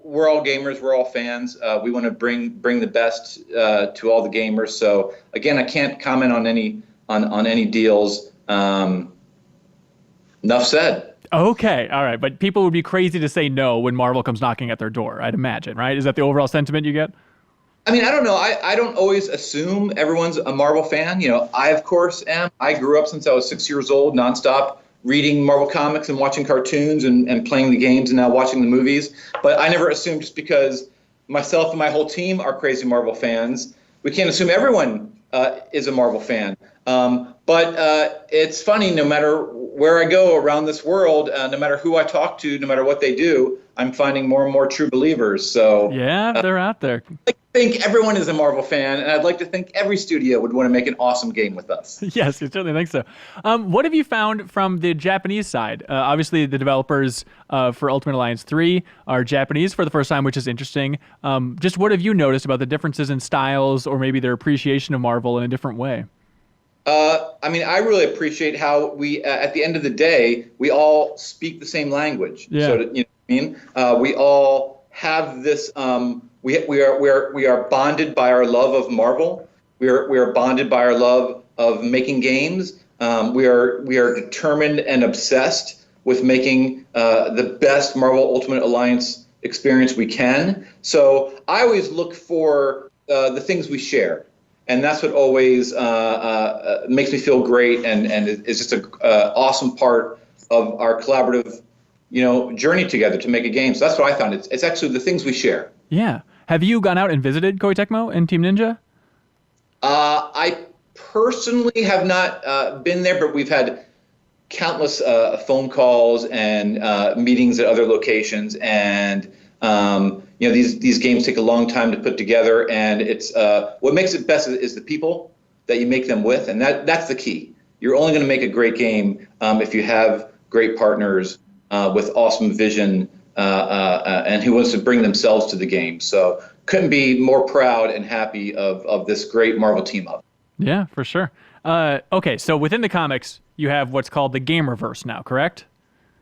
we're all gamers, we're all fans. We want to bring the best to all the gamers. So again, I can't comment on any deals. Enough said. Okay, all right. But people would be crazy to say no when Marvel comes knocking at their door, I'd imagine, right? Is that the overall sentiment you get? I mean, I don't know. I don't always assume everyone's a Marvel fan. I, of course, am. I grew up since I was 6 years old, nonstop, reading Marvel comics and watching cartoons and playing the games and now watching the movies. But I never assumed just because myself and my whole team are crazy Marvel fans, we can't assume everyone is a Marvel fan. But it's funny, no matter where I go around this world, no matter who I talk to, no matter what they do, I'm finding more and more true believers. So yeah, they're out there. I think everyone is a Marvel fan, and I'd like to think every studio would want to make an awesome game with us. Yes, I certainly think so. What have you found from the Japanese side? Obviously, the developers for Ultimate Alliance 3 are Japanese for the first time, which is interesting. Just what have you noticed about the differences in styles or maybe their appreciation of Marvel in a different way? I mean, I really appreciate how we, at the end of the day, we all speak the same language. Yeah. So, you know what I mean? We all have this. We are bonded by our love of Marvel. We are bonded by our love of making games. We are determined and obsessed with making the best Marvel Ultimate Alliance experience we can. So I always look for the things we share. And that's what always makes me feel great, and is just an awesome part of our collaborative, journey together to make a game. So that's what I found. It's actually the things we share. Yeah. Have you gone out and visited Koei Tecmo and Team Ninja? I personally have not been there, but we've had countless phone calls and meetings at other locations, and these games take a long time to put together, and it's what makes it best is the people that you make them with, and that's the key. You're only going to make a great game if you have great partners with awesome vision and who wants to bring themselves to the game. So couldn't be more proud and happy of this great Marvel team up. Yeah, for sure. Okay, so within the comics, you have what's called the Gamerverse now, correct?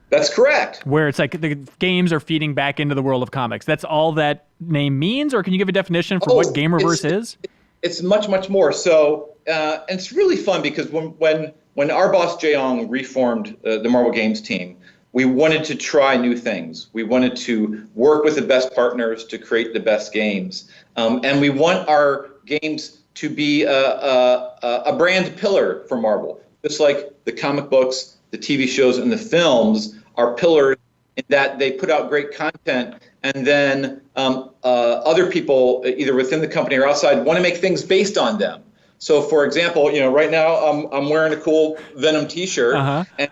That's correct. Where it's like the games are feeding back into the world of comics. That's all that name means, or can you give a definition for what Gamerverse is? It's much, much more. So, and it's really fun because when our boss Jaeong reformed the Marvel Games team, we wanted to try new things. We wanted to work with the best partners to create the best games, and we want our games to be a brand pillar for Marvel, just like the comic books, the TV shows, and the films are pillars in that they put out great content, and then other people, either within the company or outside, want to make things based on them. So, for example, right now I'm wearing a cool Venom T-shirt, and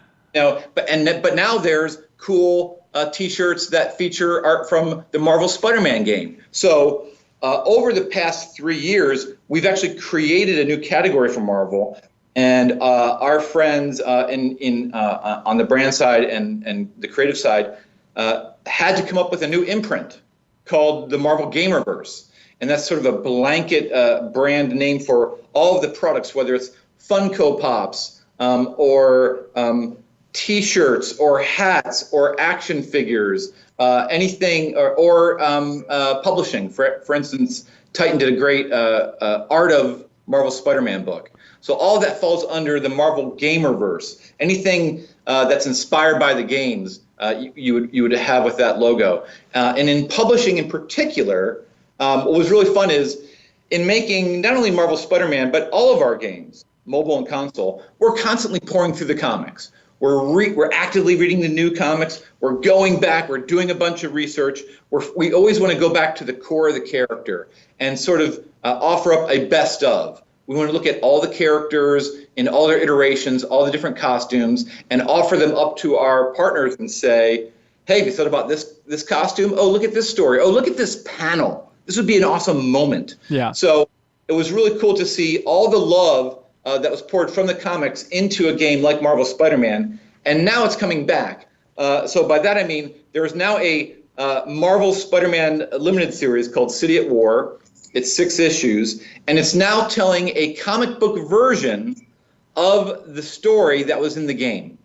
but now there's cool T-shirts that feature art from the Marvel Spider-Man game. So, over the past 3 years, we've actually created a new category for Marvel. And our friends on the brand side and the creative side had to come up with a new imprint called the Marvel Gamerverse. And that's sort of a blanket brand name for all of the products, whether it's Funko Pops or T-shirts or hats or action figures anything or publishing. For instance, Titan did a great Art of Marvel Spider-Man book. So all of that falls under the Marvel Gamerverse. Anything that's inspired by the games, you would have with that logo. And in publishing in particular, what was really fun is in making not only Marvel Spider-Man, but all of our games, mobile and console, we're constantly pouring through the comics. We're actively reading the new comics. We're going back. We're doing a bunch of research. We always want to go back to the core of the character and sort of offer up a best of. We want to look at all the characters in all their iterations, all the different costumes, and offer them up to our partners and say, hey, have you thought about this costume? Oh, look at this story. Oh, look at this panel. This would be an awesome moment. Yeah. So it was really cool to see all the love that was poured from the comics into a game like Marvel Spider-Man, and now it's coming back. So by that I mean there is now a Marvel Spider-Man limited series called City at War. It's 6 issues, and it's now telling a comic book version of the story that was in the game.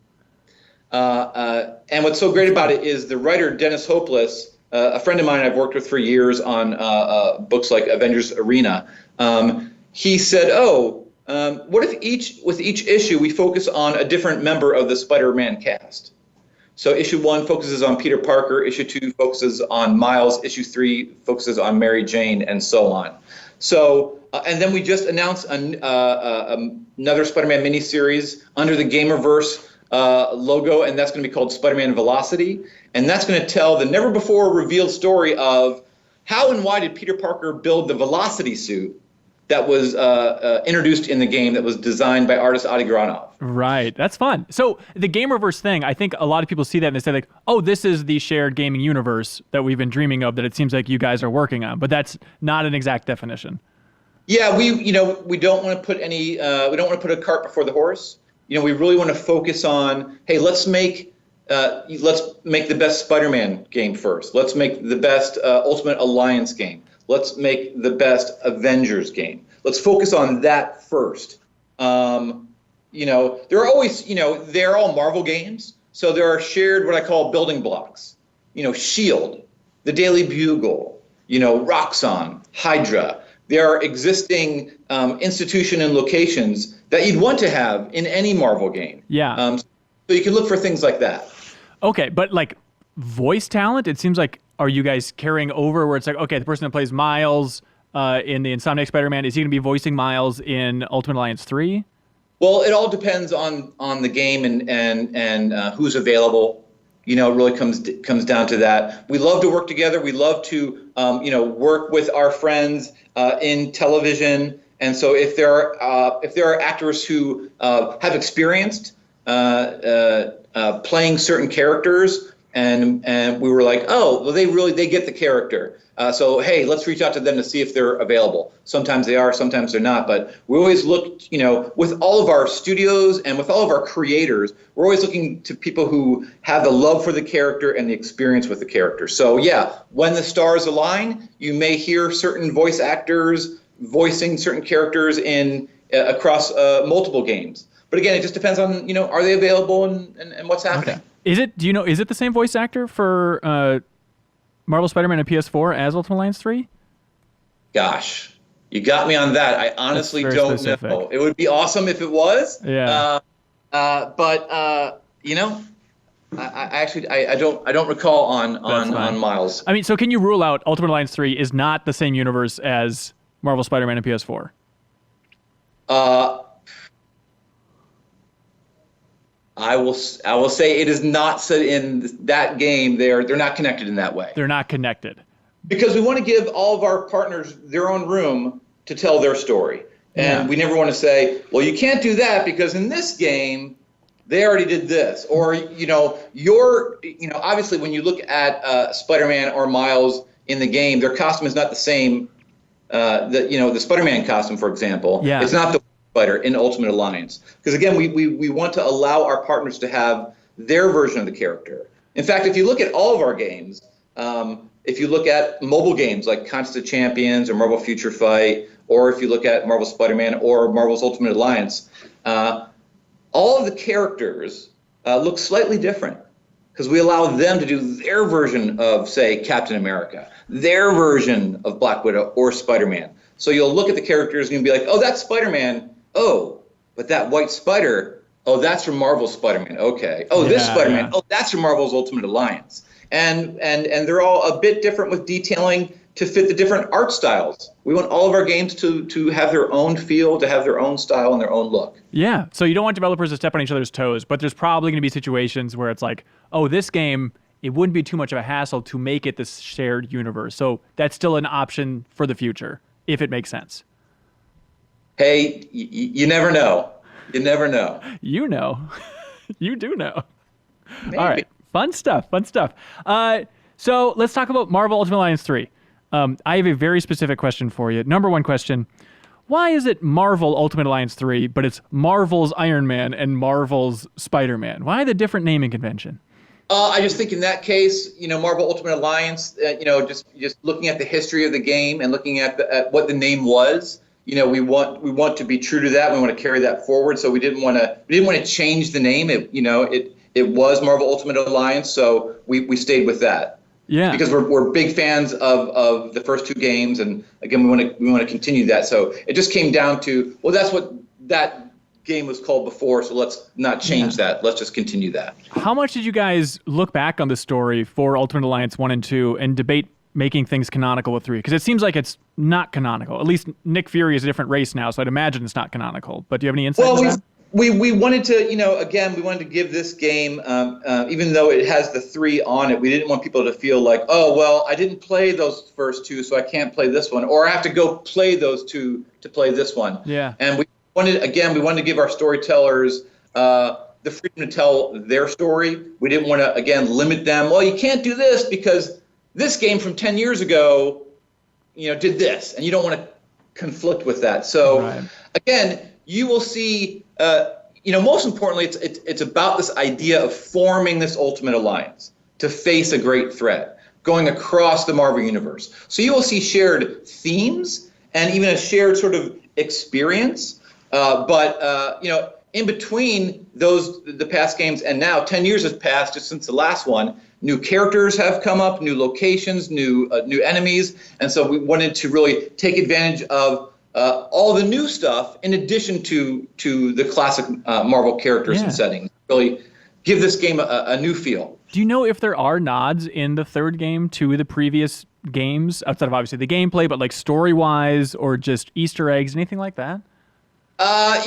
And what's so great about it is the writer, Dennis Hopeless, a friend of mine I've worked with for years on books like Avengers Arena, he said, what if with each issue we focus on a different member of the Spider-Man cast? So issue 1 focuses on Peter Parker, issue 2 focuses on Miles, issue 3 focuses on Mary Jane, and so on. So, and then we just announced another Spider-Man miniseries under the Gamerverse logo, and that's going to be called Spider-Man Velocity. And that's going to tell the never-before-revealed story of how and why did Peter Parker build the Velocity suit that was introduced in the game that was designed by artist Adi Granov. Right. That's fun. So the Gamerverse thing, I think a lot of people see that and they say like, oh, this is the shared gaming universe that we've been dreaming of that it seems like you guys are working on. But that's not an exact definition. Yeah, we don't want to put we don't want to put a cart before the horse. We really want to focus on, hey, let's make the best Spider-Man game first. Let's make the best Ultimate Alliance game. Let's make the best Avengers game. Let's focus on that first. There are always, they're all Marvel games. So there are shared what I call building blocks. S.H.I.E.L.D., the Daily Bugle, Roxxon, Hydra. There are existing institution and locations that you'd want to have in any Marvel game. Yeah. So you can look for things like that. Okay, but like voice talent, it seems like, are you guys carrying over where it's like, okay, the person that plays Miles in the Insomniac Spider-Man, is he going to be voicing Miles in Ultimate Alliance 3? Well, it all depends on the game and who's available. It really comes down to that. We love to work together. We love to work with our friends in television. And so if there are actors who have experienced playing certain characters, and we were like, oh, well, they get the character. So, hey, let's reach out to them to see if they're available. Sometimes they are, sometimes they're not. But we always look, with all of our studios and with all of our creators, we're always looking to people who have the love for the character and the experience with the character. So, yeah, when the stars align, you may hear certain voice actors voicing certain characters across multiple games. But again, it just depends on, are they available and what's happening. Okay. Is it the same voice actor for Marvel Spider-Man and PS4 as Ultimate Alliance 3? Gosh, you got me on that. I honestly don't know. It would be awesome if it was. Yeah. But I don't recall on Miles. I mean, so can you rule out Ultimate Alliance 3 is not the same universe as Marvel Spider-Man and PS4? I will say it is not set in that game. They're not connected in that way. They're not connected. Because we want to give all of our partners their own room to tell their story. And we never want to say, well, you can't do that because in this game, they already did this. Or, obviously when you look at Spider-Man or Miles in the game, their costume is not the same. The Spider-Man costume, for example, it's not the Spider in Ultimate Alliance. Because again, we want to allow our partners to have their version of the character. In fact, if you look at all of our games, if you look at mobile games like Contest of Champions or Marvel Future Fight, or if you look at Marvel Spider-Man or Marvel's Ultimate Alliance, all of the characters look slightly different. because we allow them to do their version of, say, Captain America, their version of Black Widow or Spider-Man. So you'll look at the characters and you'll be like, oh, that's Spider-Man. Oh, but that white spider, oh, that's from Marvel's Spider-Man. Okay. Oh, this Spider-Man. Oh, that's from Marvel's Ultimate Alliance. And they're all a bit different with detailing to fit the different art styles. We want all of our games to have their own feel, to have their own style and their own look. Yeah. So you don't want developers to step on each other's toes, but there's probably going to be situations where it's like, oh, this game, it wouldn't be too much of a hassle to make it this shared universe. So that's still an option for the future, if it makes sense. Hey, you never know. You never know. You know. You do know. Maybe. All right. Fun stuff. So let's talk about Marvel Ultimate Alliance 3. I have a very specific question for you. Number one question, why is it Marvel Ultimate Alliance 3, but it's Marvel's Iron Man and Marvel's Spider-Man? Why the different naming convention? I just think in that case, Marvel Ultimate Alliance, just looking at the history of the game and looking at what the name was, we want to be true to that. We want to carry that forward. So we didn't want to change the name. It was Marvel Ultimate Alliance, so we stayed with that. Yeah. Because we're big fans of the first two games, and again we want to continue that. So it just came down to, well, that's what that game was called before, so let's not change that. Let's just continue that. How much did you guys look back on the story for Ultimate Alliance 1 and 2 and debate making things canonical with 3? Because it seems like it's not canonical. At least Nick Fury is a different race now, so I'd imagine it's not canonical. But do you have any insight on that? We wanted to, again, we wanted to give this game, even though it has the 3 on it, we didn't want people to feel like, oh, well, I didn't play those first 2, so I can't play this one, or I have to go play those 2 to play this one. Yeah. And we wanted to give our storytellers the freedom to tell their story. We didn't want to, again, limit them. Well, you can't do this because this game from 10 years ago, did this, and you don't want to conflict with that. So, again, you will see, most importantly, it's about this idea of forming this Ultimate Alliance to face a great threat, going across the Marvel Universe. So you will see shared themes and even a shared sort of experience. But in between the past games and now, 10 years has passed just since the last one. New characters have come up, new locations, new enemies, and so we wanted to really take advantage of all the new stuff in addition to the classic Marvel characters and settings. Really give this game a new feel. Do you know if there are nods in the third game to the previous games, outside of obviously the gameplay, but like story-wise or just Easter eggs, anything like that? I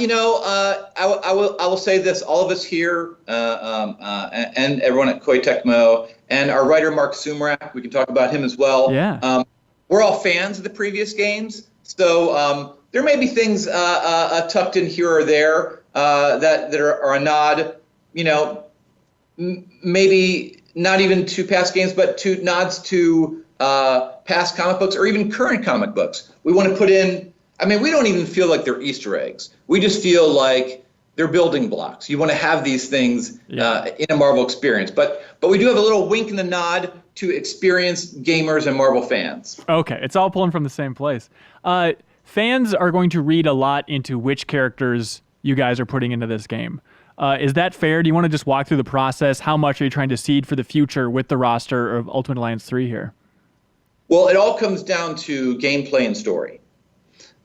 will say this: all of us here, and everyone at Koei Tecmo, and our writer Mark Sumerak, we can talk about him as well. Yeah. We're all fans of the previous games, so there may be things tucked in here or there that are a nod. Maybe not even to past games, but to nods to past comic books or even current comic books. We want to put in. We don't even feel like they're Easter eggs. We just feel like they're building blocks. You want to have these things in a Marvel experience. But we do have a little wink and a nod to experienced gamers and Marvel fans. Okay, it's all pulling from the same place. Fans are going to read a lot into which characters you guys are putting into this game. Is that fair? Do you want to just walk through the process? How much are you trying to seed for the future with the roster of Ultimate Alliance 3 here? Well, it all comes down to gameplay and story.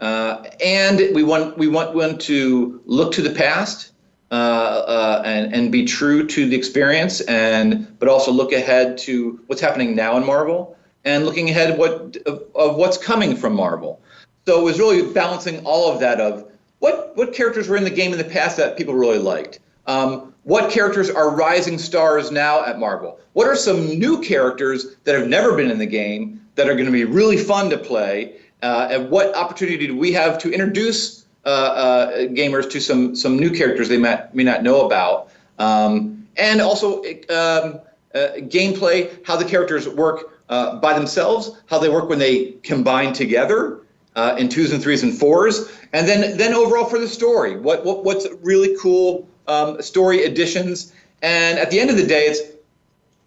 And we want to look to the past and be true to the experience, but also look ahead to what's happening now in Marvel and looking ahead of what's coming from Marvel. So it was really balancing all of that of what characters were in the game in the past that people really liked. What characters are rising stars now at Marvel? What are some new characters that have never been in the game that are going to be really fun to play? And what opportunity do we have to introduce gamers to some new characters they may not know about? And also gameplay, how the characters work by themselves, how they work when they combine together in 2s and 3s and 4s, and then overall for the story, what's really cool story additions. And at the end of the day, it's,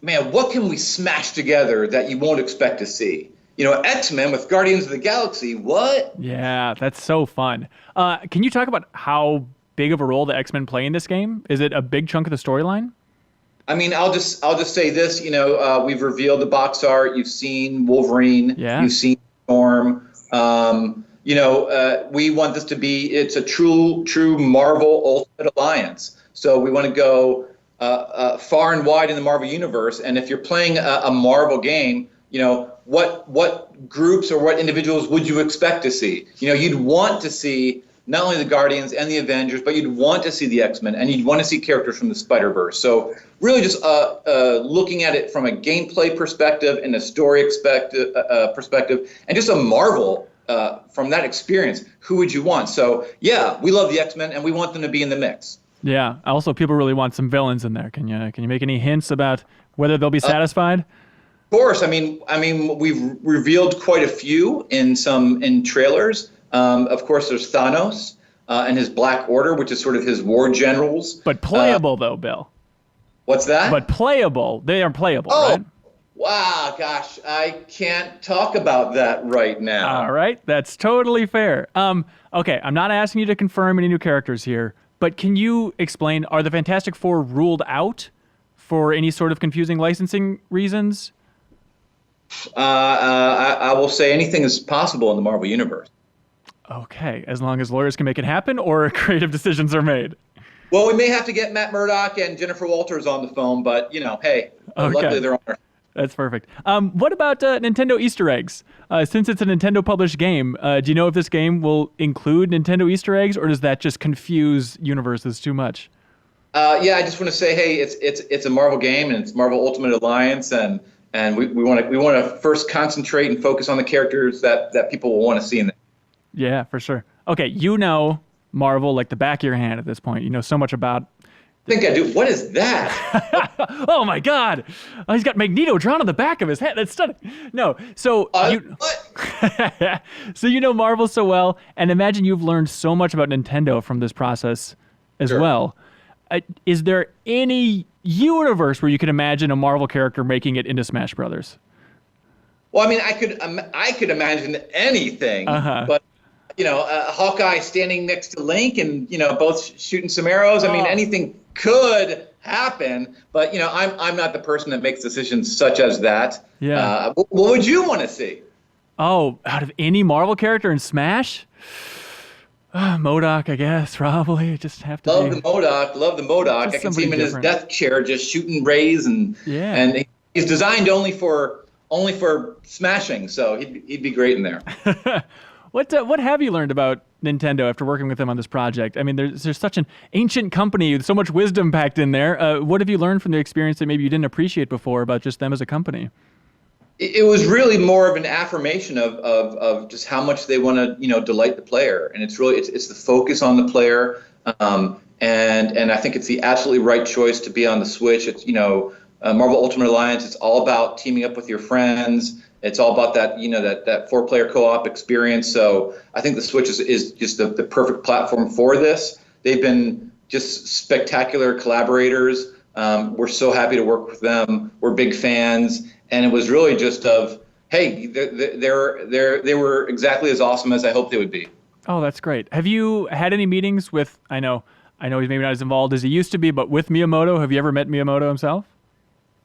man, what can we smash together that you won't expect to see? X-Men with Guardians of the Galaxy, what? Yeah, that's so fun. Can you talk about how big of a role the X-Men play in this game? Is it a big chunk of the storyline? I mean, I'll just say this. We've revealed the box art. You've seen Wolverine. Yeah. You've seen Storm. We want this to be. It's a true Marvel Ultimate Alliance. So we want to go far and wide in the Marvel universe. And if you're playing a Marvel game, what groups or what individuals would you expect to see? You'd want to see not only the Guardians and the Avengers, but you'd want to see the X-Men, and you'd want to see characters from the Spider-Verse. So really just looking at it from a gameplay perspective and a story perspective, and just a Marvel from that experience, who would you want? So yeah, we love the X-Men, and we want them to be in the mix. Yeah. Also, people really want some villains in there. Can you make any hints about whether they'll be satisfied? Of course. I mean, we've revealed quite a few in trailers. Of course, there's Thanos and his Black Order, which is sort of his war generals. But playable, though, Bill. What's that? But playable. They are playable, right? Wow, gosh, I can't talk about that right now. All right, that's totally fair. Okay, I'm not asking you to confirm any new characters here, but can you explain, are the Fantastic Four ruled out for any sort of confusing licensing reasons? I will say anything is possible in the Marvel Universe. Okay, as long as lawyers can make it happen or creative decisions are made. Well, we may have to get Matt Murdock and Jennifer Walters on the phone, but, hey, luckily they're on our... That's perfect. What about Nintendo Easter eggs? Since it's a Nintendo-published game, do you know if this game will include Nintendo Easter eggs, or does that just confuse universes too much? Yeah, I just want to say, hey, it's a Marvel game, and it's Marvel Ultimate Alliance, and we want to first concentrate and focus on the characters that people will want to see in there. Yeah, for sure. Okay, Marvel like the back of your hand at this point. You know so much about... I think I do. What is that? Oh my God! He's got Magneto drawn on the back of his head. That's stunning. No, so what? So you know Marvel so well, and imagine you've learned so much about Nintendo from this process as well. Is there any universe where you could imagine a Marvel character making it into Smash Brothers? Well, I mean, I could imagine anything, but Hawkeye standing next to Link and both shooting some arrows. I mean, anything could happen, but I'm not the person that makes decisions such as that. Yeah. What would you want to see? Oh, out of any Marvel character in Smash? MODOK, I guess, probably. Just have to love the MODOK. I can see him in his death chair just shooting rays, and he's designed only for smashing, so he'd be great in there. What have you learned about Nintendo after working with them on this project? I mean, there's such an ancient company with so much wisdom packed in there. What have you learned from the experience that maybe you didn't appreciate before about just them as a company? It was really more of an affirmation of just how much they want to delight the player, and it's the focus on the player, and I think it's the absolutely right choice to be on the Switch. It's Marvel Ultimate Alliance. It's all about teaming up with your friends. It's all about that that 4-player co-op experience. So I think the Switch is just the perfect platform for this. They've been just spectacular collaborators. We're so happy to work with them. We're big fans. And it was really just hey, they were exactly as awesome as I hoped they would be. Oh, that's great. Have you had any meetings with, I know he's maybe not as involved as he used to be, but with Miyamoto? Have you ever met Miyamoto himself?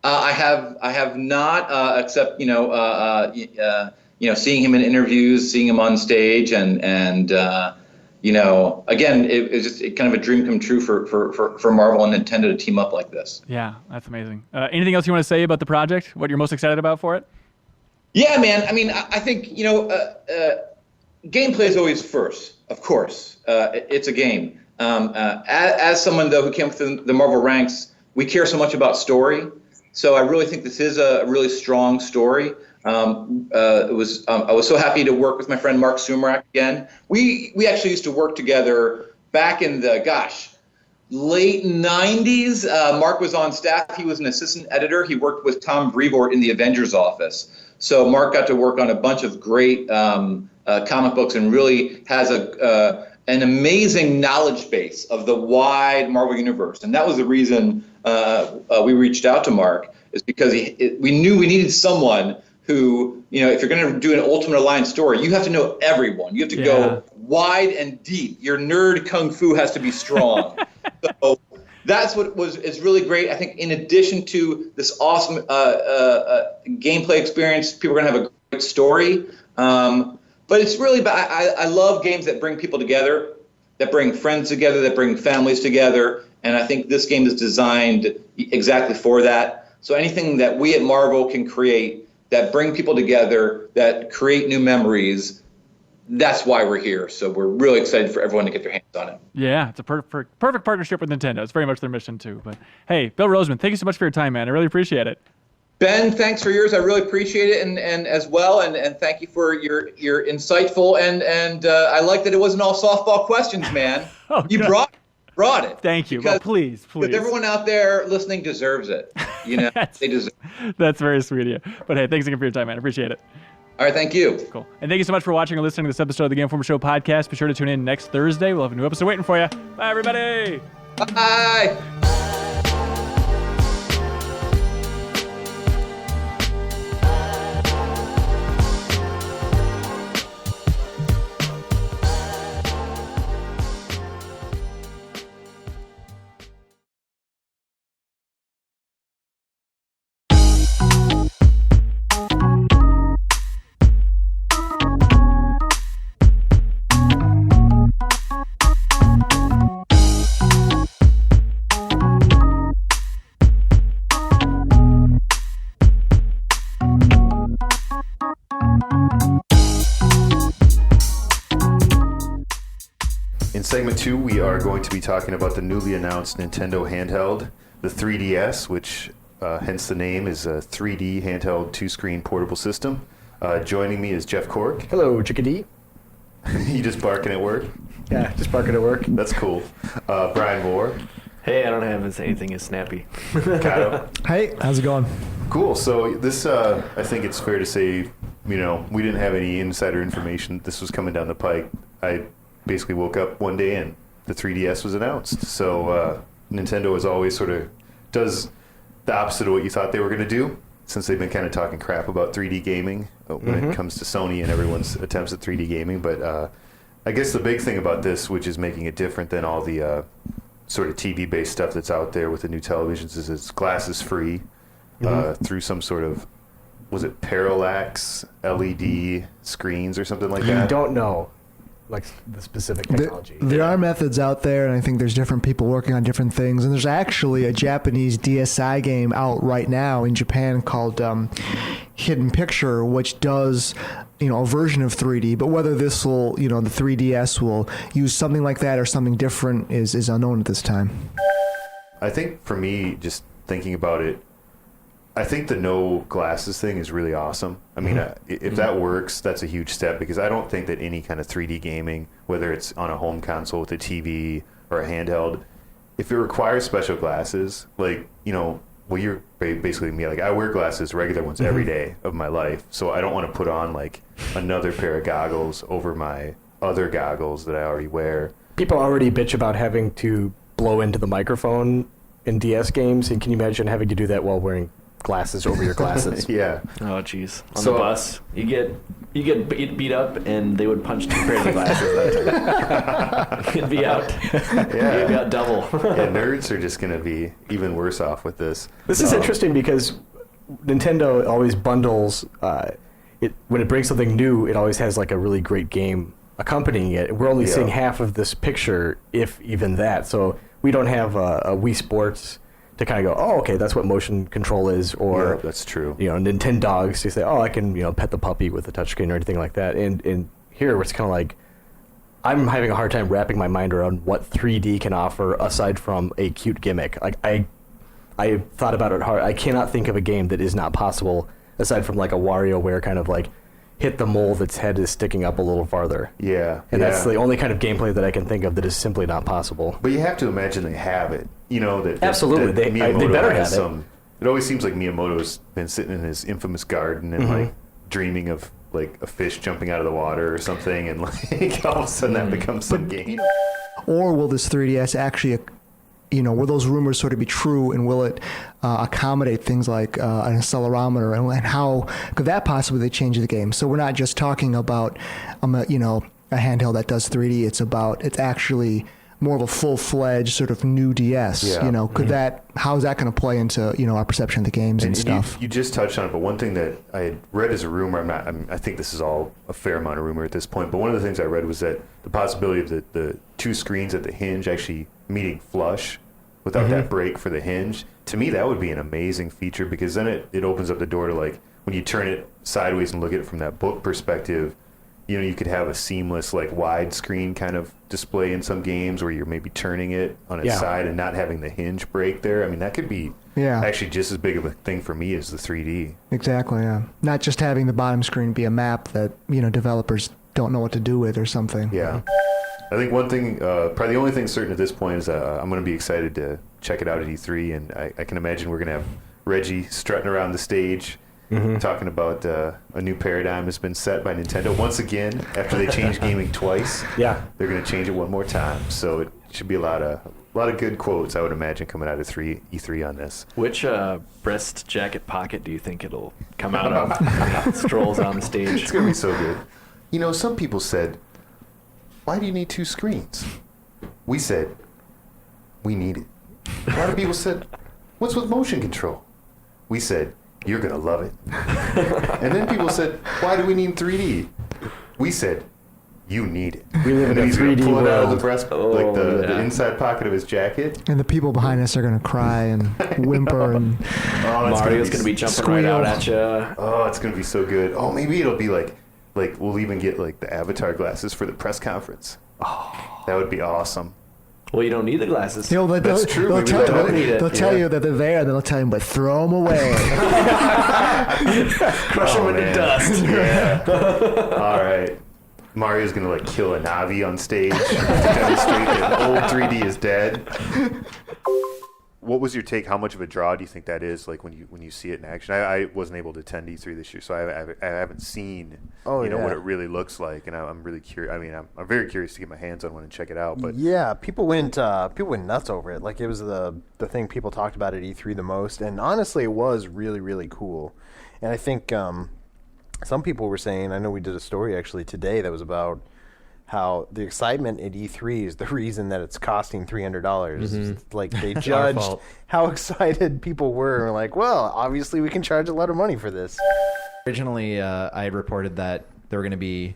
I have not, except seeing him in interviews, seeing him on stage, and again, it's just kind of a dream come true for Marvel and Nintendo to team up like this. Yeah, that's amazing. Anything else you want to say about the project? What you're most excited about for it? Yeah, man. I mean, I think gameplay is always first, of course. It's a game. As someone though who came within the Marvel ranks, we care so much about story. So I really think this is a really strong story. I was so happy to work with my friend Mark Sumerak again. We actually used to work together back in the late 90s. Mark was on staff. He was an assistant editor. He worked with Tom Brevoort in the Avengers office. So Mark got to work on a bunch of great comic books and really has an amazing knowledge base of the wide Marvel universe. And that was the reason we reached out to Mark, is because we knew we needed someone who, if you're going to do an Ultimate Alliance story, you have to know everyone. You have to go wide and deep. Your nerd kung fu has to be strong. So that's what is really great. I think in addition to this awesome gameplay experience, people are going to have a great story. But it's really about, I love games that bring people together, that bring friends together, that bring families together. And I think this game is designed exactly for that. So anything that we at Marvel can create that bring people together, that create new memories, that's why we're here. So we're really excited for everyone to get their hands on it. Yeah, it's a perfect partnership with Nintendo. It's very much their mission too. But hey, Bill Rosemann, thank you so much for your time, man. I really appreciate it. Ben, thanks for yours. I really appreciate it, and as well, and thank you for your insightful and I like that it wasn't all softball questions, man. Oh, you God. brought it. Thank you. Well, please. Because everyone out there listening deserves it. You know, they deserve it. That's very sweet of you. But hey, thanks again for your time, man. I appreciate it. All right, thank you. Cool. And thank you so much for watching or listening to this episode of the Game Informer Show podcast. Be sure to tune in next Thursday. We'll have a new episode waiting for you. Bye, everybody. Bye. In segment 2, we are going to be talking about the newly announced Nintendo handheld, the 3DS, which hence the name is a 3D handheld two-screen portable system. Joining me is Jeff Cork. Hello, chickadee. You just barking at work? Yeah, just barking at work. That's cool. Brian Moore. Hey, I don't have anything as snappy. Kyle. Hey, how's it going? Cool. So this, I think it's fair to say, we didn't have any insider information. This was coming down the pike. I basically woke up one day and the 3DS was announced. So Nintendo as always sort of does the opposite of what you thought they were going to do, since they've been kind of talking crap about 3D gaming when it comes to Sony and everyone's attempts at 3D gaming. But I guess the big thing about this, which is making it different than all the sort of TV-based stuff that's out there with the new televisions, is it's glasses-free through some sort of, was it parallax LED screens or something like that? You don't know, like the specific technology. There are methods out there, and I think there's different people working on different things. And there's actually a Japanese DSi game out right now in Japan called Hidden Picture, which does a version of 3D. But whether this will, the 3DS will use something like that or something different is unknown at this time. I think for me, just thinking about it, I think the no glasses thing is really awesome. I mean, if that works, that's a huge step, because I don't think that any kind of 3D gaming, whether it's on a home console with a TV or a handheld, if it requires special glasses, like, you're basically me. Like, I wear glasses, regular ones, every day of my life, so I don't want to put on, like, another pair of goggles over my other goggles that I already wear. People already bitch about having to blow into the microphone in DS games, and can you imagine having to do that while wearing glasses over your glasses? Yeah. Oh, jeez. On the bus, you get beat up, and they would punch 2 pairs of glasses that time. You'd be out. Yeah. You'd be out double. Yeah, nerds are just going to be even worse off with this. This is interesting because Nintendo always bundles when it brings something new, it always has like a really great game accompanying it. We're only seeing half of this picture, if even that. So we don't have a Wii Sports to kind of go, oh, okay, that's what motion control is, or that's true. Nintendogs to say, oh, I can pet the puppy with a touchscreen or anything like that. And here it's kind of like, I'm having a hard time wrapping my mind around what 3D can offer aside from a cute gimmick. Like I thought about it hard. I cannot think of a game that is not possible aside from like a WarioWare kind of like hit the mole that's head is sticking up a little farther. Yeah. And that's the only kind of gameplay that I can think of that is simply not possible. But you have to imagine they have it. Absolutely. They better have it. It always seems like Miyamoto's been sitting in his infamous garden and like dreaming of like a fish jumping out of the water or something, and like all of a sudden that becomes some game. Or will this 3DS actually, will those rumors sort of be true, and will it accommodate things like an accelerometer, and how could that possibly change the game? So we're not just talking about, a handheld that does 3D. It's actually more of a full-fledged sort of new DS. Yeah. You know, how's that going to play into our perception of the games and stuff? You just touched on it, but one thing that I had read as a rumor, I think this is all a fair amount of rumor at this point, but one of the things I read was that the possibility of the two screens at the hinge actually meeting flush without that break for the hinge. To me, that would be an amazing feature, because then it opens up the door to, like, when you turn it sideways and look at it from that book perspective, you could have a seamless, like, widescreen kind of display in some games where you're maybe turning it on its side and not having the hinge break there. I mean, that could be actually just as big of a thing for me as the 3D. Exactly, yeah. Not just having the bottom screen be a map that, developers don't know what to do with or something. Yeah. I think one thing, probably the only thing certain at this point is I'm going to be excited to check it out at E3, and I can imagine we're going to have Reggie strutting around the stage talking about a new paradigm has been set by Nintendo. Once again, after they changed gaming twice, they're going to change it one more time. So it should be a lot of good quotes, I would imagine, coming out of E3 on this. Which breast jacket pocket do you think it'll come out of when it strolls on the stage? It's going to be so good. Some people said, why do you need two screens? We said, we need it. A lot of people said, what's with motion control? We said, you're going to love it. And then people said, why do we need 3D? We said, you need it. We live in a he's going 3D to pull it out of the world. breast, the inside pocket of his jacket. And the people behind us are going to cry and whimper and Mario's going to be jumping right out at you. Oh, it's going to be so good. Oh, maybe it'll be like we'll even get like the avatar glasses for the press conference. Oh, that would be awesome. Well, you don't need the glasses. That's true. They'll tell you that they're there, and then they'll tell you, but throw them away. Crush them into dust. Yeah. All right. Mario's going to like kill a Navi on stage to demonstrate that old 3D is dead. What was your take? How much of a draw do you think that is? Like when you see it in action, I wasn't able to attend E3 this year, so I haven't seen what it really looks like, and I'm really curious. I mean, I'm very curious to get my hands on one and check it out. But yeah, people went nuts over it. Like it was the thing people talked about at E3 the most, and honestly, it was really really cool. And I think some people were saying, I know we did a story actually today that was about how the excitement at E3 is the reason that it's costing $300. Like they judged how excited people were, and like, well, obviously we can charge a lot of money for this. Originally, I had reported that there were going to be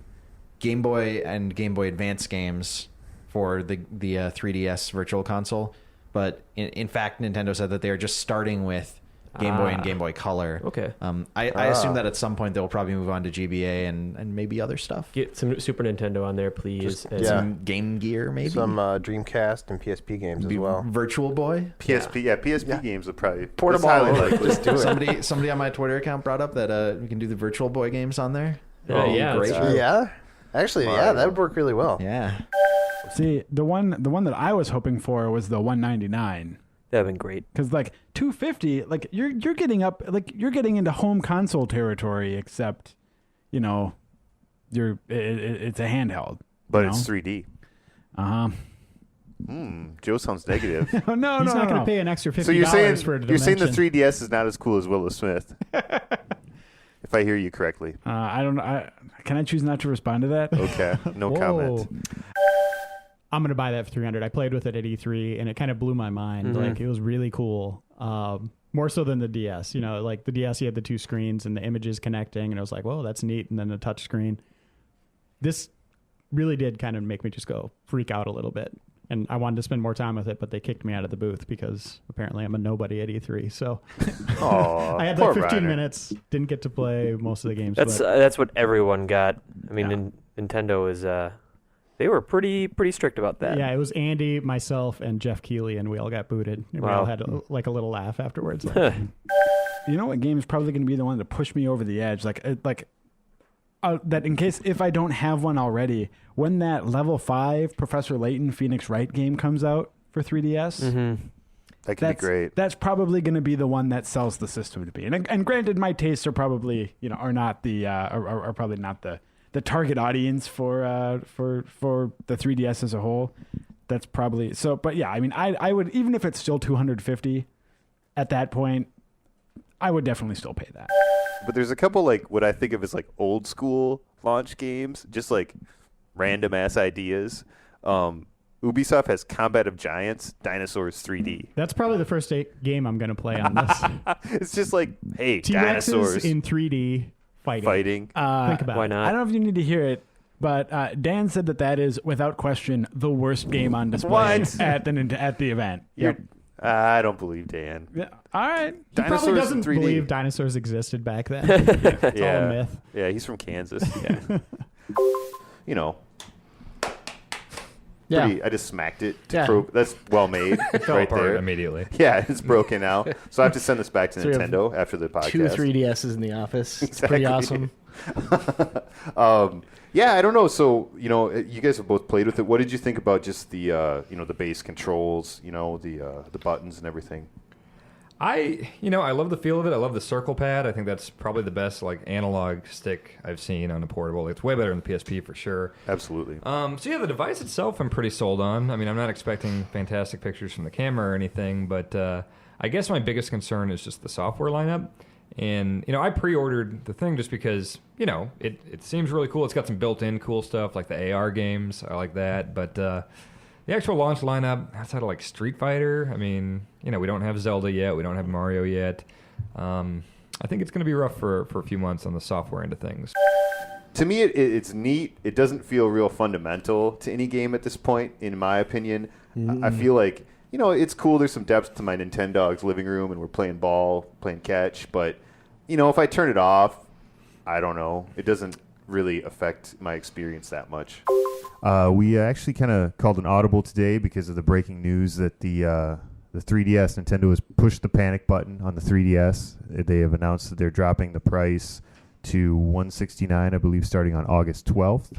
Game Boy and Game Boy Advance games for the 3DS Virtual Console, but in fact, Nintendo said that they are just starting with Game Boy and Game Boy Color. Okay. I assume that at some point they'll probably move on to GBA and maybe other stuff. Get some Super Nintendo on there, please. Some Game Gear, maybe. Some Dreamcast and PSP games as well. Virtual Boy. PSP games would probably portable. Let's do it. Somebody on my Twitter account brought up that we can do the Virtual Boy games on there. Yeah, great. Actually, that would work really well. Yeah. See, the one that I was hoping for was the 199. That'd been great. Because like 250, like you're getting up, like you're getting into home console territory, except, it's a handheld. But it's 3D. Joe sounds negative. no, He's not going to pay an extra $50 for a dimension. You're saying the 3DS is not as cool as Willow Smith. If I hear you correctly. I don't know. Can I choose not to respond to that? Okay. No comment. I'm going to buy that for $300. I played with it at E3 and it kind of blew my mind. Like it was really cool. More so than the DS, like the DS, you had the two screens and the images connecting and I was like, whoa, that's neat. And then the touch screen. This really did kind of make me just go freak out a little bit. And I wanted to spend more time with it, but they kicked me out of the booth because apparently I'm a nobody at E3. So I had like 15 minutes, didn't get to play most of the games. That's what everyone got. I mean, Nintendo is... They were pretty strict about that. Yeah, it was Andy, myself, and Jeff Keighley, and we all got booted. And we all had a little laugh afterwards. You know what game is probably going to be the one to push me over the edge? That in case if I don't have one already, when that level 5 Professor Layton Phoenix Wright game comes out for 3DS, that could be great. That's probably going to be the one that sells the system to me. And granted, my tastes are probably are not the are probably not the target audience for the 3DS as a whole. That's probably so. But yeah, I mean, I would, even if it's still $250 at that point, I would definitely still pay that. But there's a couple like what I think of as like old school launch games, just like random ass ideas. Ubisoft has Combat of Giants, Dinosaurs 3D. That's probably the first game I'm going to play on this. It's just like, hey, T-Rexes dinosaurs in 3D fighting. Think about Why it. not? I don't know if you need to hear it, but Dan said that is, without question, the worst game on display What? at the event. I don't believe Dan. Yeah. All right. He Dinosaurs probably doesn't in 3D. believe dinosaurs existed back then. It's all a myth. Yeah, he's from Kansas. Yeah. You know. Yeah. I just smacked it. Yeah. That's well made. Fell right apart there. immediately. Yeah, it's broken now. So I have to send this back to So we have Nintendo after the podcast. 2 3DSs in the office. It's pretty awesome. Yeah, I don't know. So, you guys have both played with it. What did you think about just the, the base controls, the buttons and everything? I love the feel of it. I love the circle pad. I think that's probably the best analog stick I've seen on a portable. It's way better than the PSP for sure. Absolutely. So yeah, the device itself I'm pretty sold on. I mean, I'm not expecting fantastic pictures from the camera or anything, but I guess my biggest concern is just the software lineup. And, I pre-ordered the thing just because, it seems really cool. It's got some built-in cool stuff like the AR games. I like that. But the actual launch lineup, outside of Street Fighter, I mean, we don't have Zelda yet. We don't have Mario yet. I think it's going to be rough for a few months on the software end of things. To me, it's neat. It doesn't feel real fundamental to any game at this point, in my opinion. I feel like, it's cool. There's some depth to my Nintendog's living room, and we're playing ball, playing catch. But, if I turn it off, I don't know. It doesn't really affect my experience that much. We actually kind of called an audible today because of the breaking news that the 3DS, Nintendo has pushed the panic button on the 3DS. They have announced that they're dropping the price to $169, I believe, starting on August 12th.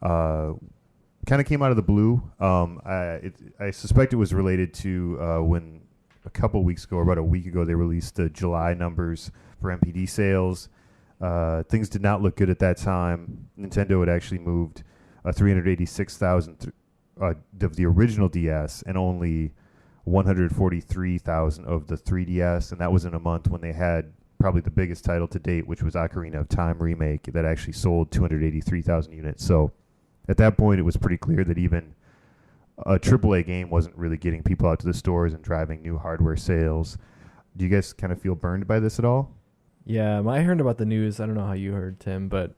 Kind of came out of the blue. I suspect it was related to when a couple weeks ago, or about a week ago, they released the July numbers for MPD sales. Things did not look good at that time. Nintendo had actually moved 386,000 of the original DS and only 143,000 of the 3DS, and that was in a month when they had probably the biggest title to date, which was Ocarina of Time Remake, that actually sold 283,000 units. So at that point, it was pretty clear that even a AAA game wasn't really getting people out to the stores and driving new hardware sales. Do you guys kind of feel burned by this at all? Yeah, I heard about the news. I don't know how you heard, Tim, but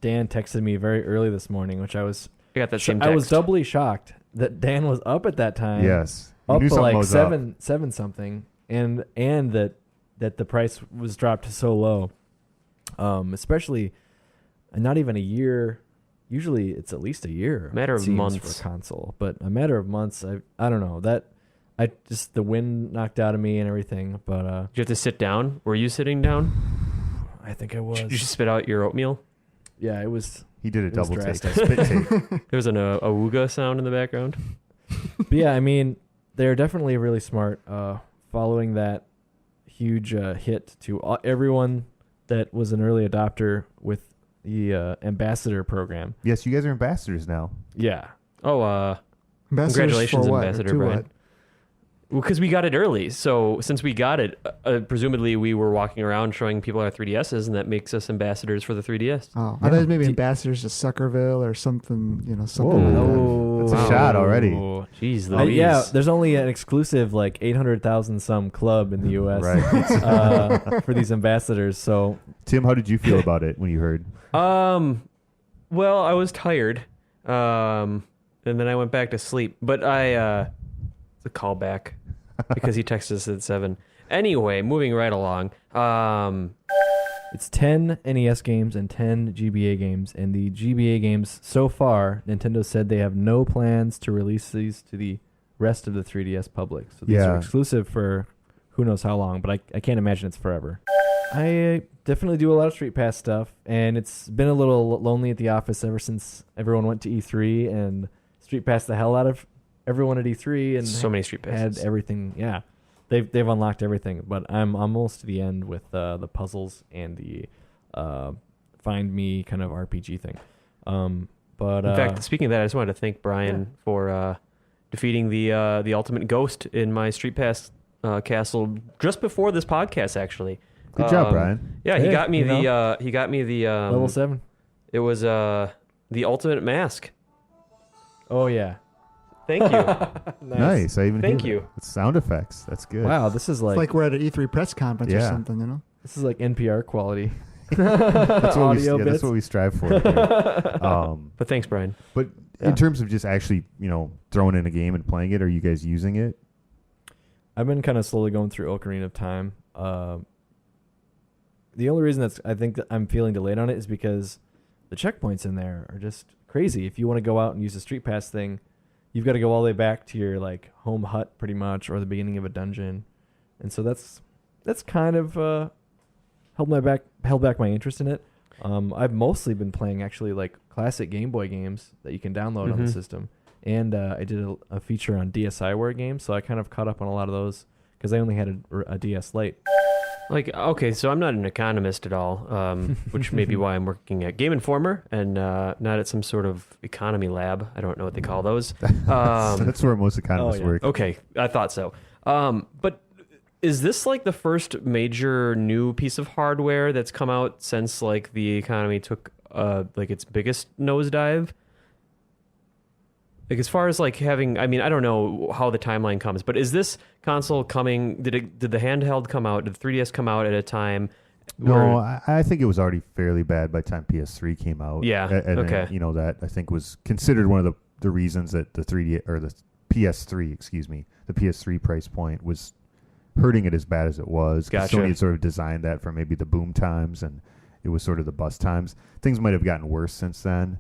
Dan texted me very early this morning, which I was doubly shocked that Dan was up at that time. Yes. Up to seven something, and that the price was dropped so low. Especially not even a year. Usually it's at least a year. Matter of months for console, but a matter of months. I don't know that. The wind knocked out of me and everything. But did you have to sit down? Were you sitting down? I think I was. Did you spit out your oatmeal? Yeah, it was. He did a double take, drastic. spit take. There was an awooga sound in the background. But yeah, I mean, they're definitely really smart. Following that huge hit to everyone that was an early adopter with the ambassador program. Yes, you guys are ambassadors now. Yeah. Oh, Ambassadors congratulations, for what? Ambassador To Brian. what? Well, because we got it early. So since we got it, presumably we were walking around showing people our 3DSs, and that makes us ambassadors for the 3DS. Oh, I thought it was maybe ambassadors to Suckerville or something, something like that. That's a shot already. Jeez, Louise. Yeah, there's only an exclusive 800,000 some club in the U.S. Right. For these ambassadors. So, Tim, how did you feel about it when you heard? Well, I was tired, and then I went back to sleep. But it's a callback because he texted us at 7. Anyway, moving right along. It's 10 NES games and 10 GBA games, and the GBA games so far, Nintendo said they have no plans to release these to the rest of the 3DS public. So these are exclusive for who knows how long, but I can't imagine it's forever. I definitely do a lot of Street Pass stuff, and it's been a little lonely at the office ever since everyone went to E3 and Street Pass the hell out of everyone at E3 and so many Street Passes. Had everything. Yeah. They've unlocked everything, but I'm almost to the end with the puzzles and the find me kind of RPG thing. But in fact, speaking of that, I just wanted to thank Brian for defeating the ultimate ghost in my Street Pass castle just before this podcast. Actually, good job, Brian. Yeah, he got me the level 7. It was the ultimate mask. Oh yeah. Thank you. Nice. I even Thank hear you. that. It's sound effects. That's good. Wow, this is It's like we're at an E3 press conference or Yeah. something, you know? This is like NPR quality. That's what, Audio that's bits. what we strive for. Here. But thanks, Brian. But Yeah. in terms of just actually, throwing in a game and playing it, are you guys using it? I've been kind of slowly going through Ocarina of Time. The only reason I think that I'm feeling delayed on it is because the checkpoints in there are just crazy. If you want to go out and use the Street Pass thing, you've got to go all the way back to your like home hut pretty much, or the beginning of a dungeon, and so that's kind of held back my interest in it. I've mostly been playing actually like classic Game Boy games that you can download on the system, and I did a feature on DSiWare games, so I kind of caught up on a lot of those because I only had a DS Lite. Like, okay, so I'm not an economist at all, which may be why I'm working at Game Informer and not at some sort of economy lab. I don't know what they call those. That's where most economists work. Okay, I thought so. But is this like the first major new piece of hardware that's come out since like the economy took like its biggest nosedive? Like as far as like having, I mean, I don't know how the timeline comes, but is this console coming? Did the handheld come out? Did the 3DS come out at a time? No, I think it was already fairly bad by the time PS3 came out. Yeah. And Okay. then, that I think was considered one of the reasons that the 3D or the PS3, the PS3 price point was hurting it as bad as it was. 'Cause Gotcha. Sony had sort of designed that for maybe the boom times, and it was sort of the bust times. Things might have gotten worse since then.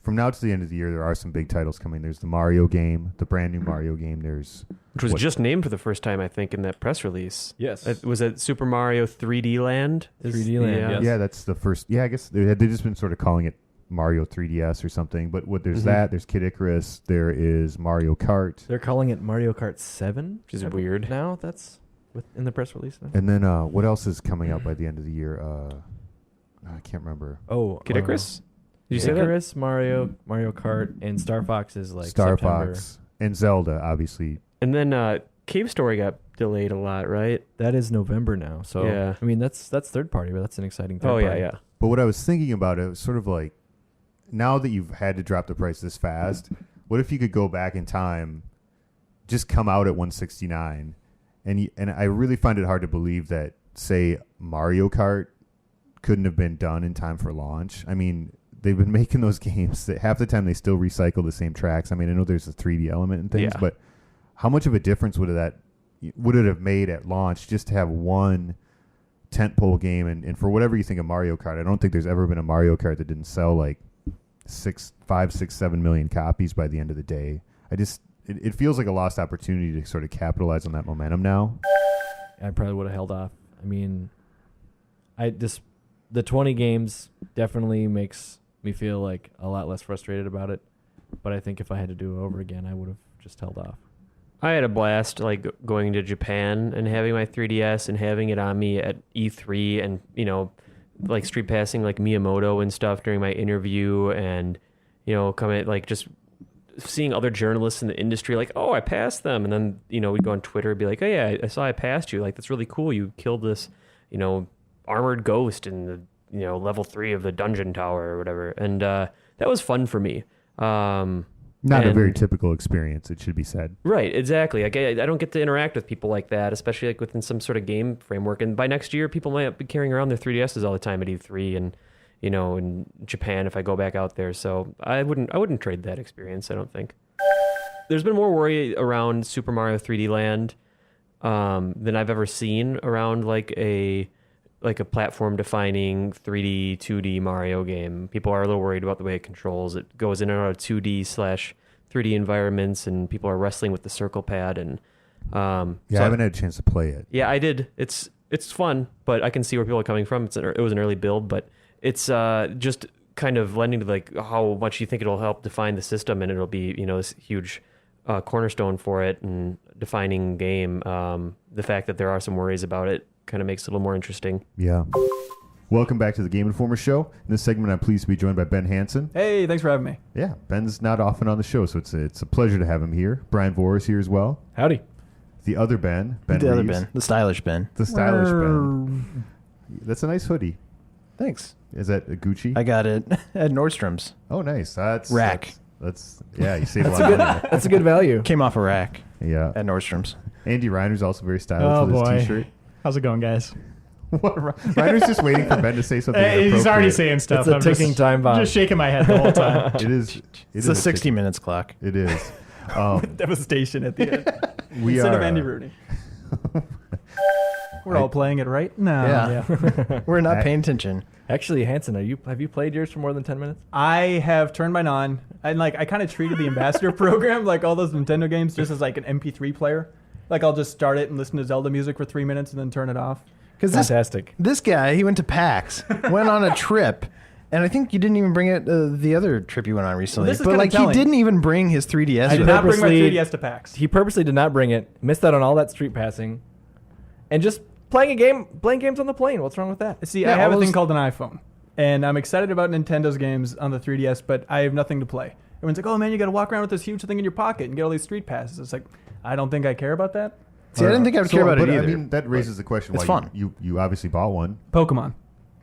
From now to the end of the year, there are some big titles coming. There's the Mario game, the brand new Mario game. Which was just named for the first time, I think, in that press release. Yes. Was it Super Mario 3D Land? 3D Land, Yeah. yes. Yeah, that's the first. Yeah, I guess they've just been sort of calling it Mario 3DS or something. But there's that. There's Kid Icarus. There is Mario Kart. They're calling it Mario Kart 7, which is weird. Now that's in the press release now. And then what else is coming out by the end of the year? I can't remember. Oh, Kid Icarus? Did you say that? Icarus, Mario Kart, and Star Fox is like Star September. Fox and Zelda, obviously. And then Cave Story got delayed a lot, right? That is November now. So Yeah. I mean that's third party, but that's an exciting third Oh, party. yeah. But what I was thinking about, it was sort of like, now that you've had to drop the price this fast, what if you could go back in time, just come out at $169, and I really find it hard to believe that, say, Mario Kart couldn't have been done in time for launch. I mean, they've been making those games that half the time they still recycle the same tracks. I mean, I know there's a 3D element and things, Yeah. but how much of a difference would it have made at launch just to have one tentpole game? And for whatever you think of Mario Kart, I don't think there's ever been a Mario Kart that didn't sell like 5, 6, 7 million copies by the end of the day. It feels like a lost opportunity to sort of capitalize on that momentum now. I probably would have held off. I mean, the 20 games definitely makes me feel like a lot less frustrated about it. But I think if I had to do it over again, I would have just held off. I had a blast like going to Japan and having my 3DS and having it on me at E3 and, like street passing like Miyamoto and stuff during my interview and, coming like just seeing other journalists in the industry like, oh, I passed them. And then, we'd go on Twitter and be like, oh, yeah, I saw I passed you. Like, that's really cool. You killed this, armored ghost in the, level 3 of the dungeon tower or whatever. And that was fun for me. Not a very typical experience, it should be said. Right, exactly. Like, I don't get to interact with people like that, especially like within some sort of game framework. And by next year, people might be carrying around their 3DSs all the time at E3 and, in Japan if I go back out there. So I wouldn't trade that experience, I don't think. There's been more worry around Super Mario 3D Land than I've ever seen around like a platform-defining 3D, 2D Mario game. People are a little worried about the way it controls. It goes in and out of 2D/3D environments, and people are wrestling with the circle pad. And I haven't had a chance to play it. Yeah, I did. It's fun, but I can see where people are coming from. It was an early build, but it's just kind of lending to like how much you think it'll help define the system, and it'll be this huge cornerstone for it and defining game. The fact that there are some worries about it kind of makes it a little more interesting. Yeah. Welcome back to the Game Informer Show. In this segment, I'm pleased to be joined by Ben Hanson. Hey, thanks for having me. Yeah, Ben's not often on the show, so it's a pleasure to have him here. Brian Vore is here as well. Howdy. The other Ben. The other Reeves. Ben. The stylish Ben. The stylish Ben. That's a nice hoodie. Thanks. Is that a Gucci? I got it at Nordstrom's. Oh, nice. That's Rack. You save a lot of money. That's a good value. Came off a rack. Yeah. At Nordstrom's. Andy Reiner's also very Oh stylish with boy, his T-shirt. how's it going, guys? Reiner's just waiting for Ben to say something. He's already saying stuff. It's a ticking time bomb. Just shaking my head the whole time. It's a 60 minutes clock. It is. Devastation at the end. We Instead are of Andy Rooney. We're all playing it right now. Yeah. We're not paying attention. Actually, Hanson, have you played yours for more than 10 minutes? I have turned mine on, and I kind of treated the ambassador program, like all those Nintendo games, just as like an MP3 player. Like I'll just start it and listen to Zelda music for 3 minutes and then turn it off. Fantastic. This guy, he went to PAX, went on a trip, and I think you didn't even bring it the other trip you went on recently. Well, this is but kinda he didn't even bring his 3DS. I did not bring my 3DS to PAX. He purposely did not bring it. Missed out on all that street passing, and just playing games on the plane. What's wrong with that? See, I have a thing called an iPhone, and I'm excited about Nintendo's games on the 3DS, but I have nothing to play. Everyone's like, "Oh man, you got to walk around with this huge thing in your pocket and get all these street passes." It's like, I don't think I care about that. See, I didn't think I would care about it either. I mean, that raises the question. It's why fun. You obviously bought one. Pokemon.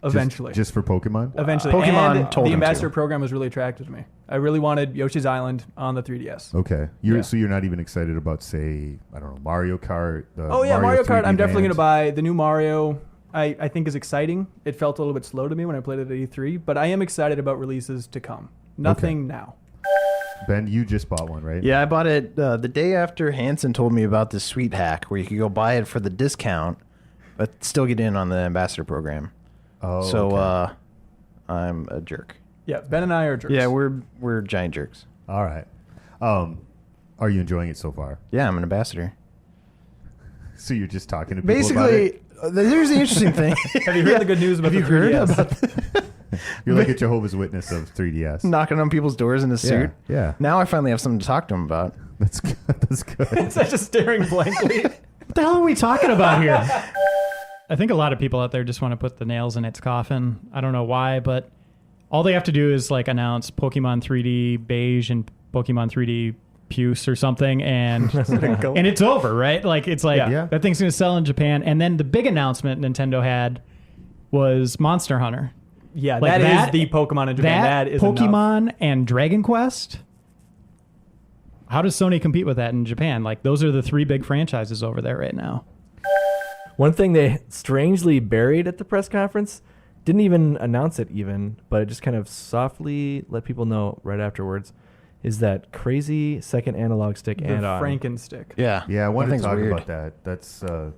Eventually. Just for Pokemon? Eventually. Pokemon and told the him ambassador to. program was really attractive to me. I really wanted Yoshi's Island on the 3DS. Okay. So you're not even excited about, say, I don't know, Mario Kart? Mario Kart. 3D I'm definitely going to Land? buy the new Mario. I think is exciting. It felt a little bit slow to me when I played it at E3, but I am excited about releases to come. Nothing now. Ben, you just bought one, right? Yeah, I bought it the day after Hanson told me about this sweet hack where you could go buy it for the discount, but still get in on the ambassador program. Oh, so okay. I'm a jerk. Yeah, Ben and I are jerks. Yeah, we're giant jerks. All right. Are you enjoying it so far? Yeah, I'm an ambassador. So you're just talking to people Basically, about it? here's the interesting thing. Have you heard the good news about the 3DS? You're like a Jehovah's Witness of 3DS. Knocking on people's doors in a suit. Yeah. Now I finally have something to talk to them about. That's good. That's good. It's just staring blankly. What the hell are we talking about here? I think a lot of people out there just want to put the nails in its coffin. I don't know why, but all they have to do is announce Pokemon 3D Beige and Pokemon 3D Puce or something, and and it's over, right? That thing's going to sell in Japan. And then the big announcement Nintendo had was Monster Hunter. Yeah, that is the Pokemon in Japan. That is Pokemon enough. And Dragon Quest. How does Sony compete with that in Japan? Those are the three big franchises over there right now. One thing they strangely buried at the press conference, didn't even announce it but it just kind of softly let people know right afterwards, is that crazy second analog stick The add-on. Frankenstick. Yeah, I wanted to talk about that. That's, that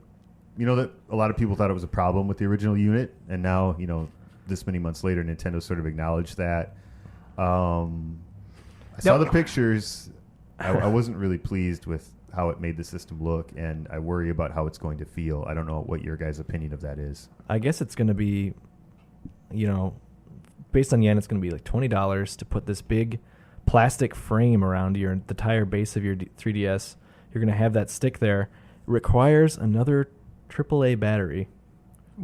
a lot of people thought it was a problem with the original unit, and now, this many months later, Nintendo sort of acknowledged that. I saw the pictures. I wasn't really pleased with how it made the system look, and I worry about how it's going to feel. I don't know what your guys' opinion of that is. I guess it's going to be, based on yen, it's going to be like $20 to put this big plastic frame around the entire base of your 3DS. You're going to have that stick there. It requires another AAA battery.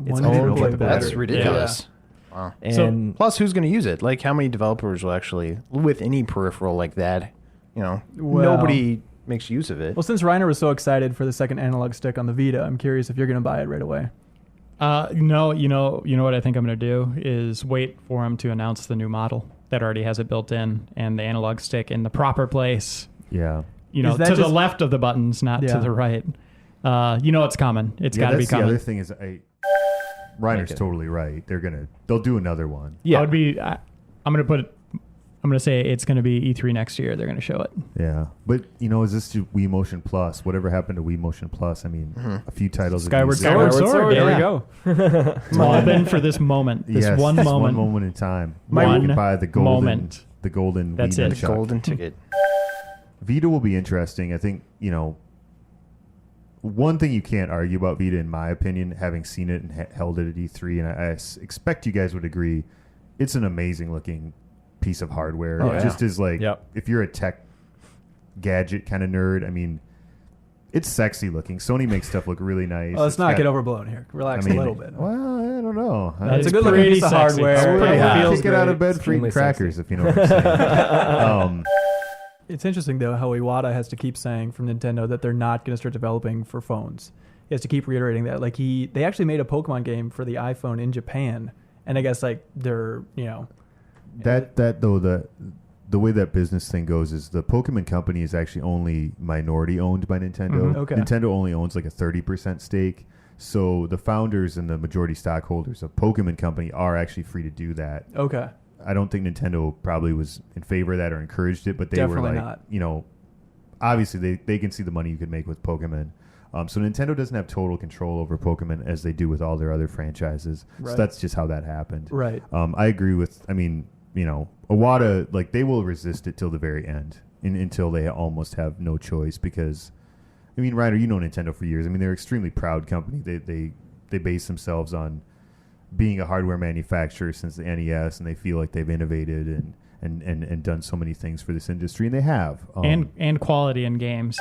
Its own battery. That's ridiculous. Yeah. Wow. And plus, who's going to use it? How many developers will actually, with any peripheral like that, nobody makes use of it. Well, since Reiner was so excited for the second analog stick on the Vita, I'm curious if you're going to buy it right away. No, you know what I think I'm going to do is wait for them to announce the new model that already has it built in and the analog stick in the proper place. Yeah. To the left of the buttons, not to the right. It's coming. It's got to be coming. The other thing is, Reiner's totally right. They'll do another one. Yeah. I'm going to say it's going to be E3 next year. They're going to show it. Yeah. But, is this Wii Motion Plus? Whatever happened to Wii Motion Plus? I mean, a few titles. Skyward Sword. There we go. It's all been for this moment. This one moment. One moment in time. One you can buy the golden moment. The golden That's Wii it. nunchuck. The golden ticket. Vita will be interesting. I think, one thing you can't argue about Vita, in my opinion, having seen it and held it at E3, and I expect you guys would agree, it's an amazing looking piece of hardware. It just is if you're a tech gadget kind of nerd, I mean, it's sexy looking. Sony makes stuff look really nice. Well, let's not get overblown here. Relax a little bit. Well, I don't know. It's a good looking piece of hardware. I would get out of bed for eating crackers, if you know what I'm saying. It's interesting, though, how Iwata has to keep saying from Nintendo that they're not going to start developing for phones. He has to keep reiterating that. They actually made a Pokemon game for the iPhone in Japan, and I guess they're that though the the way that business thing goes is the Pokemon Company is actually only minority owned by Nintendo. Okay. Nintendo only owns like a 30% stake. So the founders and the majority stockholders of Pokemon Company are actually free to do that. Okay. I don't think Nintendo probably was in favor of that or encouraged it, but they Definitely were like, not. you know, obviously they can see the money you could make with Pokemon. So Nintendo doesn't have total control over Pokemon as they do with all their other franchises. Right. So that's just how that happened. Right. I agree with, I mean, you know, Iwata, like they will resist it till the very end until they almost have no choice because, I mean, Ryder, you know Nintendo for years. I mean, they're an extremely proud company. They base themselves on being a hardware manufacturer since the NES, and they feel like they've innovated and done so many things for this industry, and they have. And quality in games.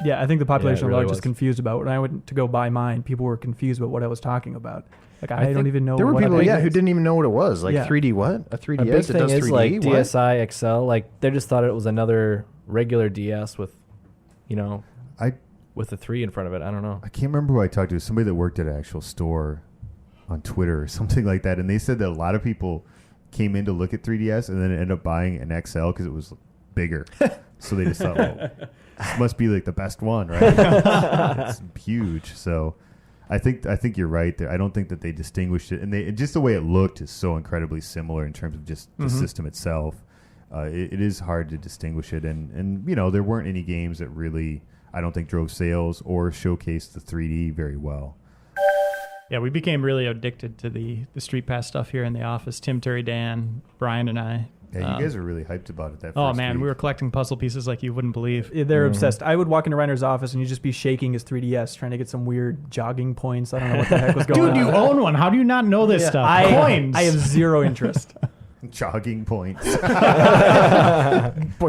Yeah, I think the population Yeah, it at large really is was. confused about when I went to go buy mine. People were confused about what I was talking about. Like I don't even know. There were what people, a who didn't even know what it was. Like Yeah. 3D what? A 3DS A big that thing does is 3D? like What? DSi XL. Like they just thought it was another regular DS with, you know, with a 3 in front of it. I don't know. I can't remember who I talked to. Somebody that worked at an actual store on Twitter or something like that, and they said that a lot of people came in to look at 3DS and then ended up buying an XL because it was bigger. So they just thought, well, this must be like the best one, right? It's huge. So I think you're right there. I don't think that they distinguished it, and just the way it looked is so incredibly similar in terms of just the system itself. It is hard to distinguish it, and you know there weren't any games that really I don't think drove sales or showcased the 3D very well. Yeah, we became really addicted to the Street Pass stuff here in the office. Tim, Terry, Dan, Brian, and I. Yeah, you guys are really hyped about it. That Oh first man, week. we were collecting puzzle pieces like you wouldn't believe. They're obsessed. I would walk into Reiner's office and you'd just be shaking his 3DS trying to get some weird jogging points. I don't know what the heck was going on. Dude, you own one. How do you not know this stuff? Coins. I have zero interest. Jogging points. Points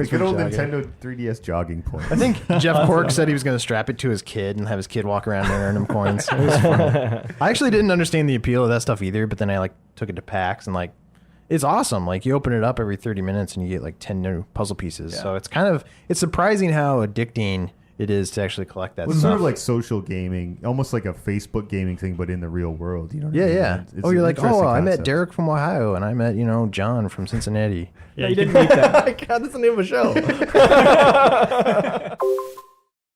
Good for old jogging. Nintendo 3DS jogging points. I think Jeff Cork said he was going to strap it to his kid and have his kid walk around and earn him coins. It was funny. I actually didn't understand the appeal of that stuff either, but then I took it to PAX and it's awesome. Like you open it up every 30 minutes and you get 10 new puzzle pieces. Yeah. So it's surprising how addicting it is to actually collect that It's stuff. sort of like social gaming, almost like a Facebook gaming thing, but in the real world. You know what I mean? Yeah. It's Oh, you're an like, interesting I met concept. Derek from Ohio and I met, John from Cincinnati. Yeah, you didn't meet that. God, that's the name of a show.